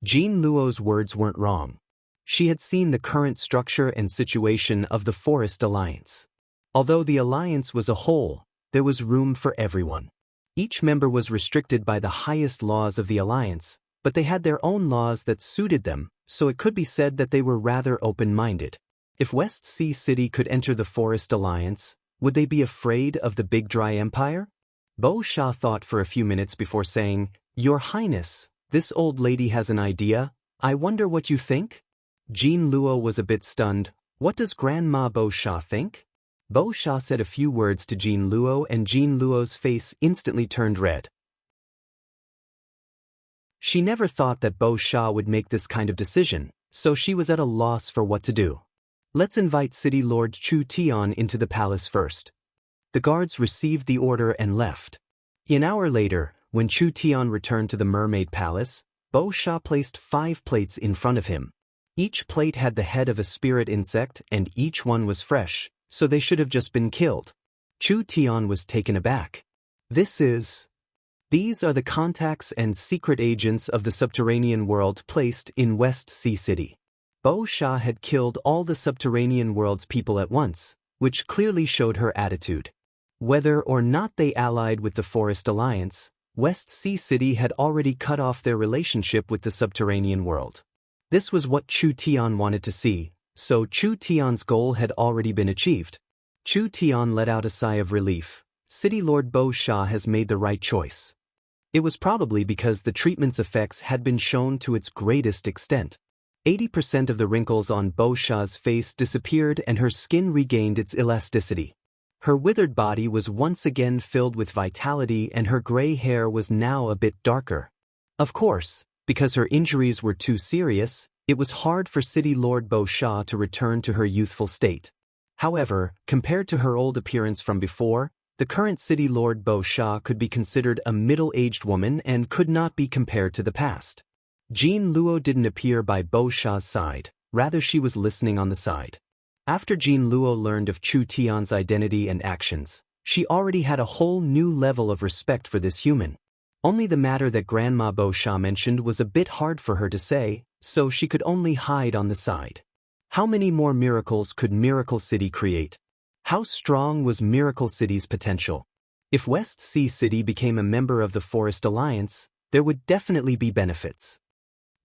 Jean Luo's words weren't wrong. She had seen the current structure and situation of the Forest Alliance. Although the alliance was a whole, there was room for everyone. Each member was restricted by the highest laws of the alliance, but they had their own laws that suited them, so it could be said that they were rather open-minded. If West Sea City could enter the Forest Alliance, would they be afraid of the Big Dry Empire? Bo Sha thought for a few minutes before saying, Your Highness, this old lady has an idea. I wonder what you think? Jean Luo was a bit stunned. What does Grandma Bo Sha think? Bo Sha said a few words to Jean Luo and Jean Luo's face instantly turned red. She never thought that Bo Sha would make this kind of decision, so she was at a loss for what to do. Let's invite City Lord Chu Tian into the palace first. The guards received the order and left. An hour later, when Chu Tian returned to the Mermaid Palace, Bo Sha placed 5 plates in front of him. Each plate had the head of a spirit insect and each one was fresh, so they should have just been killed. Chu Tian was taken aback. These are the contacts and secret agents of the subterranean world placed in West Sea City. Bo Sha had killed all the subterranean world's people at once, which clearly showed her attitude. Whether or not they allied with the Forest Alliance, West Sea City had already cut off their relationship with the subterranean world. This was what Chu Tian wanted to see, so Chu Tian's goal had already been achieved. Chu Tian let out a sigh of relief. City Lord Bo Sha has made the right choice. It was probably because the treatment's effects had been shown to its greatest extent. 80% of the wrinkles on Bo Sha's face disappeared and her skin regained its elasticity. Her withered body was once again filled with vitality and her gray hair was now a bit darker. Of course, because her injuries were too serious, it was hard for City Lord Bo Sha to return to her youthful state. However, compared to her old appearance from before, the current City Lord Bo Sha could be considered a middle-aged woman and could not be compared to the past. Jean Luo didn't appear by Bo Sha's side, rather she was listening on the side. After Jean Luo learned of Chu Tian's identity and actions, she already had a whole new level of respect for this human. Only the matter that Grandma Bo Sha mentioned was a bit hard for her to say, so she could only hide on the side. How many more miracles could Miracle City create? How strong was Miracle City's potential? If West Sea City became a member of the Forest Alliance, there would definitely be benefits.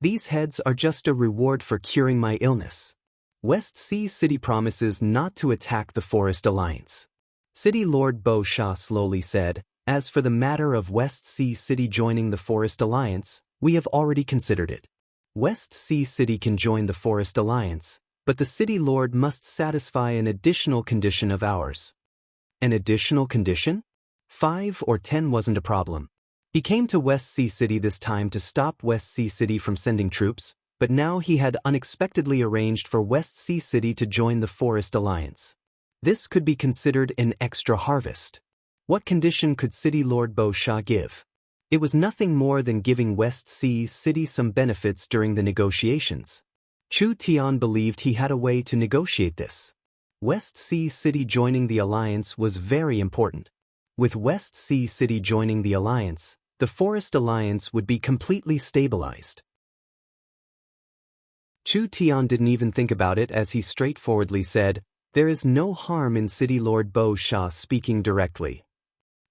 These heads are just a reward for curing my illness. West Sea City promises not to attack the Forest Alliance. City Lord Bo Sha slowly said, As for the matter of West Sea City joining the Forest Alliance, we have already considered it. West Sea City can join the Forest Alliance, but the City Lord must satisfy an additional condition of ours. An additional condition? 5 or 10 wasn't a problem. He came to West Sea City this time to stop West Sea City from sending troops, but now he had unexpectedly arranged for West Sea City to join the Forest Alliance. This could be considered an extra harvest. What condition could City Lord Bo Sha give? It was nothing more than giving West Sea City some benefits during the negotiations. Chu Tian believed he had a way to negotiate this. West Sea City joining the alliance was very important. With West Sea City joining the alliance, the Forest Alliance would be completely stabilized. Chu Tian didn't even think about it as he straightforwardly said, There is no harm in City Lord Bo Sha speaking directly.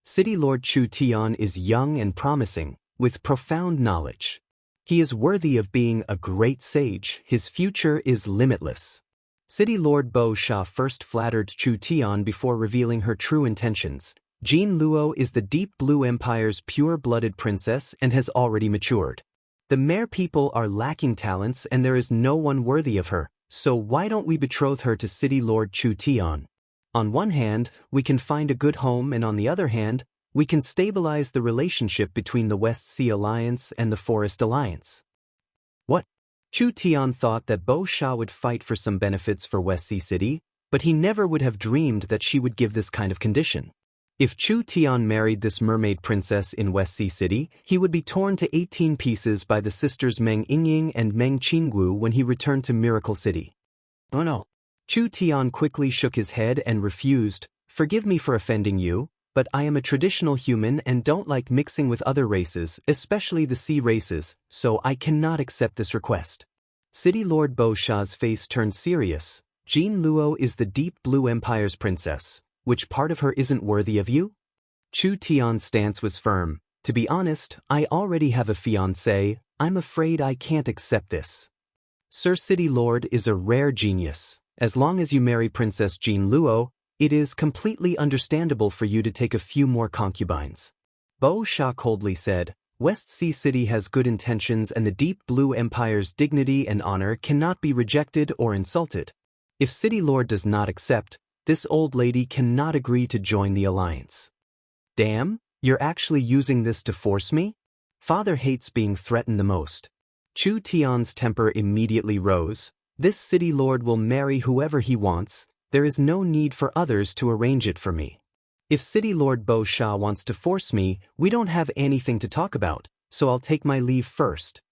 City Lord Chu Tian is young and promising, with profound knowledge. He is worthy of being a great sage, his future is limitless. City Lord Bo Sha first flattered Chu Tian before revealing her true intentions. Jean Luo is the Deep Blue Empire's pure-blooded princess and has already matured. The Mare people are lacking talents and there is no one worthy of her, so why don't we betroth her to City Lord Chu Tian? On one hand, we can find a good home and on the other hand, we can stabilize the relationship between the West Sea Alliance and the Forest Alliance. What? Chu Tian thought that Bo Sha would fight for some benefits for West Sea City, but he never would have dreamed that she would give this kind of condition. If Chu Tian married this mermaid princess in West Sea City, he would be torn to 18 pieces by the sisters Meng Yingying and Meng Qinggu when he returned to Miracle City. Oh no. Chu Tian quickly shook his head and refused. Forgive me for offending you, but I am a traditional human and don't like mixing with other races, especially the sea races, so I cannot accept this request. City Lord Bo Sha's face turned serious. Jean Luo is the Deep Blue Empire's princess. Which part of her isn't worthy of you? Chu Tian's stance was firm. To be honest, I already have a fiancé. I'm afraid I can't accept this. Sir City Lord is a rare genius. As long as you marry Princess Jean Luo, it is completely understandable for you to take a few more concubines. Bo Sha coldly said, West Sea City has good intentions and the Deep Blue Empire's dignity and honor cannot be rejected or insulted. If City Lord does not accept, this old lady cannot agree to join the alliance. Damn, you're actually using this to force me? Father hates being threatened the most. Chu Tian's temper immediately rose. This City Lord will marry whoever he wants. There is no need for others to arrange it for me. If City Lord Bo Sha wants to force me, we don't have anything to talk about, so I'll take my leave first.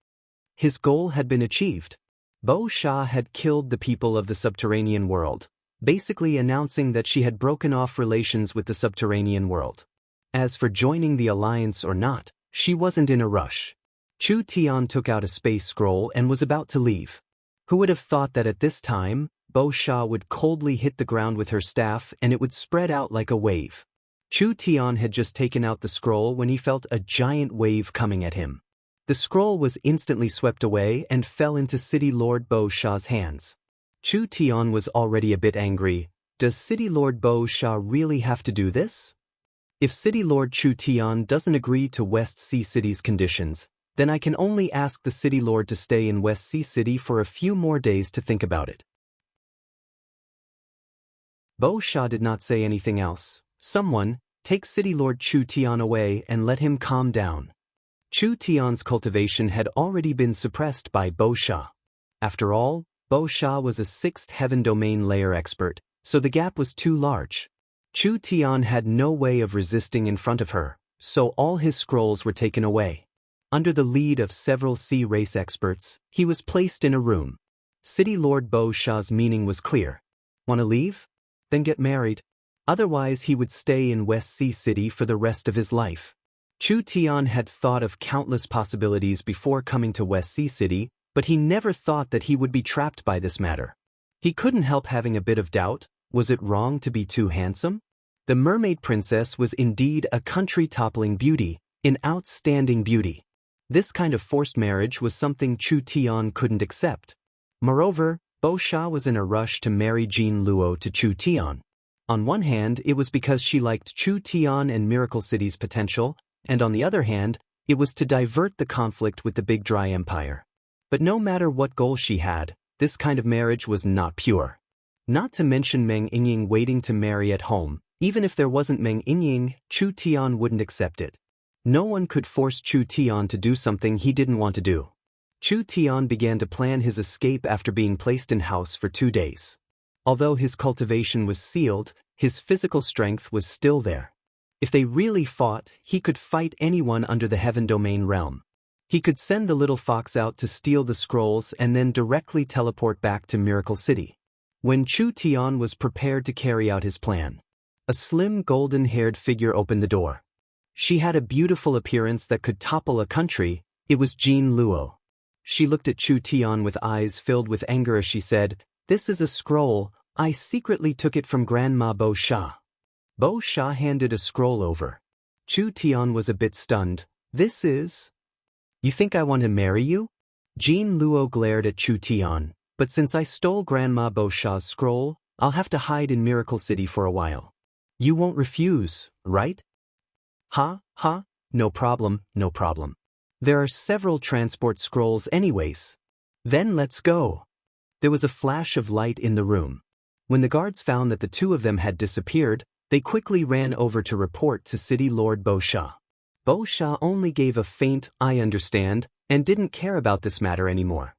His goal had been achieved. Bo Sha had killed the people of the subterranean world, basically announcing that she had broken off relations with the subterranean world. As for joining the alliance or not, she wasn't in a rush. Chu Tian took out a space scroll and was about to leave. Who would have thought that at this time, Bo Sha would coldly hit the ground with her staff and it would spread out like a wave. Chu Tian had just taken out the scroll when he felt a giant wave coming at him. The scroll was instantly swept away and fell into City Lord Bo Sha's hands. Chu Tian was already a bit angry. Does City Lord Bo Sha really have to do this? If City Lord Chu Tian doesn't agree to West Sea City's conditions, then I can only ask the City Lord to stay in West Sea City for a few more days to think about it. Bo Sha did not say anything else. Someone, take City Lord Chu Tian away and let him calm down. Chu Tian's cultivation had already been suppressed by Bo Sha. After all, Bo Sha was a 6th heaven domain layer expert, so the gap was too large. Chu Tian had no way of resisting in front of her, so all his scrolls were taken away. Under the lead of several sea race experts, he was placed in a room. City Lord Bo Sha's meaning was clear. Wanna leave? Then get married. Otherwise he would stay in West Sea City for the rest of his life. Chu Tian had thought of countless possibilities before coming to West Sea City, but he never thought that he would be trapped by this matter. He couldn't help having a bit of doubt. Was it wrong to be too handsome? The mermaid princess was indeed a country-toppling beauty, an outstanding beauty. This kind of forced marriage was something Chu Tian couldn't accept. Moreover, Bo Sha was in a rush to marry Jean Luo to Chu Tian. On one hand, it was because she liked Chu Tian and Miracle City's potential, and on the other hand, it was to divert the conflict with the Big Dry Empire. But no matter what goal she had, this kind of marriage was not pure. Not to mention Meng Yingying waiting to marry at home. Even if there wasn't Meng Yingying, Chu Tian wouldn't accept it. No one could force Chu Tian to do something he didn't want to do. Chu Tian began to plan his escape after being placed in house for 2 days. Although his cultivation was sealed, his physical strength was still there. If they really fought, he could fight anyone under the Heaven Domain realm. He could send the little fox out to steal the scrolls and then directly teleport back to Miracle City. When Chu Tian was prepared to carry out his plan, a slim golden-haired figure opened the door. She had a beautiful appearance that could topple a country. It was Jean Luo. She looked at Chu Tian with eyes filled with anger as she said, "This is a scroll. I secretly took it from Grandma Bo Sha." Bo Sha handed a scroll over. Chu Tian was a bit stunned. "This is... You think I want to marry you?" Jean Luo glared at Chu Tian. "But since I stole Grandma Bo Sha's scroll, I'll have to hide in Miracle City for a while. You won't refuse, right?" "Ha, ha, no problem, no problem. There are several transport scrolls anyways. Then let's go." There was a flash of light in the room. When the guards found that the two of them had disappeared, they quickly ran over to report to City Lord Bo Sha. Bo Sha only gave a faint, "I understand," and didn't care about this matter anymore.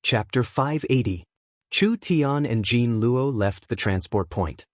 Chapter 580. Chu Tian and Jean Luo left the transport point.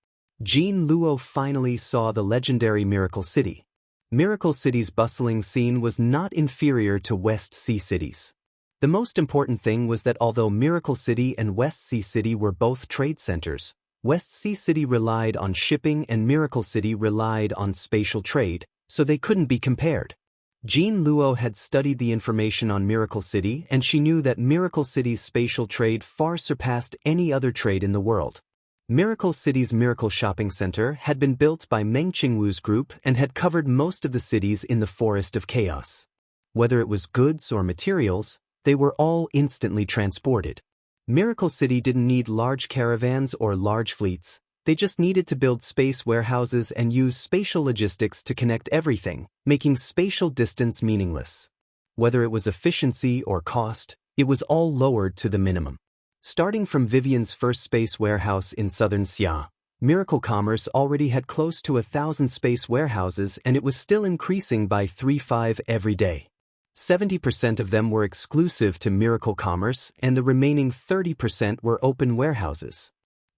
Jean Luo finally saw the legendary Miracle City. Miracle City's bustling scene was not inferior to West Sea cities. The most important thing was that although Miracle City and West Sea City were both trade centers, West Sea City relied on shipping and Miracle City relied on spatial trade, so they couldn't be compared. Jean Luo had studied the information on Miracle City, and she knew that Miracle City's spatial trade far surpassed any other trade in the world. Miracle City's Miracle Shopping Center had been built by Meng Qingwu's group and had covered most of the cities in the Forest of Chaos. Whether it was goods or materials, they were all instantly transported. Miracle City didn't need large caravans or large fleets, they just needed to build space warehouses and use spatial logistics to connect everything, making spatial distance meaningless. Whether it was efficiency or cost, it was all lowered to the minimum. Starting from Vivian's first space warehouse in southern Xia, Miracle Commerce already had close to 1,000 space warehouses, and it was still increasing by 3-5 every day. 70% of them were exclusive to Miracle Commerce, and the remaining 30% were open warehouses.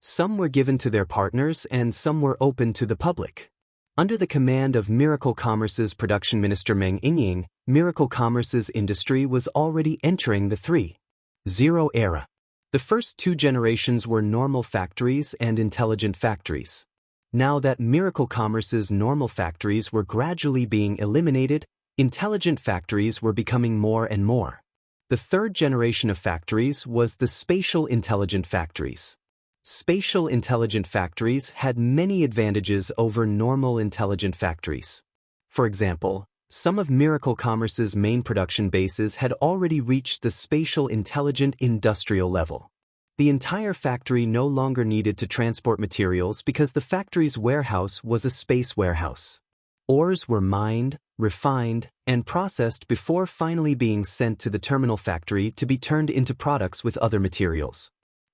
Some were given to their partners and some were open to the public. Under the command of Miracle Commerce's production minister Meng Yingying, Miracle Commerce's industry was already entering the 3.0 era. The first 2 generations were normal factories and intelligent factories. Now that Miracle Commerce's normal factories were gradually being eliminated, intelligent factories were becoming more and more. The third generation of factories was the spatial intelligent factories. Spatial intelligent factories had many advantages over normal intelligent factories. For example, some of Miracle Commerce's main production bases had already reached the spatial intelligent industrial level. The entire factory no longer needed to transport materials because the factory's warehouse was a space warehouse. Ores were mined, refined, and processed before finally being sent to the terminal factory to be turned into products with other materials.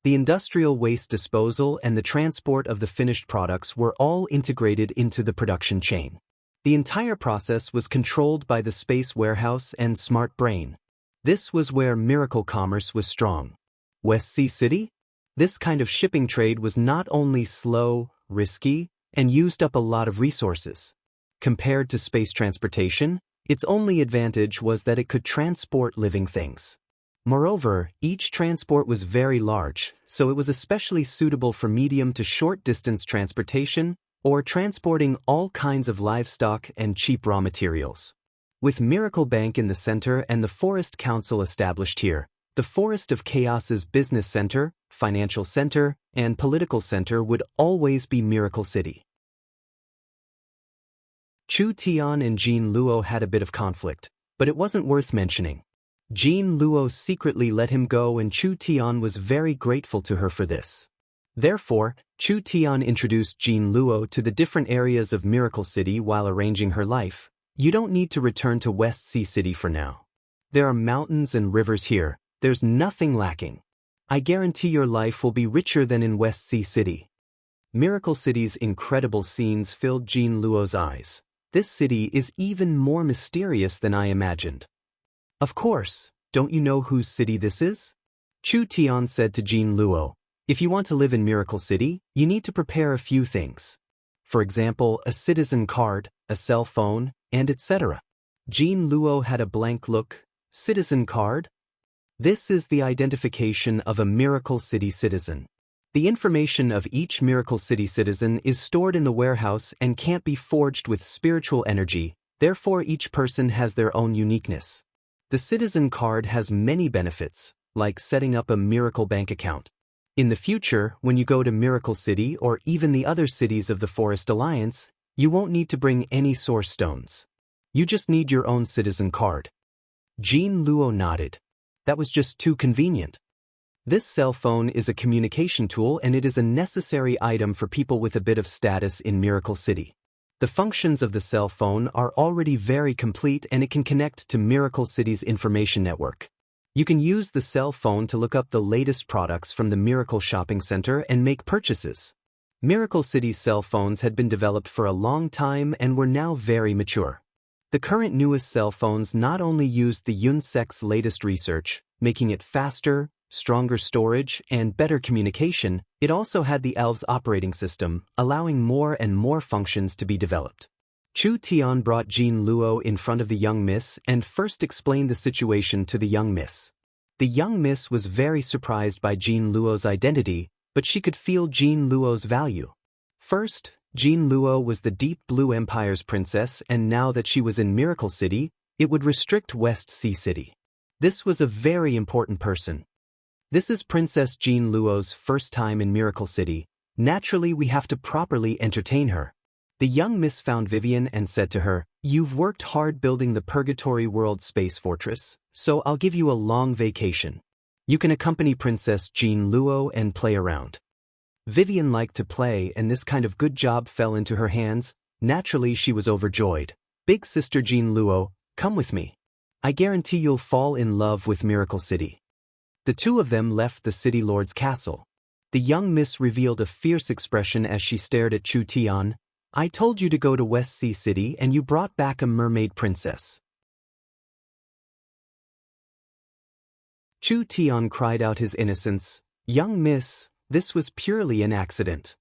The industrial waste disposal and the transport of the finished products were all integrated into the production chain. The entire process was controlled by the space warehouse and smart brain. This was where Miracle Commerce was strong. West Sea City? This kind of shipping trade was not only slow, risky, and used up a lot of resources. Compared to space transportation, its only advantage was that it could transport living things. Moreover, each transport was very large, so it was especially suitable for medium to short distance transportation, or transporting all kinds of livestock and cheap raw materials. With Miracle Bank in the center and the Forest Council established here, the Forest of Chaos's business center, financial center, and political center would always be Miracle City. Chu Tian and Jean Luo had a bit of conflict, but it wasn't worth mentioning. Jean Luo secretly let him go and Chu Tian was very grateful to her for this. Therefore, Chu Tian introduced Jean Luo to the different areas of Miracle City while arranging her life. You don't need to return to West Sea City for now. There are mountains and rivers here, there's nothing lacking. I guarantee your life will be richer than in West Sea City. Miracle City's incredible scenes filled Jean Luo's eyes. This city is even more mysterious than I imagined. Of course, don't you know whose city this is? Chu Tian said to Jean Luo. If you want to live in Miracle City, you need to prepare a few things. For example, a citizen card, a cell phone, and etc. Jean Luo had a blank look. Citizen card? This is the identification of a Miracle City citizen. The information of each Miracle City citizen is stored in the warehouse and can't be forged with spiritual energy, therefore each person has their own uniqueness. The citizen card has many benefits, like setting up a Miracle Bank account. In the future, when you go to Miracle City or even the other cities of the Forest Alliance, you won't need to bring any source stones. You just need your own citizen card. Jean Luo nodded. That was just too convenient. This cell phone is a communication tool and it is a necessary item for people with a bit of status in Miracle City. The functions of the cell phone are already very complete and it can connect to Miracle City's information network. You can use the cell phone to look up the latest products from the Miracle Shopping Center and make purchases. Miracle City's cell phones had been developed for a long time and were now very mature. The current newest cell phones not only used the UNSEC's latest research, making it faster, stronger storage, and better communication, it also had the elves' operating system, allowing more and more functions to be developed. Chu Tian brought Jean Luo in front of the young miss and first explained the situation to the young miss. The young miss was very surprised by Jean Luo's identity, but she could feel Jean Luo's value. First, Jean Luo was the Deep Blue Empire's princess, and now that she was in Miracle City, it would restrict West Sea City. This was a very important person. This is Princess Jean Luo's first time in Miracle City. Naturally, we have to properly entertain her. The young miss found Vivian and said to her, "You've worked hard building the Purgatory World Space Fortress, so I'll give you a long vacation. You can accompany Princess Jean Luo and play around." Vivian liked to play, and this kind of good job fell into her hands. Naturally, she was overjoyed. "Big sister Jean Luo, come with me. I guarantee you'll fall in love with Miracle City." The two of them left the city lord's castle. The young miss revealed a fierce expression as she stared at Chu Tian. "I told you to go to West Sea City and you brought back a mermaid princess." Chu Tian cried out his innocence. "Young miss, this was purely an accident.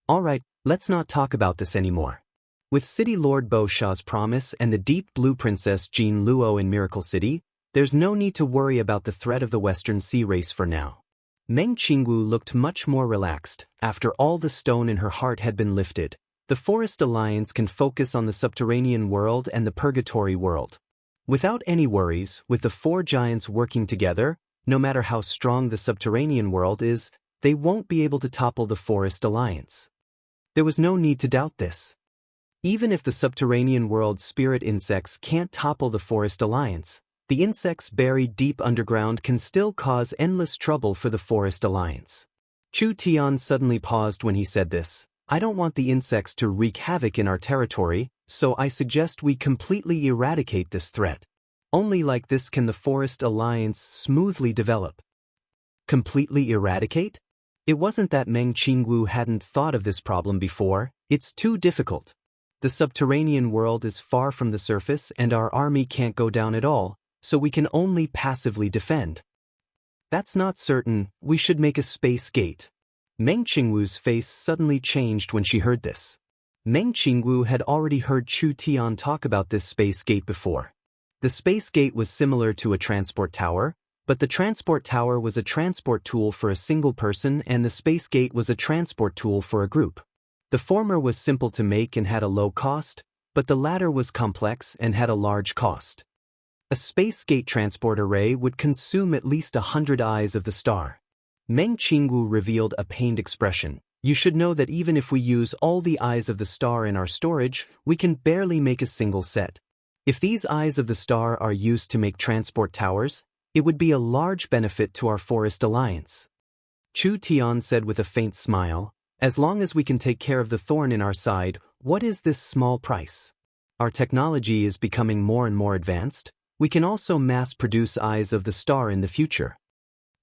All right, let's not talk about this anymore." With City Lord Bo Sha's promise and the Deep Blue Princess Jean Luo in Miracle City, there's no need to worry about the threat of the Western Sea race for now. Meng Qingwu looked much more relaxed. After all, the stone in her heart had been lifted. The Forest Alliance can focus on the subterranean world and the Purgatory world. Without any worries, with the four giants working together, no matter how strong the subterranean world is, they won't be able to topple the Forest Alliance. There was no need to doubt this. Even if the subterranean world's spirit insects can't topple the Forest Alliance, the insects buried deep underground can still cause endless trouble for the Forest Alliance. Chu Tian suddenly paused when he said this. "I don't want the insects to wreak havoc in our territory, so I suggest we completely eradicate this threat. Only like this can the Forest Alliance smoothly develop." Completely eradicate? It wasn't that Meng Qingwu hadn't thought of this problem before. It's too difficult. The subterranean world is far from the surface and our army can't go down at all, so we can only passively defend. That's not certain. We should make a space gate. Meng Qingwu's face suddenly changed when she heard this. Meng Qingwu had already heard Chu Tian talk about this space gate before. The space gate was similar to a transport tower, but the transport tower was a transport tool for a single person and the space gate was a transport tool for a group. The former was simple to make and had a low cost, but the latter was complex and had a large cost. A space gate transport array would consume at least 100 eyes of the star. Meng Qingwu revealed a pained expression. "You should know that even if we use all the eyes of the star in our storage, we can barely make a single set. If these eyes of the star are used to make transport towers, it would be a large benefit to our Forest Alliance." Chu Tian said with a faint smile, "As long as we can take care of the thorn in our side, what is this small price? Our technology is becoming more and more advanced. We can also mass-produce eyes of the star in the future."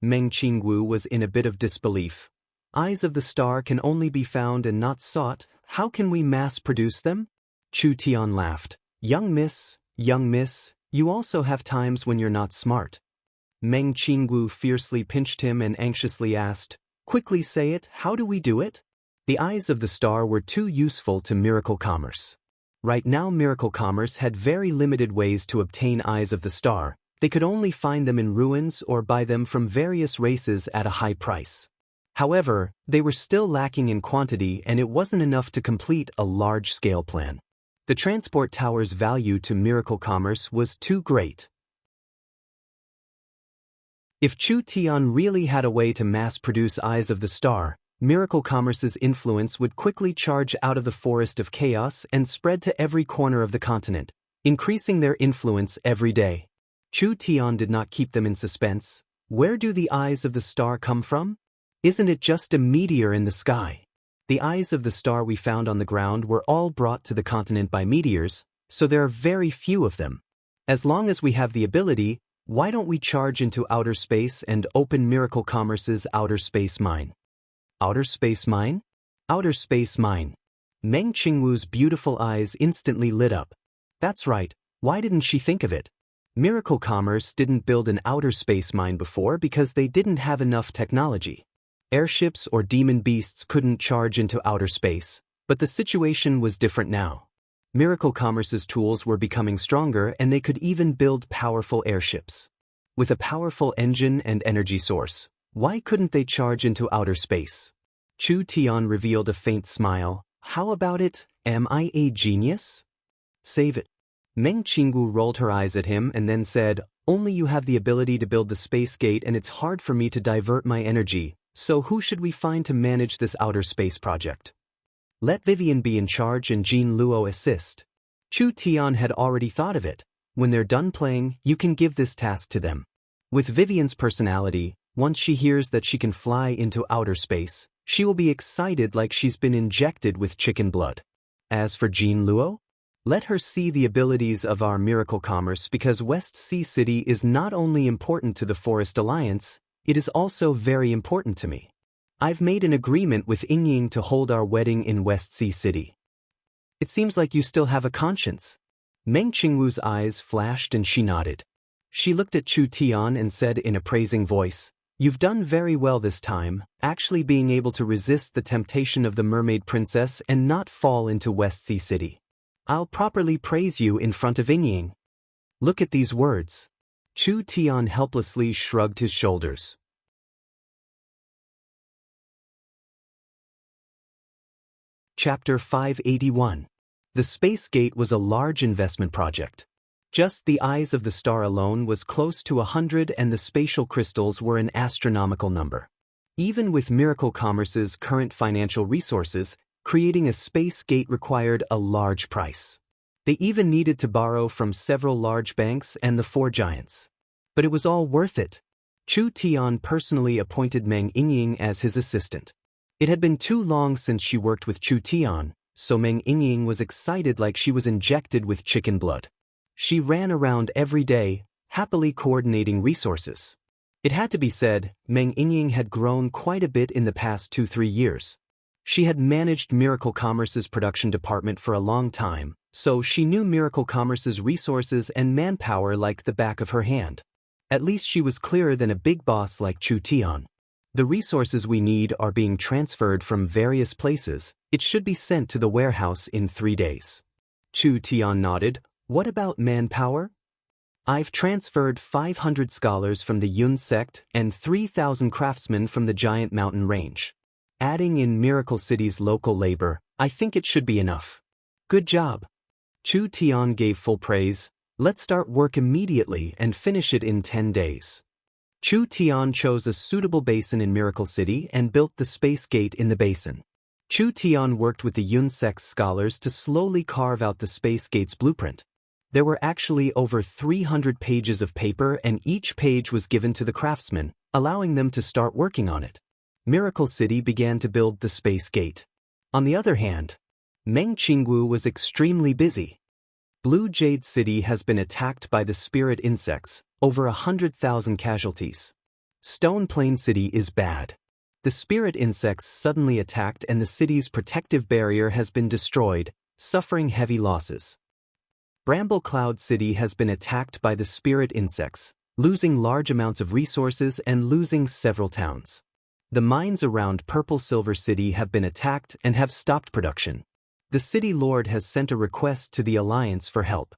Meng Qingwu was in a bit of disbelief. Eyes of the star can only be found and not sought. How can we mass-produce them? Chu Tian laughed. Young miss, you also have times when you're not smart." Meng Qingwu fiercely pinched him and anxiously asked, "Quickly say it, how do we do it?" The eyes of the star were too useful to Miracle Commerce. Right now Miracle Commerce had very limited ways to obtain eyes of the star. They could only find them in ruins or buy them from various races at a high price. However, they were still lacking in quantity and it wasn't enough to complete a large-scale plan. The transport tower's value to Miracle Commerce was too great. If Chu Tian really had a way to mass-produce eyes of the star, Miracle Commerce's influence would quickly charge out of the Forest of Chaos and spread to every corner of the continent, increasing their influence every day. Chu Tian did not keep them in suspense. Where do the eyes of the star come from? Isn't it just a meteor in the sky? The eyes of the star we found on the ground were all brought to the continent by meteors, so there are very few of them. As long as we have the ability, why don't we charge into outer space and open Miracle Commerce's outer space mine? Outer space mine? Outer space mine. Meng Qingwu's beautiful eyes instantly lit up. That's right, why didn't she think of it? Miracle Commerce didn't build an outer space mine before because they didn't have enough technology. Airships or demon beasts couldn't charge into outer space, but the situation was different now. Miracle Commerce's tools were becoming stronger and they could even build powerful airships. With a powerful engine and energy source, why couldn't they charge into outer space? Chu Tian revealed a faint smile. How about it? Am I a genius? Save it. Meng Qinggu rolled her eyes at him and then said, only you have the ability to build the space gate and it's hard for me to divert my energy, so who should we find to manage this outer space project? Let Vivian be in charge and Jean Luo assist. Chu Tian had already thought of it. When they're done playing, you can give this task to them. With Vivian's personality, once she hears that she can fly into outer space, she will be excited like she's been injected with chicken blood. As for Jean Luo, let her see the abilities of our Miracle Commerce because West Sea City is not only important to the Forest Alliance, it is also very important to me. I've made an agreement with Yingying to hold our wedding in West Sea City. It seems like you still have a conscience. Meng Qingwu's eyes flashed and she nodded. She looked at Chu Tian and said in a praising voice, you've done very well this time, actually being able to resist the temptation of the mermaid princess and not fall into West Sea City. I'll properly praise you in front of Yingying. Look at these words. Chu Tian helplessly shrugged his shoulders. Chapter 581. The Space Gate was a large investment project. Just the eyes of the star alone was close to 100 and the spatial crystals were an astronomical number. Even with Miracle Commerce's current financial resources, creating a space gate required a large price. They even needed to borrow from several large banks and the four giants. But it was all worth it. Chu Tian personally appointed Meng Yingying as his assistant. It had been too long since she worked with Chu Tian, so Meng Yingying was excited like she was injected with chicken blood. She ran around every day, happily coordinating resources. It had to be said, Meng Yingying had grown quite a bit in the past 2-3 years. She had managed Miracle Commerce's production department for a long time, so she knew Miracle Commerce's resources and manpower like the back of her hand. At least she was clearer than a big boss like Chu Tian. The resources we need are being transferred from various places. It should be sent to the warehouse in 3 days. Chu Tian nodded. What about manpower? I've transferred 500 scholars from the Yun sect and 3,000 craftsmen from the Giant Mountain Range. Adding in Miracle City's local labor, I think it should be enough. Good job. Chu Tian gave full praise. Let's start work immediately and finish it in 10 days. Chu Tian chose a suitable basin in Miracle City and built the space gate in the basin. Chu Tian worked with the Yun sect scholars to slowly carve out the space gate's blueprint. There were actually over 300 pages of paper and each page was given to the craftsmen, allowing them to start working on it. Miracle City began to build the space gate. On the other hand, Meng Qingwu was extremely busy. Blue Jade City has been attacked by the spirit insects, over 100,000 casualties. Stone Plain City is bad. The spirit insects suddenly attacked and the city's protective barrier has been destroyed, suffering heavy losses. Bramble Cloud City has been attacked by the spirit insects, losing large amounts of resources and losing several towns. The mines around Purple Silver City have been attacked and have stopped production. The city lord has sent a request to the Alliance for help.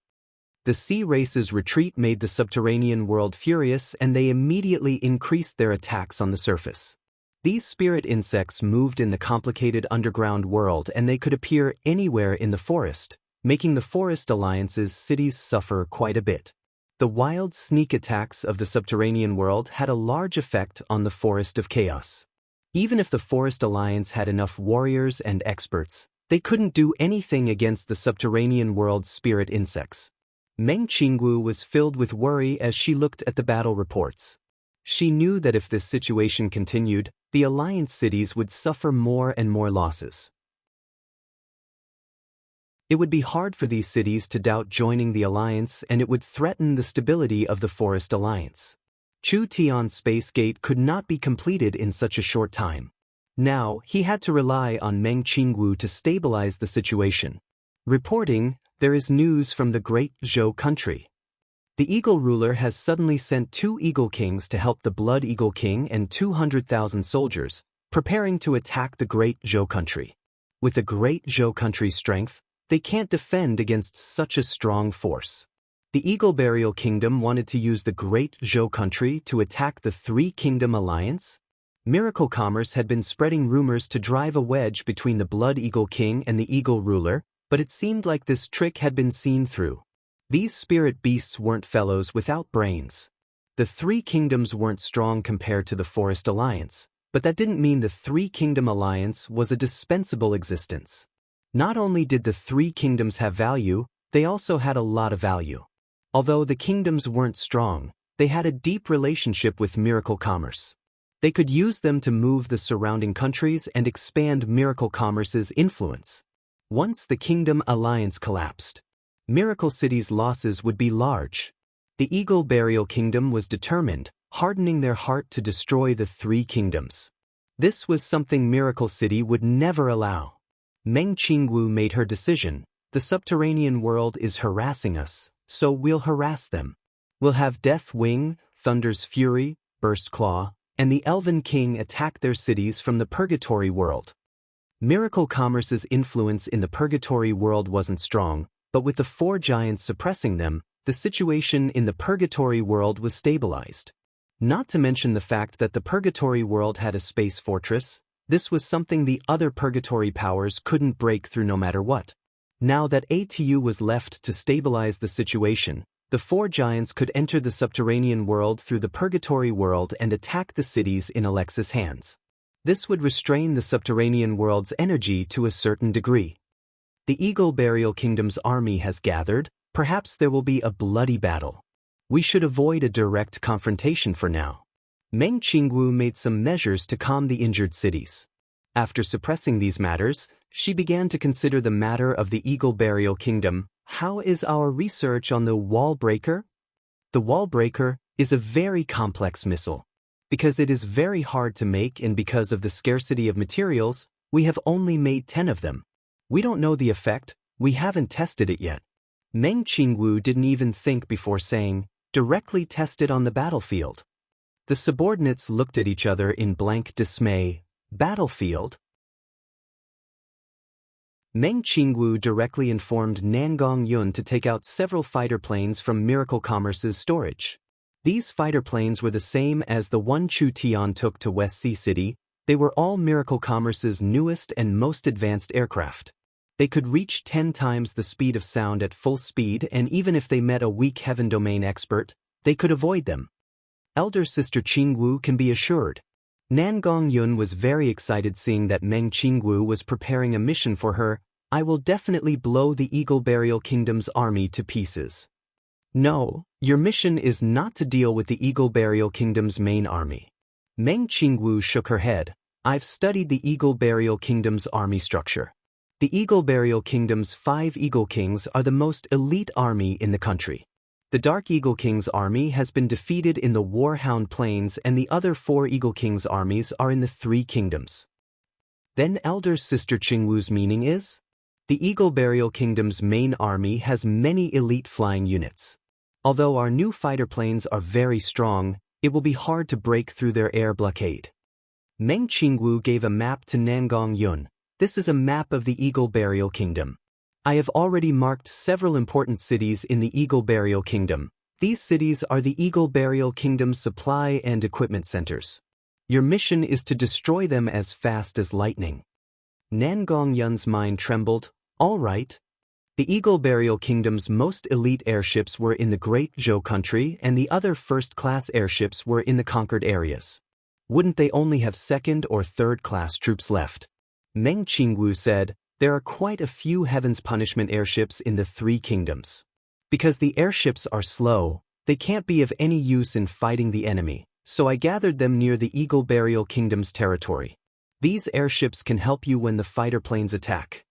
The sea race's retreat made the subterranean world furious and they immediately increased their attacks on the surface. These spirit insects moved in the complicated underground world and they could appear anywhere in the forest, making the Forest Alliance's cities suffer quite a bit. The wild sneak attacks of the subterranean world had a large effect on the Forest of Chaos. Even if the Forest Alliance had enough warriors and experts, they couldn't do anything against the subterranean world's spirit insects. Meng Qingwu was filled with worry as she looked at the battle reports. She knew that if this situation continued, the Alliance cities would suffer more and more losses. It would be hard for these cities to doubt joining the Alliance and it would threaten the stability of the Forest Alliance. Chu Tian's space gate could not be completed in such a short time. Now, he had to rely on Meng Qingwu to stabilize the situation. Reporting, there is news from the Great Zhou country. The Eagle ruler has suddenly sent 2 Eagle Kings to help the Blood Eagle King and 200,000 soldiers, preparing to attack the Great Zhou country. With the Great Zhou country's strength, they can't defend against such a strong force. The Eagle Burial Kingdom wanted to use the Great Zhou country to attack the Three-Kingdom Alliance. Miracle Commerce had been spreading rumors to drive a wedge between the Blood Eagle King and the Eagle ruler, but it seemed like this trick had been seen through. These spirit beasts weren't fellows without brains. The Three Kingdoms weren't strong compared to the Forest Alliance, but that didn't mean the Three-Kingdom Alliance was a dispensable existence. Not only did the Three Kingdoms have value, they also had a lot of value. Although the kingdoms weren't strong, they had a deep relationship with Miracle Commerce. They could use them to move the surrounding countries and expand Miracle Commerce's influence. Once the Kingdom Alliance collapsed, Miracle City's losses would be large. The Eagle Burial Kingdom was determined, hardening their heart to destroy the Three Kingdoms. This was something Miracle City would never allow. Meng Qingwu made her decision. The subterranean world is harassing us, so we'll harass them. We'll have Death Wing, Thunder's Fury, Burst Claw, and the Elven King attack their cities from the Purgatory world. Miracle Commerce's influence in the Purgatory world wasn't strong, but with the 4 giants suppressing them, the situation in the Purgatory world was stabilized. Not to mention the fact that the Purgatory world had a space fortress. This was something the other Purgatory powers couldn't break through no matter what. Now that ATU was left to stabilize the situation, the 4 giants could enter the subterranean world through the Purgatory world and attack the cities in Alexa's hands. This would restrain the subterranean world's energy to a certain degree. The Eagle Burial Kingdom's army has gathered. Perhaps there will be a bloody battle. We should avoid a direct confrontation for now. Meng Qingwu made some measures to calm the injured cities. After suppressing these matters, she began to consider the matter of the Eagle Burial Kingdom. How is our research on the Wall Breaker? The Wall Breaker is a very complex missile. Because it is very hard to make and because of the scarcity of materials, we have only made 10 of them. We don't know the effect, we haven't tested it yet. Meng Qingwu didn't even think before saying, directly test it on the battlefield. The subordinates looked at each other in blank dismay. Battlefield? Meng Qingwu directly informed Nangong Yun to take out several fighter planes from Miracle Commerce's storage. These fighter planes were the same as the one Chu Tian took to West Sea City. They were all Miracle Commerce's newest and most advanced aircraft. They could reach 10 times the speed of sound at full speed, and even if they met a weak heaven domain expert, they could avoid them. Elder Sister Qingwu can be assured. Nangong Yun was very excited seeing that Meng Qingwu was preparing a mission for her. I will definitely blow the Eagle Burial Kingdom's army to pieces. No, your mission is not to deal with the Eagle Burial Kingdom's main army. Meng Qingwu shook her head. I've studied the Eagle Burial Kingdom's army structure. The Eagle Burial Kingdom's 5 Eagle Kings are the most elite army in the country. The Dark Eagle King's army has been defeated in the Warhound Plains, and the other 4 Eagle King's armies are in the Three Kingdoms. Then Elder Sister Qingwu's meaning is? The Eagle Burial Kingdom's main army has many elite flying units. Although our new fighter planes are very strong, it will be hard to break through their air blockade. Meng Qingwu gave a map to Nangong Yun. This is a map of the Eagle Burial Kingdom. I have already marked several important cities in the Eagle Burial Kingdom. These cities are the Eagle Burial Kingdom's supply and equipment centers. Your mission is to destroy them as fast as lightning. Nangong Yun's mind trembled. All right. The Eagle Burial Kingdom's most elite airships were in the Great Zhou country, and the other first-class airships were in the conquered areas. Wouldn't they only have second- or third-class troops left? Meng Qingwu said, there are quite a few Heaven's Punishment airships in the Three Kingdoms. Because the airships are slow, they can't be of any use in fighting the enemy, so I gathered them near the Eagle Burial Kingdom's territory. These airships can help you when the fighter planes attack.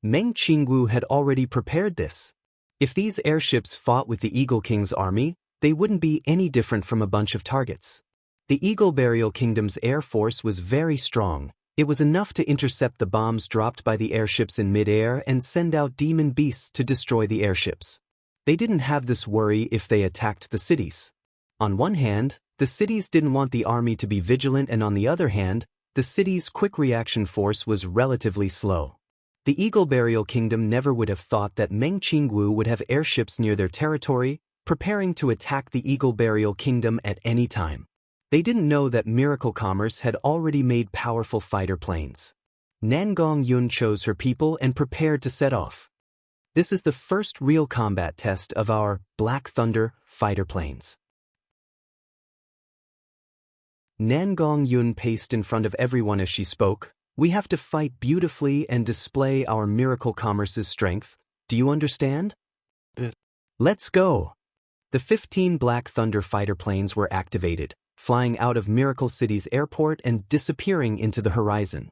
Meng Qingwu had already prepared this. If these airships fought with the Eagle King's army, they wouldn't be any different from a bunch of targets. The Eagle Burial Kingdom's air force was very strong. It was enough to intercept the bombs dropped by the airships in mid-air and send out demon beasts to destroy the airships. They didn't have this worry if they attacked the cities. On one hand, the cities didn't want the army to be vigilant, and on the other hand, the city's quick reaction force was relatively slow. The Eagle Burial Kingdom never would have thought that Meng Qingwu would have airships near their territory, preparing to attack the Eagle Burial Kingdom at any time. They didn't know that Miracle Commerce had already made powerful fighter planes. Nangong Yun chose her people and prepared to set off. This is the first real combat test of our Black Thunder fighter planes. Nangong Yun paced in front of everyone as she spoke. We have to fight beautifully and display our Miracle Commerce's strength. Do you understand? Let's go! The 15 Black Thunder fighter planes were activated, flying out of Miracle City's airport and disappearing into the horizon.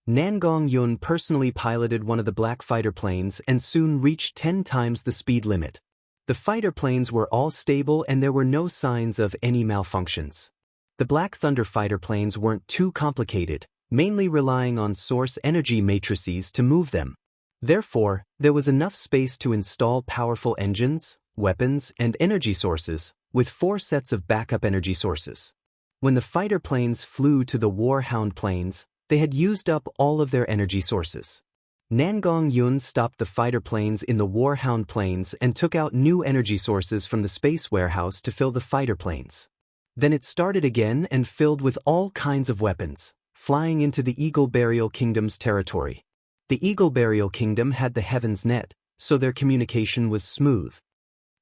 Nangong Yun personally piloted one of the black fighter planes and soon reached 10 times the speed limit. The fighter planes were all stable and there were no signs of any malfunctions. The Black Thunder fighter planes weren't too complicated, mainly relying on source energy matrices to move them. Therefore, there was enough space to install powerful engines, weapons, and energy sources, with 4 sets of backup energy sources. When the fighter planes flew to the Warhound planes, they had used up all of their energy sources. Nangong Yun stopped the fighter planes in the Warhound planes and took out new energy sources from the space warehouse to fill the fighter planes. Then it started again and filled with all kinds of weapons, flying into the Eagle Burial Kingdom's territory. The Eagle Burial Kingdom had the Heaven's Net, so their communication was smooth.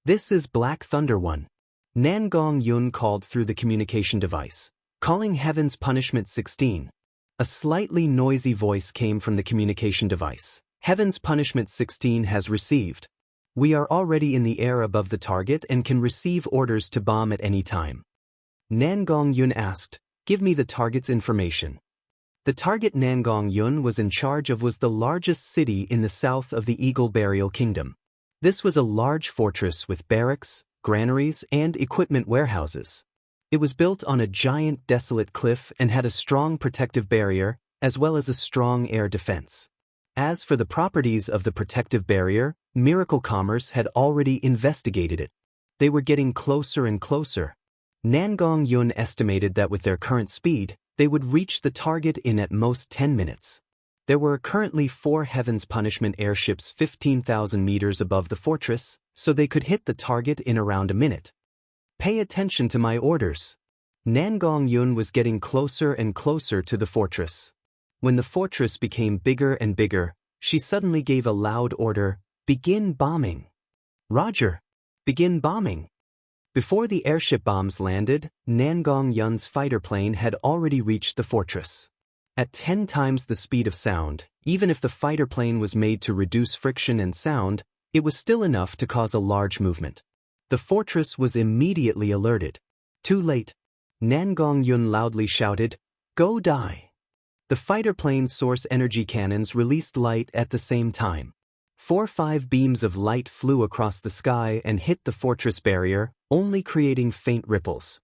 This is Black Thunder 1. Nangong Yun called through the communication device, calling Heaven's Punishment 16. A slightly noisy voice came from the communication device. Heaven's Punishment 16 has received. We are already in the air above the target and can receive orders to bomb at any time. Nangong Yun asked, give me the target's information. The target Nangong Yun was in charge of was the largest city in the south of the Eagle Burial Kingdom. This was a large fortress with barracks, granaries, and equipment warehouses. It was built on a giant desolate cliff and had a strong protective barrier, as well as a strong air defense. As for the properties of the protective barrier, Miracle Commerce had already investigated it. They were getting closer and closer. Nangong Yun estimated that with their current speed, they would reach the target in at most 10 minutes. There were currently 4 Heaven's Punishment airships 15,000 meters above the fortress, so they could hit the target in around a minute. Pay attention to my orders. Nangong Yun was getting closer and closer to the fortress. When the fortress became bigger and bigger, she suddenly gave a loud order, begin bombing. Roger. Begin bombing. Before the airship bombs landed, Nangong Yun's fighter plane had already reached the fortress. At 10 times the speed of sound, even if the fighter plane was made to reduce friction and sound, it was still enough to cause a large movement. The fortress was immediately alerted. Too late. Nangong Yun loudly shouted, "Go die!" The fighter plane's source energy cannons released light at the same time. 4-5 beams of light flew across the sky and hit the fortress barrier, only creating faint ripples.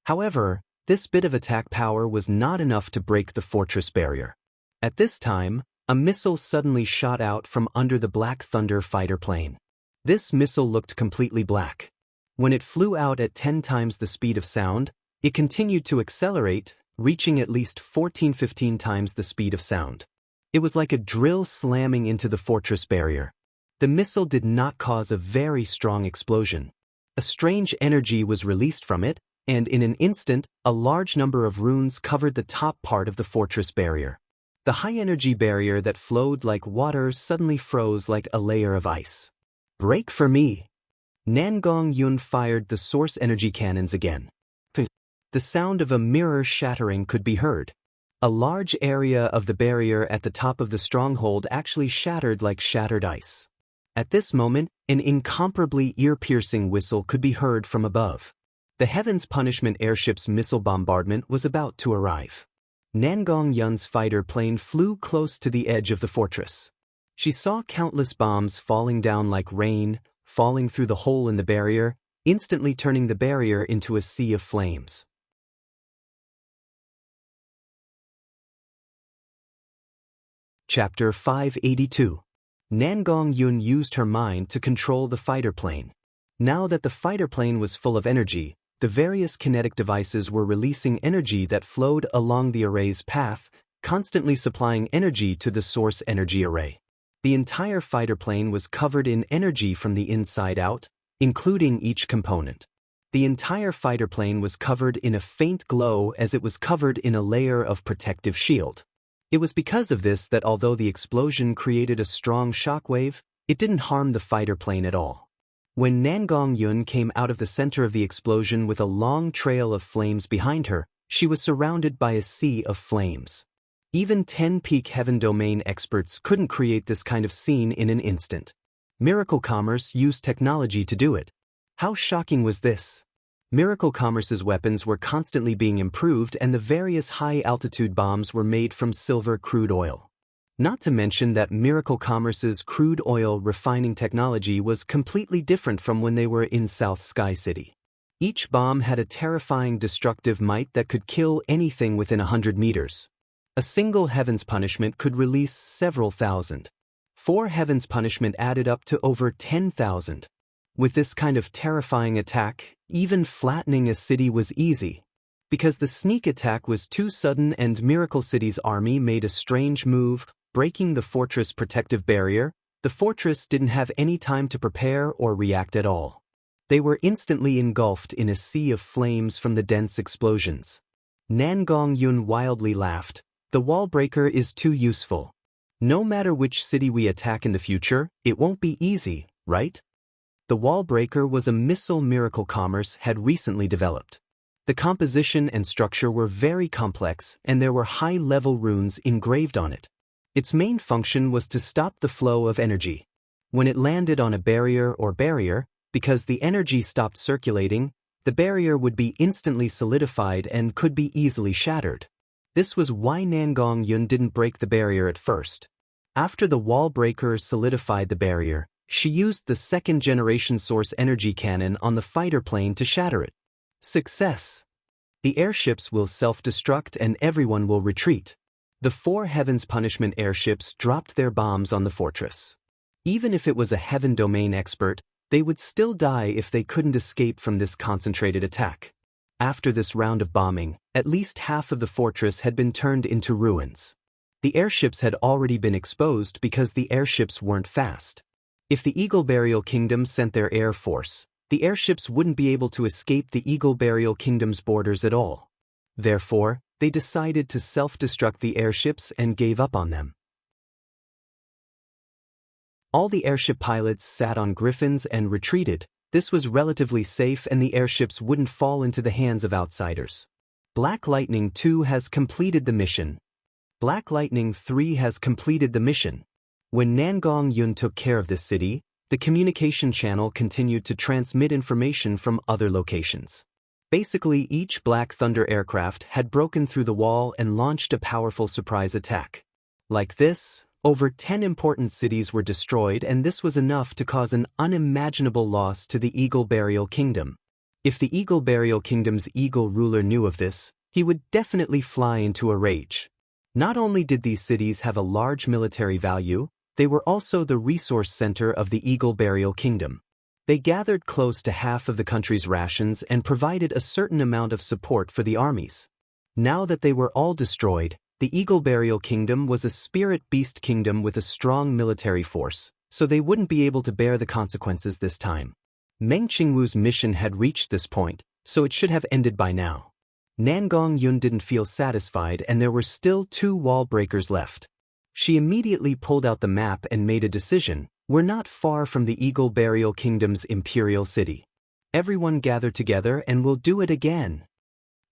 However, this bit of attack power was not enough to break the fortress barrier. At this time, a missile suddenly shot out from under the Black Thunder fighter plane. This missile looked completely black. When it flew out at 10 times the speed of sound, it continued to accelerate, reaching at least 14-15 times the speed of sound. It was like a drill slamming into the fortress barrier. The missile did not cause a very strong explosion. A strange energy was released from it, and in an instant, a large number of runes covered the top part of the fortress barrier. The high-energy barrier that flowed like water suddenly froze like a layer of ice. Break for me! Nangong Yun fired the source energy cannons again. The sound of a mirror shattering could be heard. A large area of the barrier at the top of the stronghold actually shattered like shattered ice. At this moment, an incomparably ear-piercing whistle could be heard from above. The Heaven's Punishment airship's missile bombardment was about to arrive. Nangong Yun's fighter plane flew close to the edge of the fortress. She saw countless bombs falling down like rain, falling through the hole in the barrier, instantly turning the barrier into a sea of flames. Chapter 582. Nangong Yun used her mind to control the fighter plane. Now that the fighter plane was full of energy, the various kinetic devices were releasing energy that flowed along the array's path, constantly supplying energy to the source energy array. The entire fighter plane was covered in energy from the inside out, including each component. The entire fighter plane was covered in a faint glow as it was covered in a layer of protective shield. It was because of this that although the explosion created a strong shockwave, it didn't harm the fighter plane at all. When Nangong Yun came out of the center of the explosion with a long trail of flames behind her, she was surrounded by a sea of flames. Even 10-peak heaven domain experts couldn't create this kind of scene in an instant. Miracle Commerce used technology to do it. How shocking was this? Miracle Commerce's weapons were constantly being improved and the various high-altitude bombs were made from silver crude oil. Not to mention that Miracle Commerce's crude oil refining technology was completely different from when they were in South Sky City. Each bomb had a terrifying destructive might that could kill anything within 100 meters. A single Heaven's Punishment could release several thousand. 4 Heaven's Punishment added up to over 10,000. With this kind of terrifying attack, even flattening a city was easy. Because the sneak attack was too sudden and Miracle City's army made a strange move, breaking the fortress protective barrier, the fortress didn't have any time to prepare or react at all. They were instantly engulfed in a sea of flames from the dense explosions. Nangong Yun wildly laughed. The wall breaker is too useful. No matter which city we attack in the future, it won't be easy, right? The wall breaker was a missile Miracle Commerce had recently developed. The composition and structure were very complex and there were high-level runes engraved on it. Its main function was to stop the flow of energy. When it landed on a barrier, because the energy stopped circulating, the barrier would be instantly solidified and could be easily shattered. This was why Nangong Yun didn't break the barrier at first. After the wall breaker solidified the barrier, she used the second-generation source energy cannon on the fighter plane to shatter it. Success! The airships will self-destruct and everyone will retreat. The 4 Heaven's Punishment airships dropped their bombs on the fortress. Even if it was a Heaven Domain expert, they would still die if they couldn't escape from this concentrated attack. After this round of bombing, at least half of the fortress had been turned into ruins. The airships had already been exposed because the airships weren't fast. If the Eagle Burial Kingdom sent their air force, the airships wouldn't be able to escape the Eagle Burial Kingdom's borders at all. Therefore, they decided to self-destruct the airships and gave up on them. All the airship pilots sat on griffins and retreated. This was relatively safe and the airships wouldn't fall into the hands of outsiders. Black Lightning 2 has completed the mission. Black Lightning 3 has completed the mission. When Nangong Yun took care of this city, the communication channel continued to transmit information from other locations. Basically, each Black Thunder aircraft had broken through the wall and launched a powerful surprise attack. Like this, over 10 important cities were destroyed and this was enough to cause an unimaginable loss to the Eagle Burial Kingdom. If the Eagle Burial Kingdom's Eagle ruler knew of this, he would definitely fly into a rage. Not only did these cities have a large military value, they were also the resource center of the Eagle Burial Kingdom. They gathered close to half of the country's rations and provided a certain amount of support for the armies. Now that they were all destroyed, the Eagle Burial Kingdom was a spirit beast kingdom with a strong military force, so they wouldn't be able to bear the consequences this time. Meng Qingwu's mission had reached this point, so it should have ended by now. Nangong Yun didn't feel satisfied and there were still 2 wall breakers left. She immediately pulled out the map and made a decision. We're not far from the Eagle Burial Kingdom's imperial city. Everyone gather together and we'll do it again.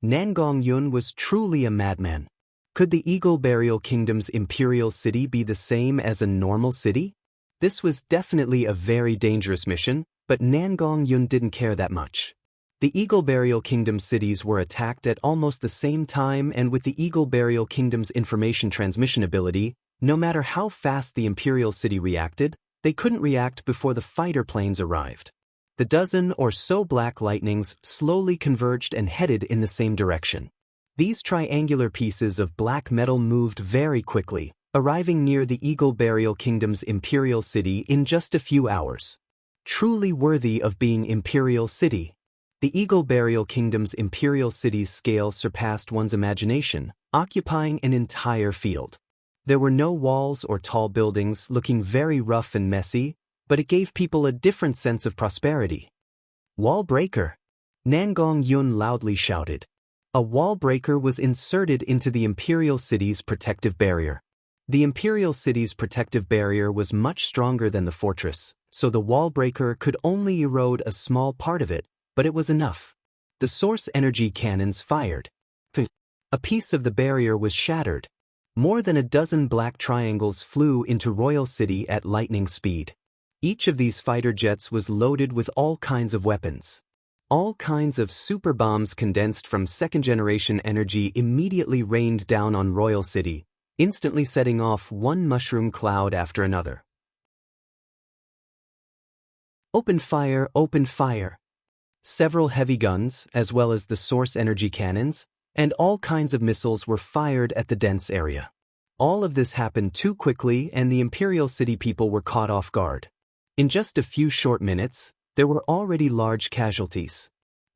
Nangong Yun was truly a madman. Could the Eagle Burial Kingdom's imperial city be the same as a normal city? This was definitely a very dangerous mission, but Nangong Yun didn't care that much. The Eagle Burial Kingdom cities were attacked at almost the same time, and with the Eagle Burial Kingdom's information transmission ability, no matter how fast the imperial city reacted, they couldn't react before the fighter planes arrived. The dozen or so Black Lightnings slowly converged and headed in the same direction. These triangular pieces of black metal moved very quickly, arriving near the Eagle Burial Kingdom's imperial city in just a few hours. Truly worthy of being imperial city. The Eagle Burial Kingdom's imperial city's scale surpassed one's imagination, occupying an entire field. There were no walls or tall buildings, looking very rough and messy, but it gave people a different sense of prosperity. Wall breaker! Nangong Yun loudly shouted. A wall breaker was inserted into the imperial city's protective barrier. The imperial city's protective barrier was much stronger than the fortress, so the wall breaker could only erode a small part of it, but it was enough. The source energy cannons fired. A piece of the barrier was shattered. More than a dozen black triangles flew into Royal City at lightning speed. Each of these fighter jets was loaded with all kinds of weapons. All kinds of super bombs condensed from second-generation energy immediately rained down on Royal City, instantly setting off one mushroom cloud after another. Open fire, open fire! Several heavy guns, as well as the source energy cannons, and all kinds of missiles were fired at the dense area. All of this happened too quickly and the Imperial City people were caught off guard. In just a few short minutes, there were already large casualties.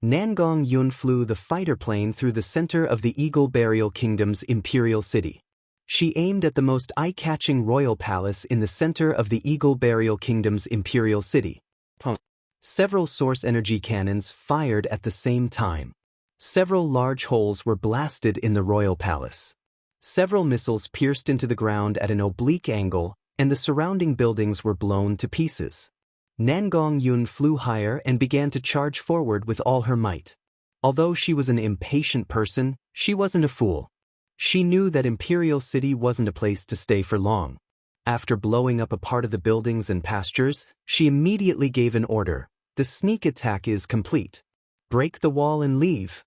Nangong Yun flew the fighter plane through the center of the Eagle Burial Kingdom's Imperial City. She aimed at the most eye-catching royal palace in the center of the Eagle Burial Kingdom's Imperial City. Several source energy cannons fired at the same time. Several large holes were blasted in the royal palace. Several missiles pierced into the ground at an oblique angle, and the surrounding buildings were blown to pieces. Nangong Yun flew higher and began to charge forward with all her might. Although she was an impatient person, she wasn't a fool. She knew that Imperial City wasn't a place to stay for long. After blowing up a part of the buildings and pastures, she immediately gave an order. The sneak attack is complete. Break the wall and leave.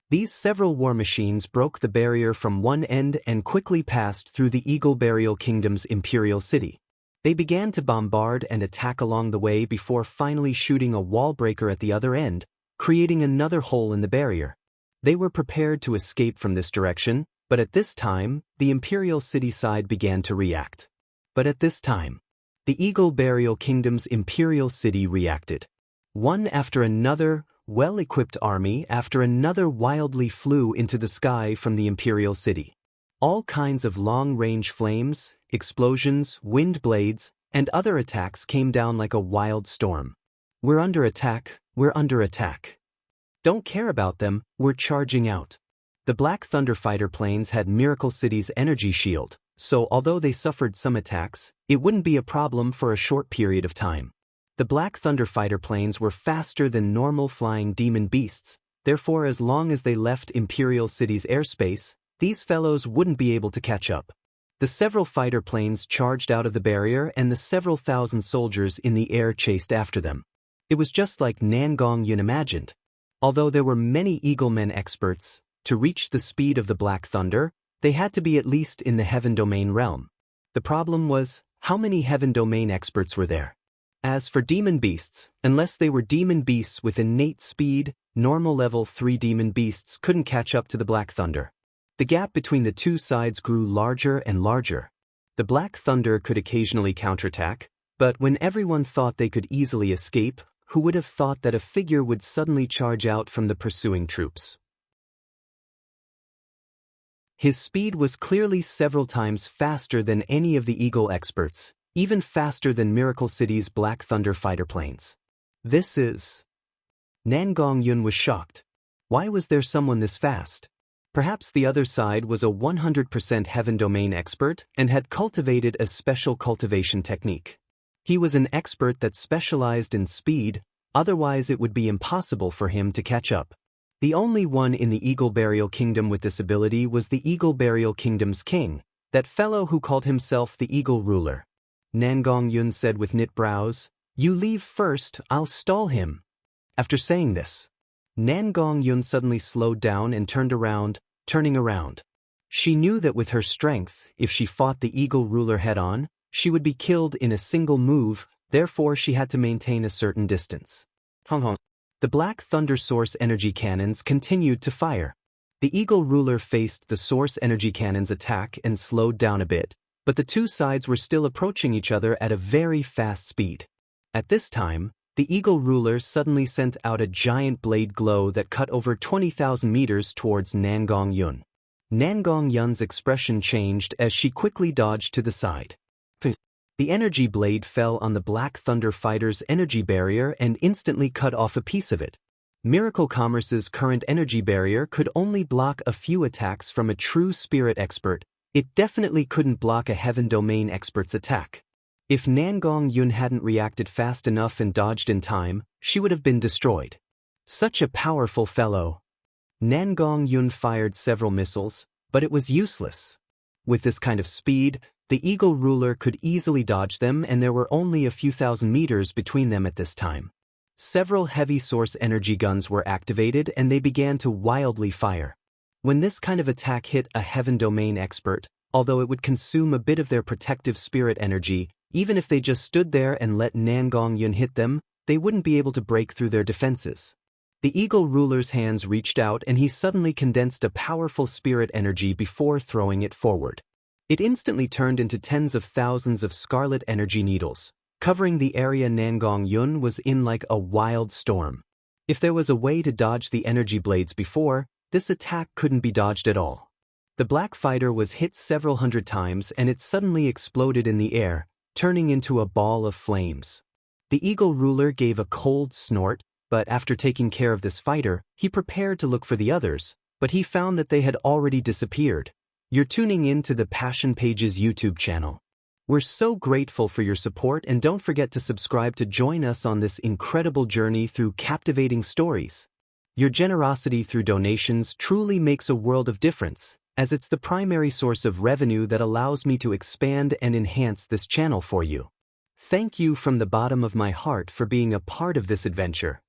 These several war machines broke the barrier from one end and quickly passed through the Eagle Burial Kingdom's Imperial City. They began to bombard and attack along the way before finally shooting a wall breaker at the other end, creating another hole in the barrier. They were prepared to escape from this direction, but at this time, the Imperial City side began to react. But at this time, the Eagle Burial Kingdom's Imperial City reacted. One after another, well-equipped army after another wildly flew into the sky from the Imperial City. All kinds of long-range flames, explosions, wind blades, and other attacks came down like a wild storm. We're under attack, we're under attack. Don't care about them, we're charging out. The Black Thunder fighter planes had Miracle City's energy shield, so although they suffered some attacks, it wouldn't be a problem for a short period of time. The Black Thunder fighter planes were faster than normal flying demon beasts, therefore as long as they left Imperial City's airspace, these fellows wouldn't be able to catch up. The several fighter planes charged out of the barrier and the several thousand soldiers in the air chased after them. It was just like Nangong Yun imagined. Although there were many Eaglemen experts, to reach the speed of the Black Thunder, they had to be at least in the Heaven Domain realm. The problem was, how many Heaven Domain experts were there? As for demon beasts, unless they were demon beasts with innate speed, normal level 3 demon beasts couldn't catch up to the Black Thunder. The gap between the two sides grew larger and larger. The Black Thunder could occasionally counterattack, but when everyone thought they could easily escape, who would have thought that a figure would suddenly charge out from the pursuing troops? His speed was clearly several times faster than any of the Eagle experts, even faster than Miracle City's Black Thunder fighter planes. This is... Nangong Yun was shocked. Why was there someone this fast? Perhaps the other side was a 100% Heaven Domain expert and had cultivated a special cultivation technique. He was an expert that specialized in speed, otherwise it would be impossible for him to catch up. The only one in the Eagle Burial Kingdom with this ability was the Eagle Burial Kingdom's king, that fellow who called himself the Eagle Ruler. Nangong Yun said with knit brows, "You leave first, I'll stall him." After saying this, Nangong Yun suddenly slowed down and turned around, turning around. She knew that with her strength, if she fought the Eagle Ruler head-on, she would be killed in a single move, therefore she had to maintain a certain distance. The Black Thunder source energy cannons continued to fire. The Eagle Ruler faced the source energy cannons' attack and slowed down a bit, but the two sides were still approaching each other at a very fast speed. At this time, the eagle ruler suddenly sent out a giant blade glow that cut over 20,000 meters towards Nangong Yun. Nangong Yun's expression changed as she quickly dodged to the side. The energy blade fell on the Black Thunder fighter's energy barrier and instantly cut off a piece of it. Miracle Commerce's current energy barrier could only block a few attacks from a true spirit expert. It definitely couldn't block a Heaven Domain expert's attack. If Nangong Yun hadn't reacted fast enough and dodged in time, she would have been destroyed. Such a powerful fellow. Nangong Yun fired several missiles, but it was useless. With this kind of speed, the eagle ruler could easily dodge them, and there were only a few thousand meters between them at this time. Several heavy source energy guns were activated and they began to wildly fire. When this kind of attack hit a Heaven Domain expert, although it would consume a bit of their protective spirit energy, even if they just stood there and let Nangong Yun hit them, they wouldn't be able to break through their defenses. The eagle ruler's hands reached out and he suddenly condensed a powerful spirit energy before throwing it forward. It instantly turned into tens of thousands of scarlet energy needles, covering the area Nangong Yun was in like a wild storm. If there was a way to dodge the energy blades before, this attack couldn't be dodged at all. The black fighter was hit several hundred times and it suddenly exploded in the air, turning into a ball of flames. The eagle ruler gave a cold snort, but after taking care of this fighter, he prepared to look for the others, but he found that they had already disappeared. You're tuning in to the Passion Pages YouTube channel. We're so grateful for your support, and don't forget to subscribe to join us on this incredible journey through captivating stories. Your generosity through donations truly makes a world of difference, as it's the primary source of revenue that allows me to expand and enhance this channel for you. Thank you from the bottom of my heart for being a part of this adventure.